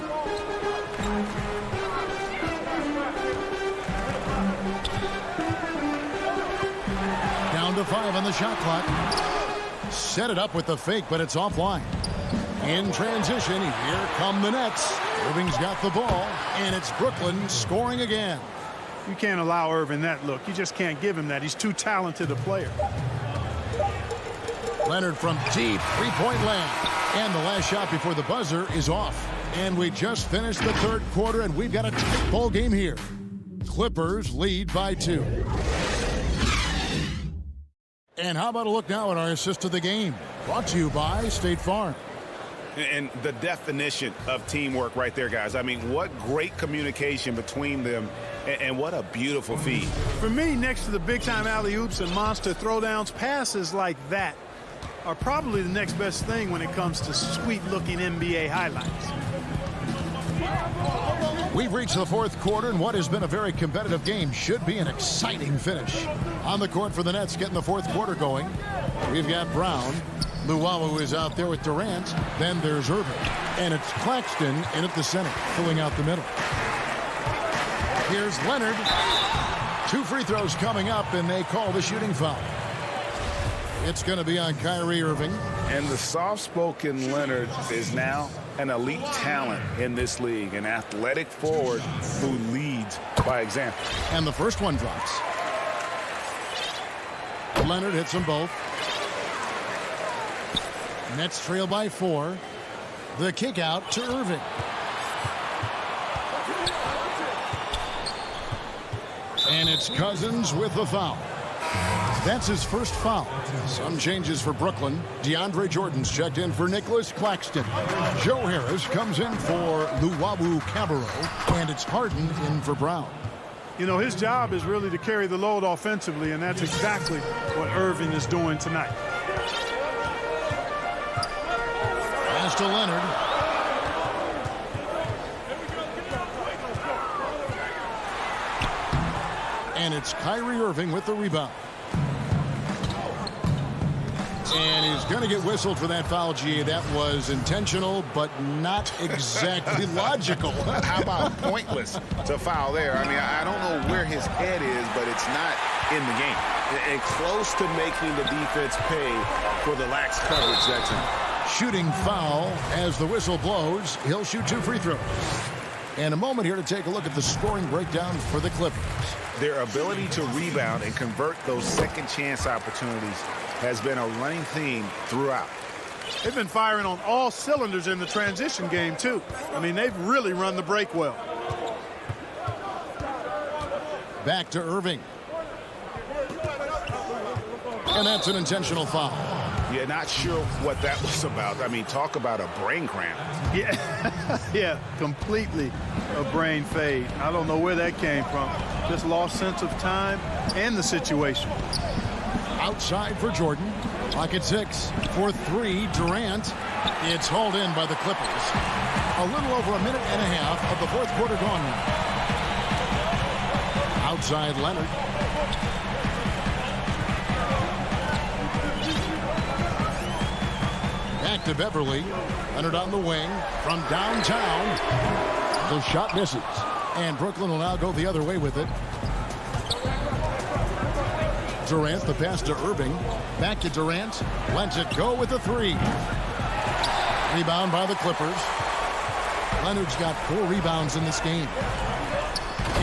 Down to 5 on the shot clock. Set it up with the fake, but it's offline. In transition, here come the Nets. Irving's got the ball, and it's Brooklyn scoring again. You can't allow Irving that look. You just can't give him that. He's too talented a player. Leonard from deep, three-point land. And the last shot before the buzzer is off. And we just finished the third quarter, and we've got a tight ball game here. Clippers lead by 2. And how about a look now at our assist of the game? Brought to you by State Farm. And the definition of teamwork right there, guys. I mean, what great communication between them, and what a beautiful feed. For me, next to the big-time alley-oops and monster throwdowns, passes like that are probably the next best thing when it comes to sweet-looking NBA highlights. We've reached the fourth quarter, and what has been a very competitive game should be an exciting finish. On the court for the Nets, getting the fourth quarter going. We've got Brown. Luwawu is out there with Durant. Then there's Irving. And it's Claxton in at the center, filling out the middle. Here's Leonard. 2 free throws coming up, and they call the shooting foul. It's going to be on Kyrie Irving. And the soft-spoken Leonard is now an elite talent in this league, an athletic forward who leads by example. And the first one drops. Leonard hits them both. Nets trail by 4. The kick out to Irving. And it's Cousins with the foul. That's his first foul. Some changes for Brooklyn. DeAndre Jordan's checked in for Nicholas Claxton. Joe Harris comes in for Luwawu Cabarro. And it's Harden in for Brown. You know, his job is really to carry the load offensively, and that's exactly what Irving is doing tonight. Pass to Leonard. And it's Kyrie Irving with the rebound. And he's going to get whistled for that foul, G. That was intentional, but not exactly logical. How about pointless to foul there? I mean, I don't know where his head is, but it's not in the game. And close to making the defense pay for the lax coverage that time. Shooting foul as the whistle blows. He'll shoot 2 free throws. And a moment here to take a look at the scoring breakdown for the Clippers. Their ability to rebound and convert those second chance opportunities has been a running theme throughout. They've been firing on all cylinders in the transition game, too. I mean, they've really run the break well. Back to Irving. And that's an intentional foul. Yeah, not sure what that was about. I mean, talk about a brain cramp. Yeah, yeah, completely a brain fade. I don't know where that came from. Just lost sense of time and the situation. Outside for Jordan. Pocket 6 for 3. Durant. It's hauled in by the Clippers. A little over a minute and a half of the fourth quarter gone now. Outside Leonard. Back to Beverly. Leonard on the wing from downtown. The shot misses. And Brooklyn will now go the other way with it. Durant, the pass to Irving. Back to Durant. Lets it go with the 3. Rebound by the Clippers. Leonard's got 4 rebounds in this game.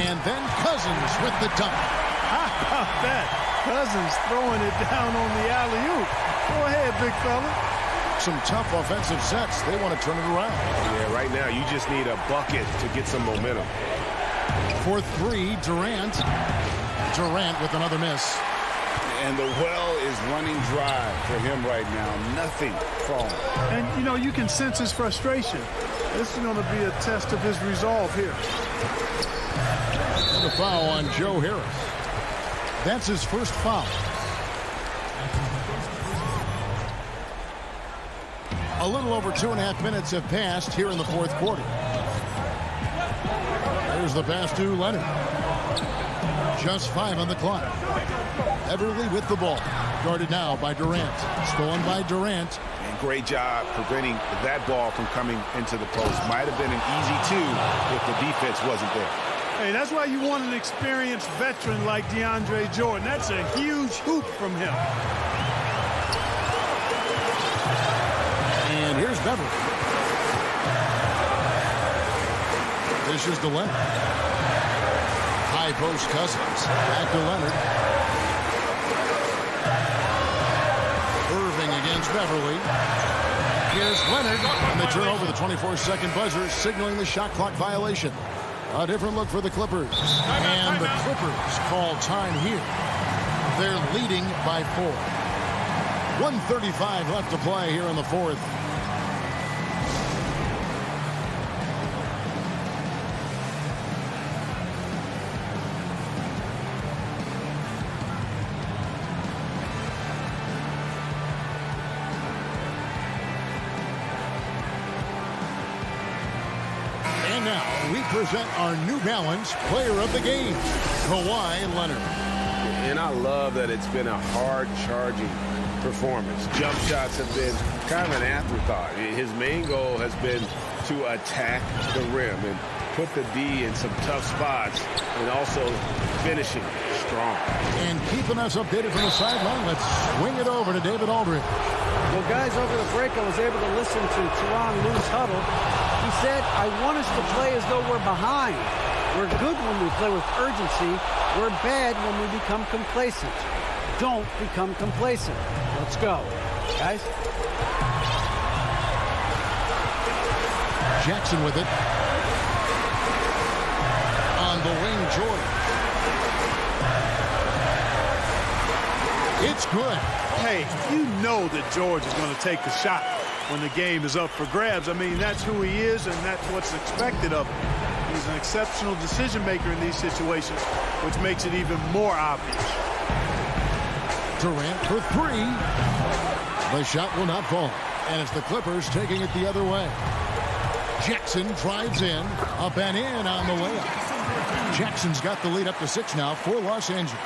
And then Cousins with the dunk. How about that? Cousins throwing it down on the alley-oop. Go ahead, big fella. Some tough offensive sets. They want to turn it around. Yeah, right now you just need a bucket to get some momentum. For 3, Durant. Durant with another miss. And the well is running dry for him right now. Nothing falling. And, you know, you can sense his frustration. This is going to be a test of his resolve here. And a foul on Joe Harris. That's his first foul. A little over 2.5 minutes have passed here in the fourth quarter. There's the pass to Leonard. Just 5 on the clock. Beverly with the ball. Guarded now by Durant. Stolen by Durant. And great job preventing that ball from coming into the post. Might have been an easy 2 if the defense wasn't there. Hey, that's why you want an experienced veteran like DeAndre Jordan. That's a huge hoop from him. And here's Beverly. This is to Leonard. High post Cousins. Back to Leonard. Irving against Beverly. Here's Leonard. And they turn over the 24-second buzzer, signaling the shot clock violation. A different look for the Clippers. And the Clippers call time here. They're leading by 4. 1:35 left to play here in the fourth. And now we present our New Balance Player of the Game, Kawhi Leonard. And I love that it's been a hard-charging performance. Jump shots have been kind of an afterthought. His main goal has been to attack the rim and put the D in some tough spots and also finishing strong. And keeping us updated from the sideline, let's swing it over to David Aldridge. Well, guys, over the break, I was able to listen to Teron Lue's huddle. He said, I want us to play as though we're behind. We're good when we play with urgency. We're bad when we become complacent. Don't become complacent. Let's go. Guys? Jackson with it. On the wing, George. It's good. Hey, you know that George is going to take the shot when the game is up for grabs. I mean, that's who he is, and that's what's expected of him. He's an exceptional decision maker in these situations, which makes it even more obvious. Durant for 3. The shot will not fall. And it's the Clippers taking it the other way. Jackson drives in. Up and in on the layup. Jackson's got the lead up to 6 now for Los Angeles.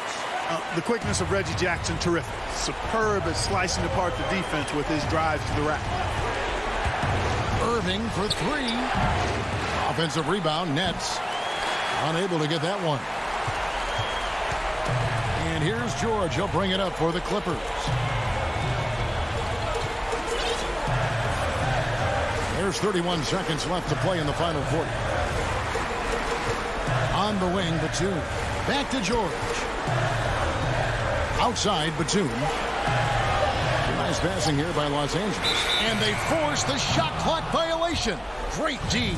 The quickness of Reggie Jackson, terrific. Superb at slicing apart the defense with his drives to the rack. Irving for three. Offensive rebound, Nets. Unable to get that one. And here's George. He'll bring it up for the Clippers. There's 31 seconds left to play in the final quarter. On the wing, Batum. Back to George. Outside, Batum. Nice passing here by Los Angeles. And they force the shot clock violation. Great D.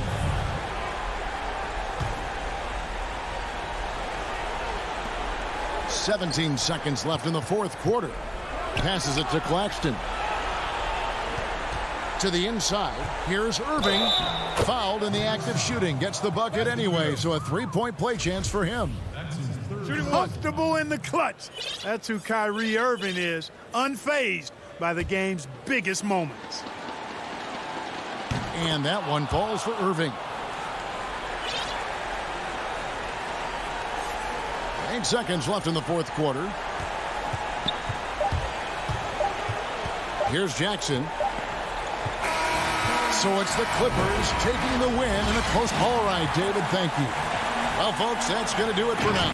"17 seconds left in the fourth quarter. Passes it to Claxton. To the inside. Here's Irving. Fouled in the act of shooting. Gets the bucket anyway, so a three-point play chance for him. Comfortable in the clutch. That's who Kyrie Irving is. Unfazed by the game's biggest moments. And that one falls for Irving. 8 seconds left in the fourth quarter. Here's Jackson. So it's the Clippers taking the win in a close. All right, David, thank you. Well, folks, that's going to do it for now.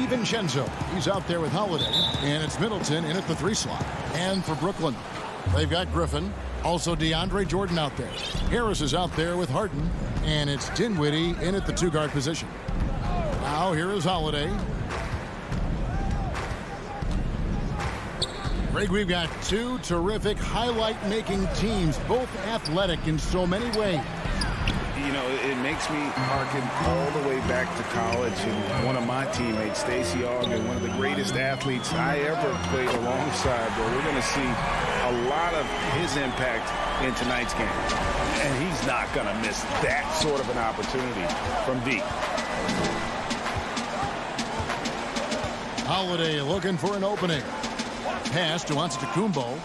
DiVincenzo, he's out there with Holiday, and it's Middleton in at the 3 slot. And for Brooklyn, they've got Griffin, also DeAndre Jordan out there. Harris is out there with Harden, and it's Dinwiddie in at the 2-guard position. Now here is Holiday. Greg, we've got 2 terrific highlight-making teams, both athletic in so many ways. You know, it makes me harken all the way back to college, and one of my teammates, Stacey Ogden, one of the greatest athletes I ever played alongside. But we're going to see a lot of his impact in tonight's game, and he's not going to miss that sort of an opportunity from deep. Holiday looking for an opening. Pass to Antetokounmpo.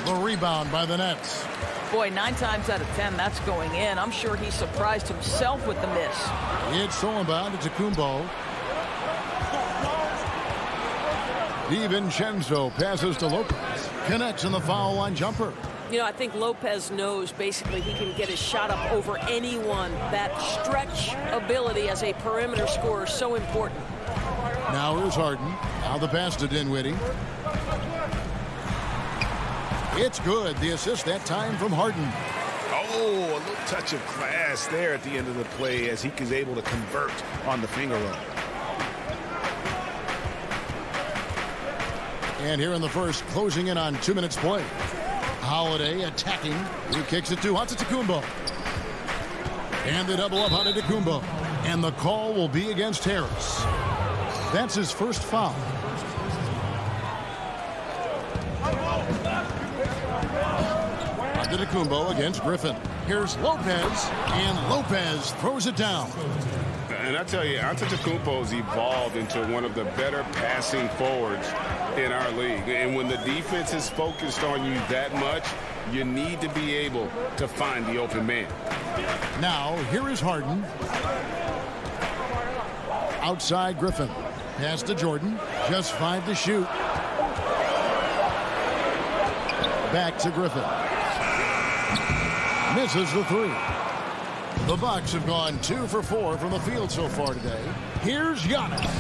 The rebound by the Nets. Boy, 9 times out of 10, that's going in. I'm sure he surprised himself with the miss. It's Solomon to Antetokounmpo. DiVincenzo passes to Lopez. Connects in the foul line jumper. You know, I think Lopez knows basically he can get his shot up over anyone. That stretch ability as a perimeter scorer is so important. Now here's Harden. Now the pass to Dinwiddie. It's good. The assist that time from Harden. Oh, a little touch of class there at the end of the play as he is able to convert on the finger roll. And here in the first, closing in on 2 minutes play. Holiday attacking. He kicks it to Antetokounmpo. And the double up on Antetokounmpo. And the call will be against Harris. That's his first foul. Antetokounmpo against Griffin. Here's Lopez, and Lopez throws it down. And I tell you, Antetokounmpo's evolved into one of the better passing forwards in our league. And when the defense is focused on you that much, you need to be able to find the open man. Now, here is Harden. Outside Griffin. Pass to Jordan. Just 5 to shoot. Back to Griffin. Misses the three. The Bucks have gone 2 for 4 from the field so far today. Here's Giannis.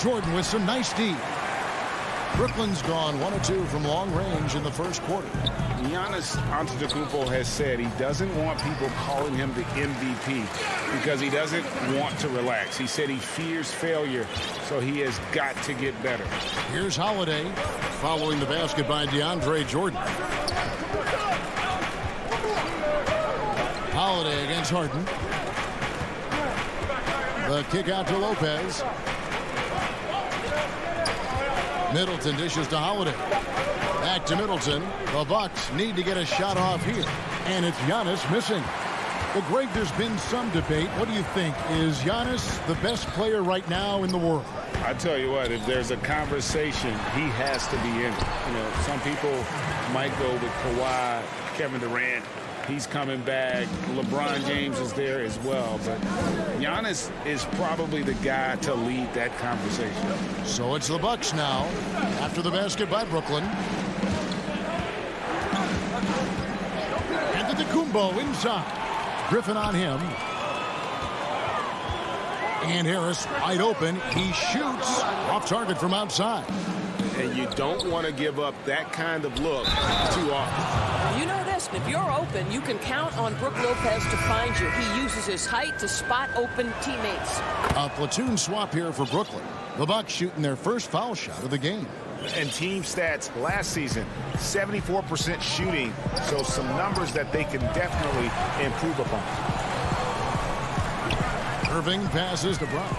Jordan with some nice D. Brooklyn's gone 1 of 2 from long range in the first quarter. Giannis Antetokounmpo has said he doesn't want people calling him the MVP because he doesn't want to relax. He said he fears failure, so he has got to get better. Here's Holiday following the basket by DeAndre Jordan. Holiday against Harden. The kick out to Lopez. Middleton dishes to Holiday. Back to Middleton. The Bucks need to get a shot off here. And it's Giannis missing. Well, Greg, there's been some debate. What do you think? Is Giannis the best player right now in the world? I tell you what, if there's a conversation, he has to be in it. You know, some people might go with Kawhi, Kevin Durant. He's coming back. LeBron James is there as well. But Giannis is probably the guy to lead that conversation. So it's the Bucks now after the basket by Brooklyn. Antetokounmpo inside. Griffin on him. And Harris wide open. He shoots off target from outside. And you don't want to give up that kind of look too often. You know this, if you're open, you can count on Brook Lopez to find you. He uses his height to spot open teammates. A platoon swap here for Brooklyn. The Bucks shooting their first foul shot of the game. And team stats last season, 74% shooting, so some numbers that they can definitely improve upon. Irving passes to Brown.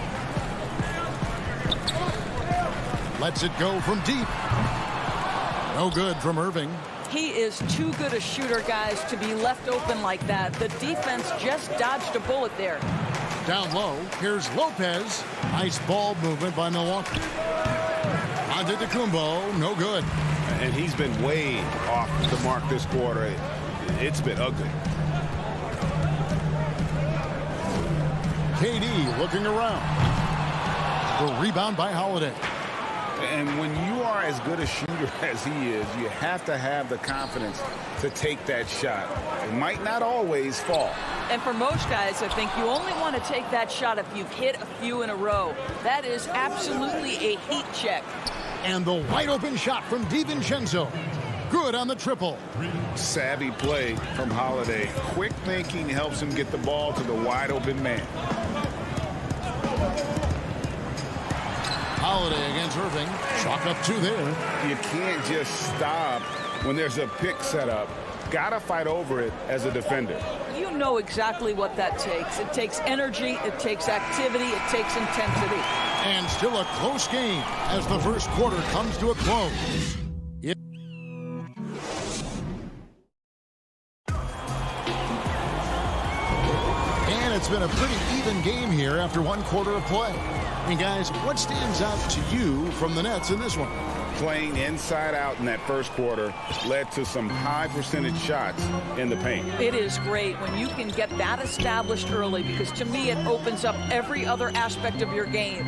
Lets it go from deep. No good from Irving. He is too good a shooter, guys, to be left open like that. The defense just dodged a bullet there. Down low, here's Lopez. Nice ball movement by Milwaukee. Antetokounmpo, no good. And he's been way off the mark this quarter. It's been ugly. KD looking around. The rebound by Holiday. And when you are as good a shooter as he is, you have to have the confidence to take that shot. It might not always fall. And for most guys, I think you only want to take that shot if you've hit a few in a row. That is absolutely a heat check. And the wide open shot from DiVincenzo. Good on the triple. Savvy play from Holiday. Quick thinking helps him get the ball to the wide open man. Holiday against Irving. Chalk up 2 there. You can't just stop when there's a pick set up. Gotta fight over it as a defender. You know exactly what that takes. It takes energy, it takes activity, it takes intensity. And still a close game as the first quarter comes to a close. And it's been a pretty even game here after 1 quarter of play. And guys, what stands out to you from the Nets in this one? Playing inside out in that first quarter led to some high percentage shots in the paint. It is great when you can get that established early, because to me it opens up every other aspect of your game.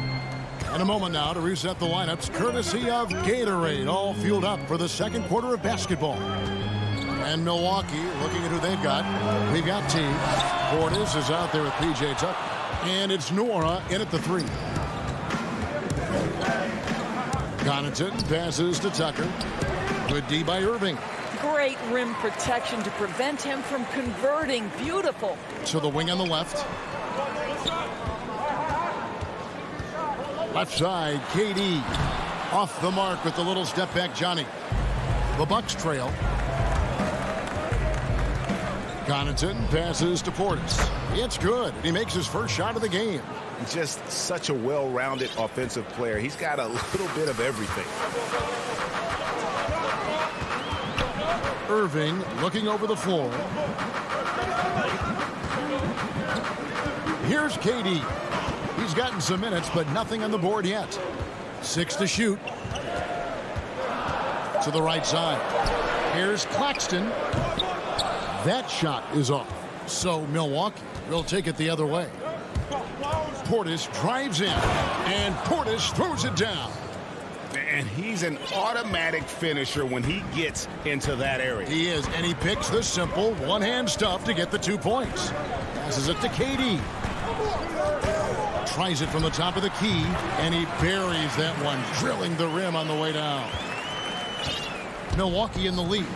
And a moment now to reset the lineups courtesy of Gatorade, all fueled up for the second quarter of basketball. And Milwaukee looking at who they've got. We've got T. Portis is out there with P.J. Tucker. And it's Nora in at the 3. Connaughton passes to Tucker. Good D by Irving. Great rim protection to prevent him from converting. Beautiful. To the wing on the left. Left side, KD. Off the mark with the little step back, Johnny. The Bucks trail. Connaughton passes to Portis. It's good. He makes his first shot of the game. Just such a well-rounded offensive player. He's got a little bit of everything. Irving looking over the floor. Here's KD. He's gotten some minutes, but nothing on the board yet. 6 to shoot. To the right side. Here's Claxton. That shot is off. So Milwaukee will take it the other way. Portis drives in, and Portis throws it down. And he's an automatic finisher when he gets into that area. He is, and he picks the simple one-hand stuff to get the 2 points. Passes it to Katie. Tries it from the top of the key, and he buries that one, drilling the rim on the way down. Milwaukee in the lead.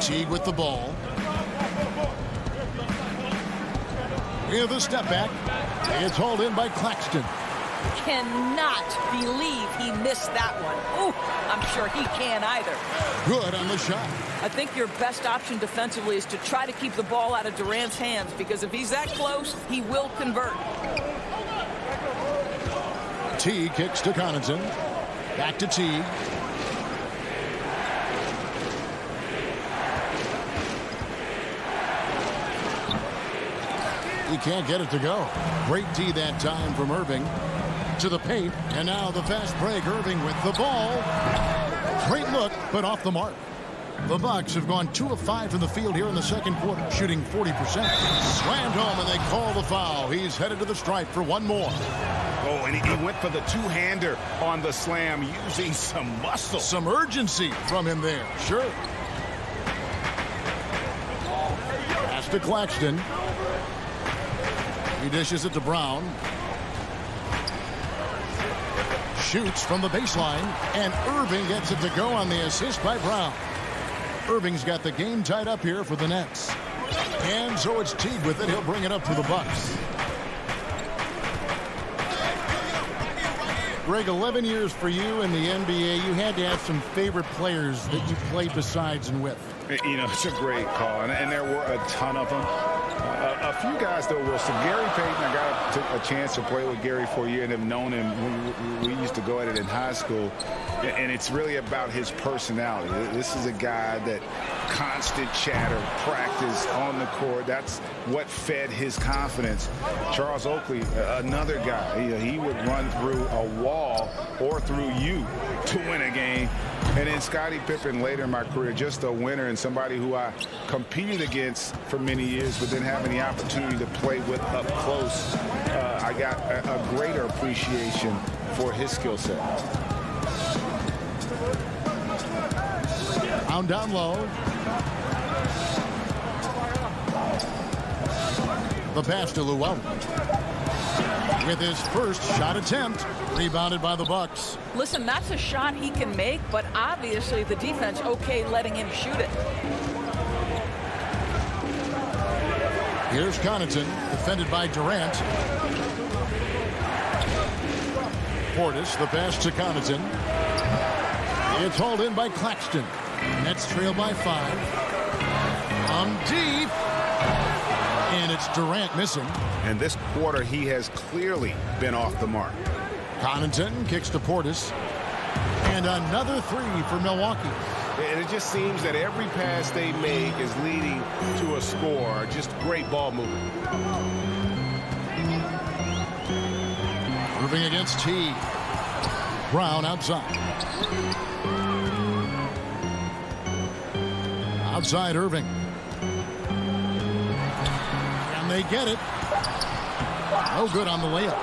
Teague with the ball. Here's the step back. It's hauled in by Claxton. Cannot believe he missed that one. Ooh, I'm sure he can't either. Good on the shot. I think your best option defensively is to try to keep the ball out of Durant's hands, because if he's that close, he will convert. Teague kicks to Connaughton. Back to Teague. He can't get it to go. Great D that time from Irving. To the paint, and now the fast break. Irving with the ball. Great look, but off the mark. The Bucks have gone 2 of 5 from the field here in the second quarter, shooting 40%. Slammed home, and they call the foul. He's headed to the stripe for one more. Oh, and he went for the two-hander on the slam, using some muscle. Some urgency from him there, sure. Pass to Claxton. He dishes it to Brown. Shoots from the baseline, and Irving gets it to go on the assist by Brown. Irving's got the game tied up here for the Nets. And so it's Teague with it. He'll bring it up for the Bucks. Greg, 11 years for you in the NBA. You had to have some favorite players that you played besides and with. You know, it's a great call, and there were a ton of them. A few guys, though, Wilson. Gary Payton, I got a chance to play with Gary for a year and have known him. We used to go at it in high school, and it's really about his personality. This is a guy that constant chatter, practice on the court. That's what fed his confidence. Charles Oakley, another guy. He would run through a wall or through you to win a game. And then Scottie Pippen later in my career, just a winner and somebody who I competed against for many years, but then having the opportunity to play with up close, I got a greater appreciation for his skill set. Pound down low. The pass to Llewellyn. With his first shot attempt, rebounded by the Bucks. Listen, that's a shot he can make, but obviously the defense okay letting him shoot it. Here's Connaughton, defended by Durant. Portis, the pass to Connaughton. It's hauled in by Claxton. Nets trail by 5. Deep. And it's Durant missing. And this quarter, he has clearly been off the mark. Connaughton kicks to Portis. And another 3 for Milwaukee. And it just seems that every pass they make is leading to a score. Just great ball movement. Irving against Teague. Brown outside. Outside Irving. And they get it. No good on the layup.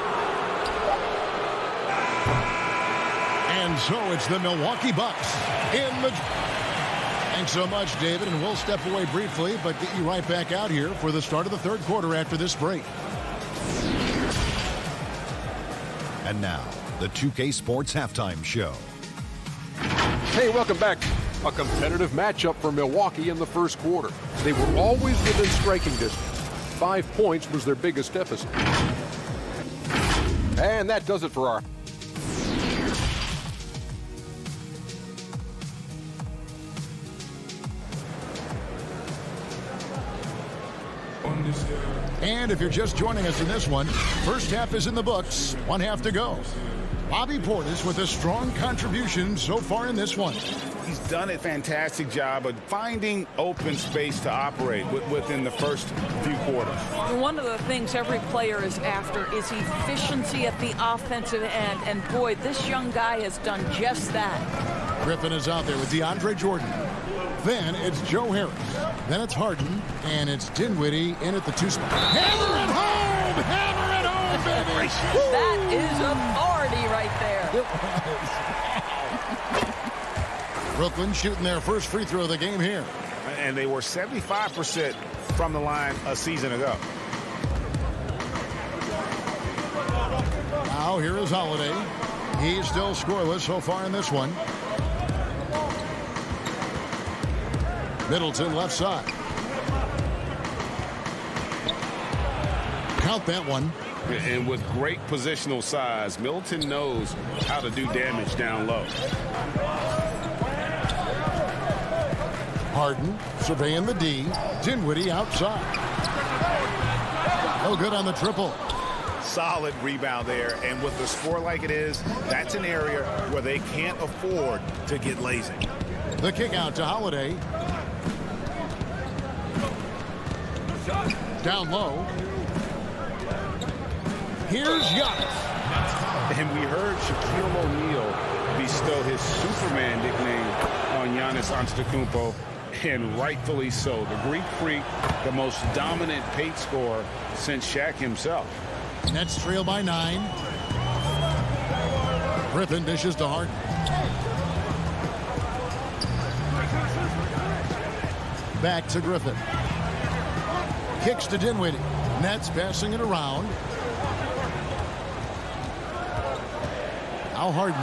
And so it's the Milwaukee Bucks in the... Thanks so much, David, and we'll step away briefly, but get you right back out here for the start of the third quarter after this break. And now, the 2K Sports Halftime Show. Hey, welcome back. A competitive matchup for Milwaukee in the first quarter. They were always within striking distance. 5 points was their biggest deficit. And that does it for our... And if you're just joining us in this one, first half is in the books, 1 half to go. Bobby Portis with a strong contribution so far in this one. He's done a fantastic job of finding open space to operate within the first few quarters. One of the things every player is after is efficiency at the offensive end. And boy, this young guy has done just that. Griffin is out there with DeAndre Jordan. Then it's Joe Harris. Then it's Harden. And it's Dinwiddie in at the 2 spot. Hammer it home! Hammer it home, baby! gracious. That is authority right there. Brooklyn shooting their first free throw of the game here. And they were 75% from the line a season ago. Now here is Holiday. He's still scoreless so far in this one. Middleton left side. Count that one. And with great positional size, Middleton knows how to do damage down low. Harden surveying the D. Dinwiddie outside. No good on the triple. Solid rebound there. And with the score like it is, that's an area where they can't afford to get lazy. The kick out to Holiday. Down low. Here's Giannis. And we heard Shaquille O'Neal bestow his Superman nickname on Giannis Antetokounmpo, and rightfully so. The Greek Freak, the most dominant paint scorer since Shaq himself. Nets trail by 9. Griffin dishes to Harden. Back to Griffin. Kicks to Dinwiddie. Nets passing it around. Now Harden,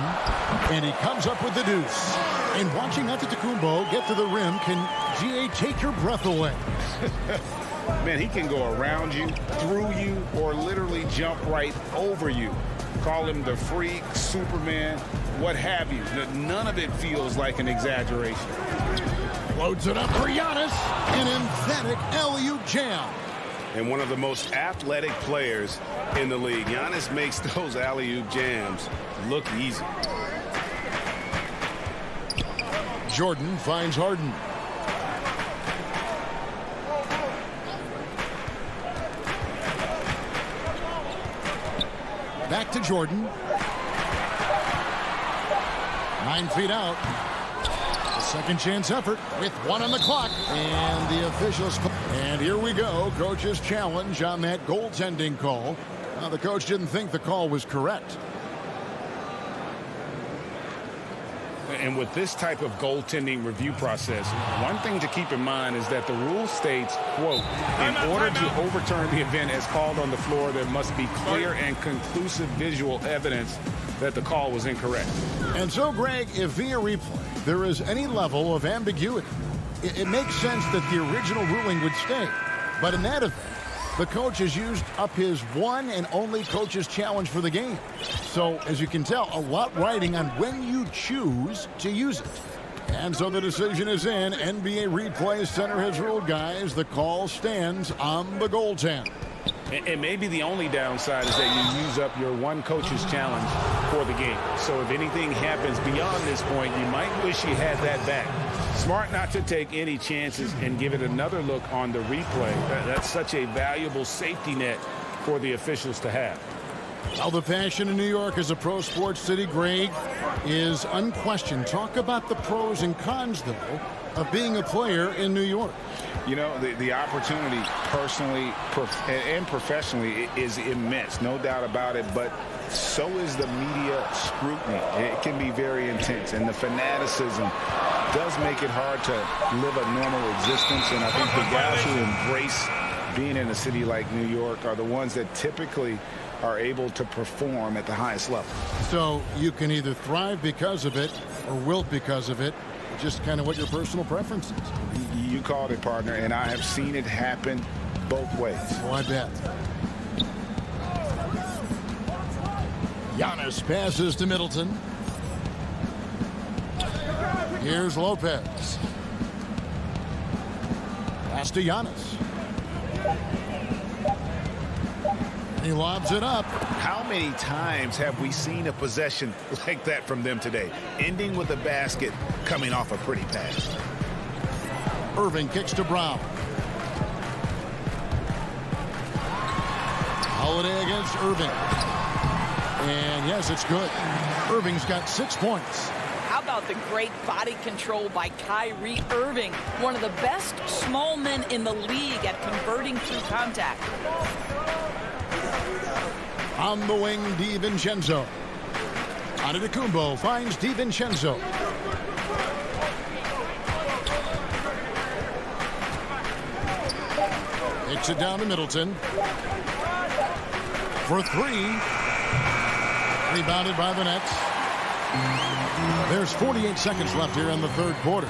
and he comes up with the deuce. And watching Antetokounmpo get to the rim can, GA, take your breath away. Man, he can go around you, through you, or literally jump right over you. Call him the freak, Superman, what have you. None of it feels like an exaggeration. Loads it up for Giannis. An emphatic alley-oop jam. And one of the most athletic players in the league. Giannis makes those alley-oop jams look easy. Jordan finds Harden. Back to Jordan. 9 feet out. A second chance effort with 1 on the clock. And the officials. And here we go. Coach's challenge on that goaltending call. Now, the coach didn't think the call was correct. And with this type of goaltending review process, one thing to keep in mind is that the rule states, quote, in order to overturn the event as called on the floor, there must be clear and conclusive visual evidence that the call was incorrect. And so, Greg, if via replay there is any level of ambiguity, it makes sense that the original ruling would stay. But in that event, the coach has used up his one and only coach's challenge for the game. So, as you can tell, a lot riding on when you choose to use it. And so the decision is in. NBA Replay Center has ruled, guys. The call stands on the goaltend. And maybe the only downside is that you use up your one coach's challenge for the game. So if anything happens beyond this point, you might wish you had that back. Smart not to take any chances and give it another look on the replay. That's such a valuable safety net for the officials to have. Well, the passion in New York as a pro sports city, Greg, is unquestioned. Talk about the pros and cons, though, of being a player in New York. You know, the opportunity personally and professionally is immense, no doubt about it, but so is the media scrutiny. It can be very intense, and the fanaticism does make it hard to live a normal existence, and I think the guys who embrace being in a city like New York are the ones that typically are able to perform at the highest level. So you can either thrive because of it or wilt because of it, just kind of what your personal preference is. You called it, partner, and I have seen it happen both ways. Oh, I bet. Giannis passes to Middleton. Here's Lopez. Pass to Giannis. He lobs it up. How many times have we seen a possession like that from them today? Ending with a basket, coming off a pretty pass. Irving kicks to Brown. Holiday against Irving. And yes, it's good. Irving's got 6 points. How about the great body control by Kyrie Irving, one of the best small men in the league at converting through contact. On the wing, DiVincenzo. Antetokounmpo finds DiVincenzo. Takes it down to Middleton. For three. Rebounded by the Nets. There's 48 seconds left here in the third quarter.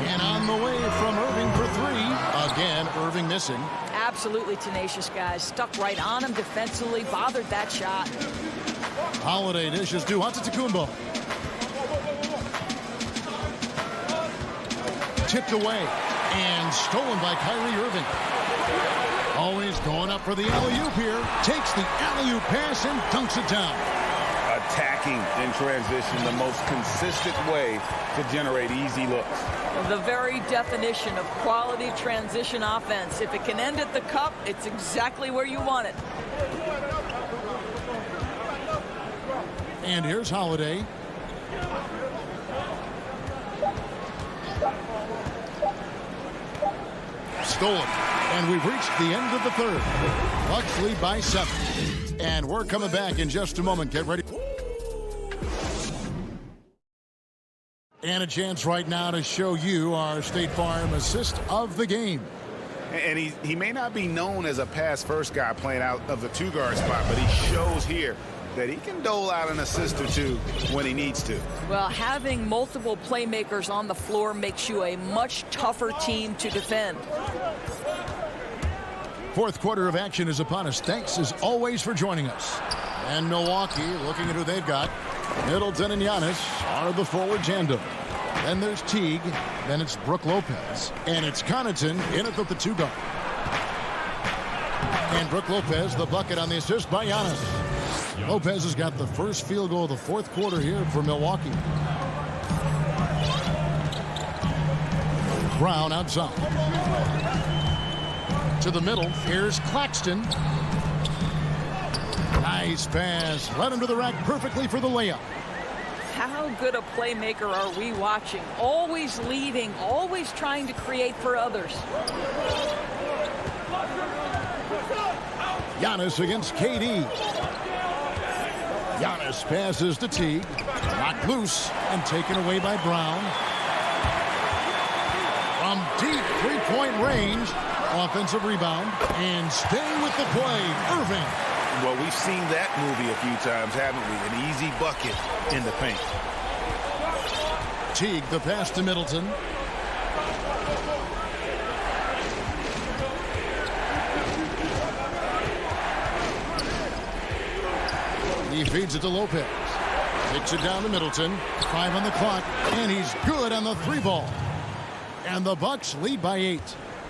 And on the way from Irving for three. Again, Irving missing. Absolutely tenacious, guys. Stuck right on him defensively, bothered that shot. Holiday dishes to Antetokounmpo. Tipped away and stolen by Kyrie Irving. Always going up for the alley-oop here. Takes the alley-oop pass and dunks it down. Attacking in transition, the most consistent way to generate easy looks. The very definition of quality transition offense. If it can end at the cup, it's exactly where you want it. And here's Holiday. Stolen. And we've reached the end of the third. Bucks lead by 7. And we're coming back in just a moment. Get ready. And a chance right now to show you our State Farm assist of the game. And he may not be known as a pass-first guy playing out of the two-guard spot, but he shows here that he can dole out an assist or two when he needs to. Well, having multiple playmakers on the floor makes you a much tougher team to defend. Fourth quarter of action is upon us. Thanks, as always, for joining us. And Milwaukee, looking at who they've got. Middleton and Giannis are the forward tandem. Then there's Teague. Then it's Brook Lopez. And it's Connaughton in at the two-guard. And Brook Lopez, the bucket on the assist by Giannis. Lopez has got the first field goal of the fourth quarter here for Milwaukee. Brown outside. To the middle. Here's Claxton. Nice pass. Led him to the rack perfectly for the layup. How good a playmaker are we watching? Always leading, always trying to create for others. Giannis against KD. Giannis passes to Teague. Knocked loose and taken away by Brown. From deep three-point range. Offensive rebound. And staying with the play, Irving. Well, we've seen that movie a few times, haven't we? An easy bucket in the paint. Teague, the pass to Middleton. He feeds it to Lopez. Takes it down to Middleton. 5 on the clock, and he's good on the three ball. And the Bucks lead by 8.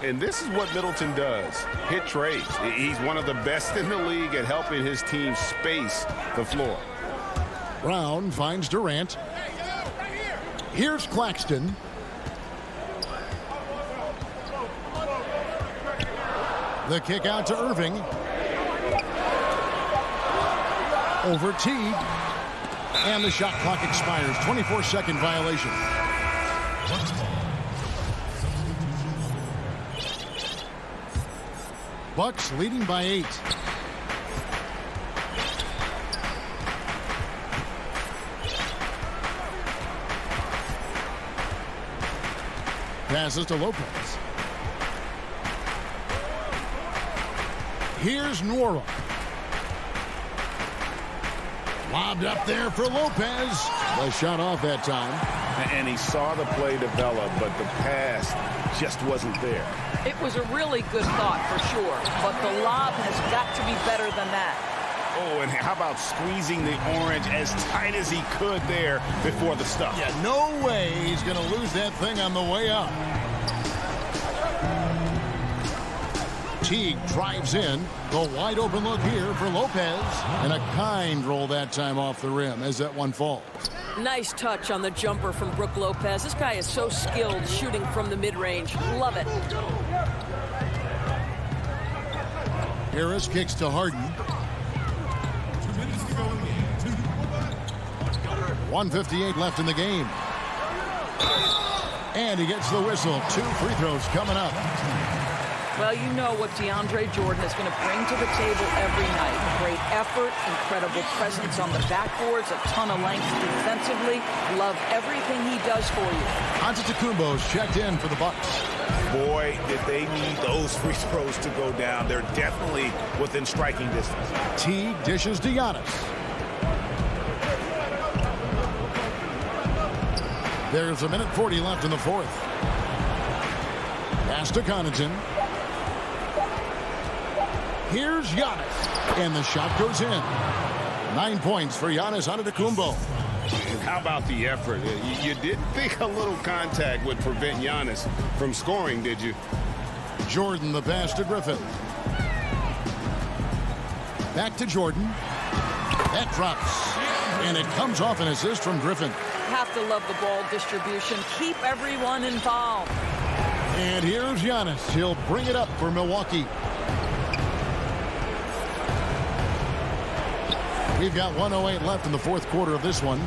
And this is what Middleton does. Hit trades. He's one of the best in the league at helping his team space the floor. Brown finds Durant. Here's Claxton. The kick out to Irving. Over Teague. And the shot clock expires. 24-second violation. Bucks leading by 8. Passes to Lopez. Here's Nwora. Lobbed up there for Lopez. The shot off that time. And he saw the play develop, but the pass just wasn't there. It was a really good thought for sure, but the lob has got to be better than that. Oh, and how about squeezing the orange as tight as he could there before the stuff? Yeah, no way he's going to lose that thing on the way up. Teague drives in. The wide open look here for Lopez. And a kind roll that time off the rim as that one falls. Nice touch on the jumper from Brook Lopez. This guy is so skilled shooting from the mid-range. Love it. Harris kicks to Harden. 1:58 left in the game. And he gets the whistle. 2 free throws coming up. Well, you know what DeAndre Jordan is going to bring to the table every night. Great effort, incredible presence on the backboards, a ton of length defensively. Love everything he does for you. Antetokounmpo's checked in for the Bucks. Boy, did they need those free throws to go down. They're definitely within striking distance. Teague dishes to Giannis. There's a minute 40 left in the fourth. Pass to Connaughton. Here's Giannis. And the shot goes in. 9 points for Giannis Antetokounmpo. And how about the effort? You didn't think a little contact would prevent Giannis from scoring, did you? Jordan the pass to Griffin. Back to Jordan. That drops. And it comes off an assist from Griffin. Have to love the ball distribution. Keep everyone involved. And here's Giannis. He'll bring it up for Milwaukee. We've got 1:08 left in the fourth quarter of this one.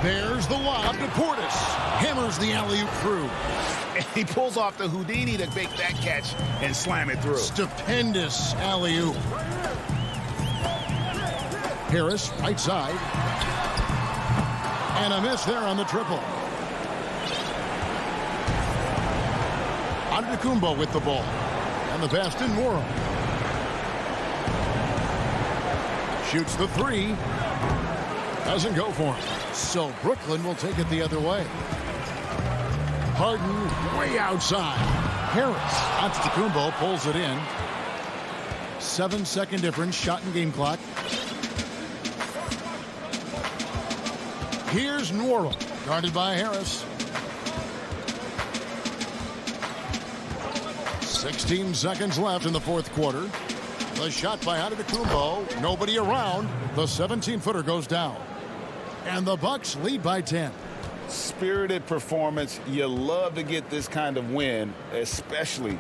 There's the lob to Portis. Hammers the alley-oop through. And he pulls off the Houdini to make that catch and slam it through. Stupendous alley-oop. Harris, right side. And a miss there on the triple. Antetokounmpo with the ball. And the pass to Nwora. Shoots the three. Doesn't go for him. So Brooklyn will take it the other way. Harden way outside. Harris. Antetokounmpo pulls it in. 7-second difference. Shot and game clock. Here's Nwora. Guarded by Harris. 16 seconds left in the fourth quarter. The shot by Antetokounmpo. Nobody around. The 17-footer goes down. And the Bucks lead by 10. Spirited performance. You love to get this kind of win, especially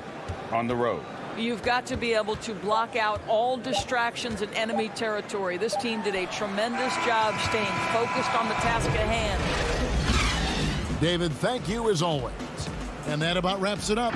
on the road. You've got to be able to block out all distractions in enemy territory. This team did a tremendous job staying focused on the task at hand. David, thank you as always. And that about wraps it up.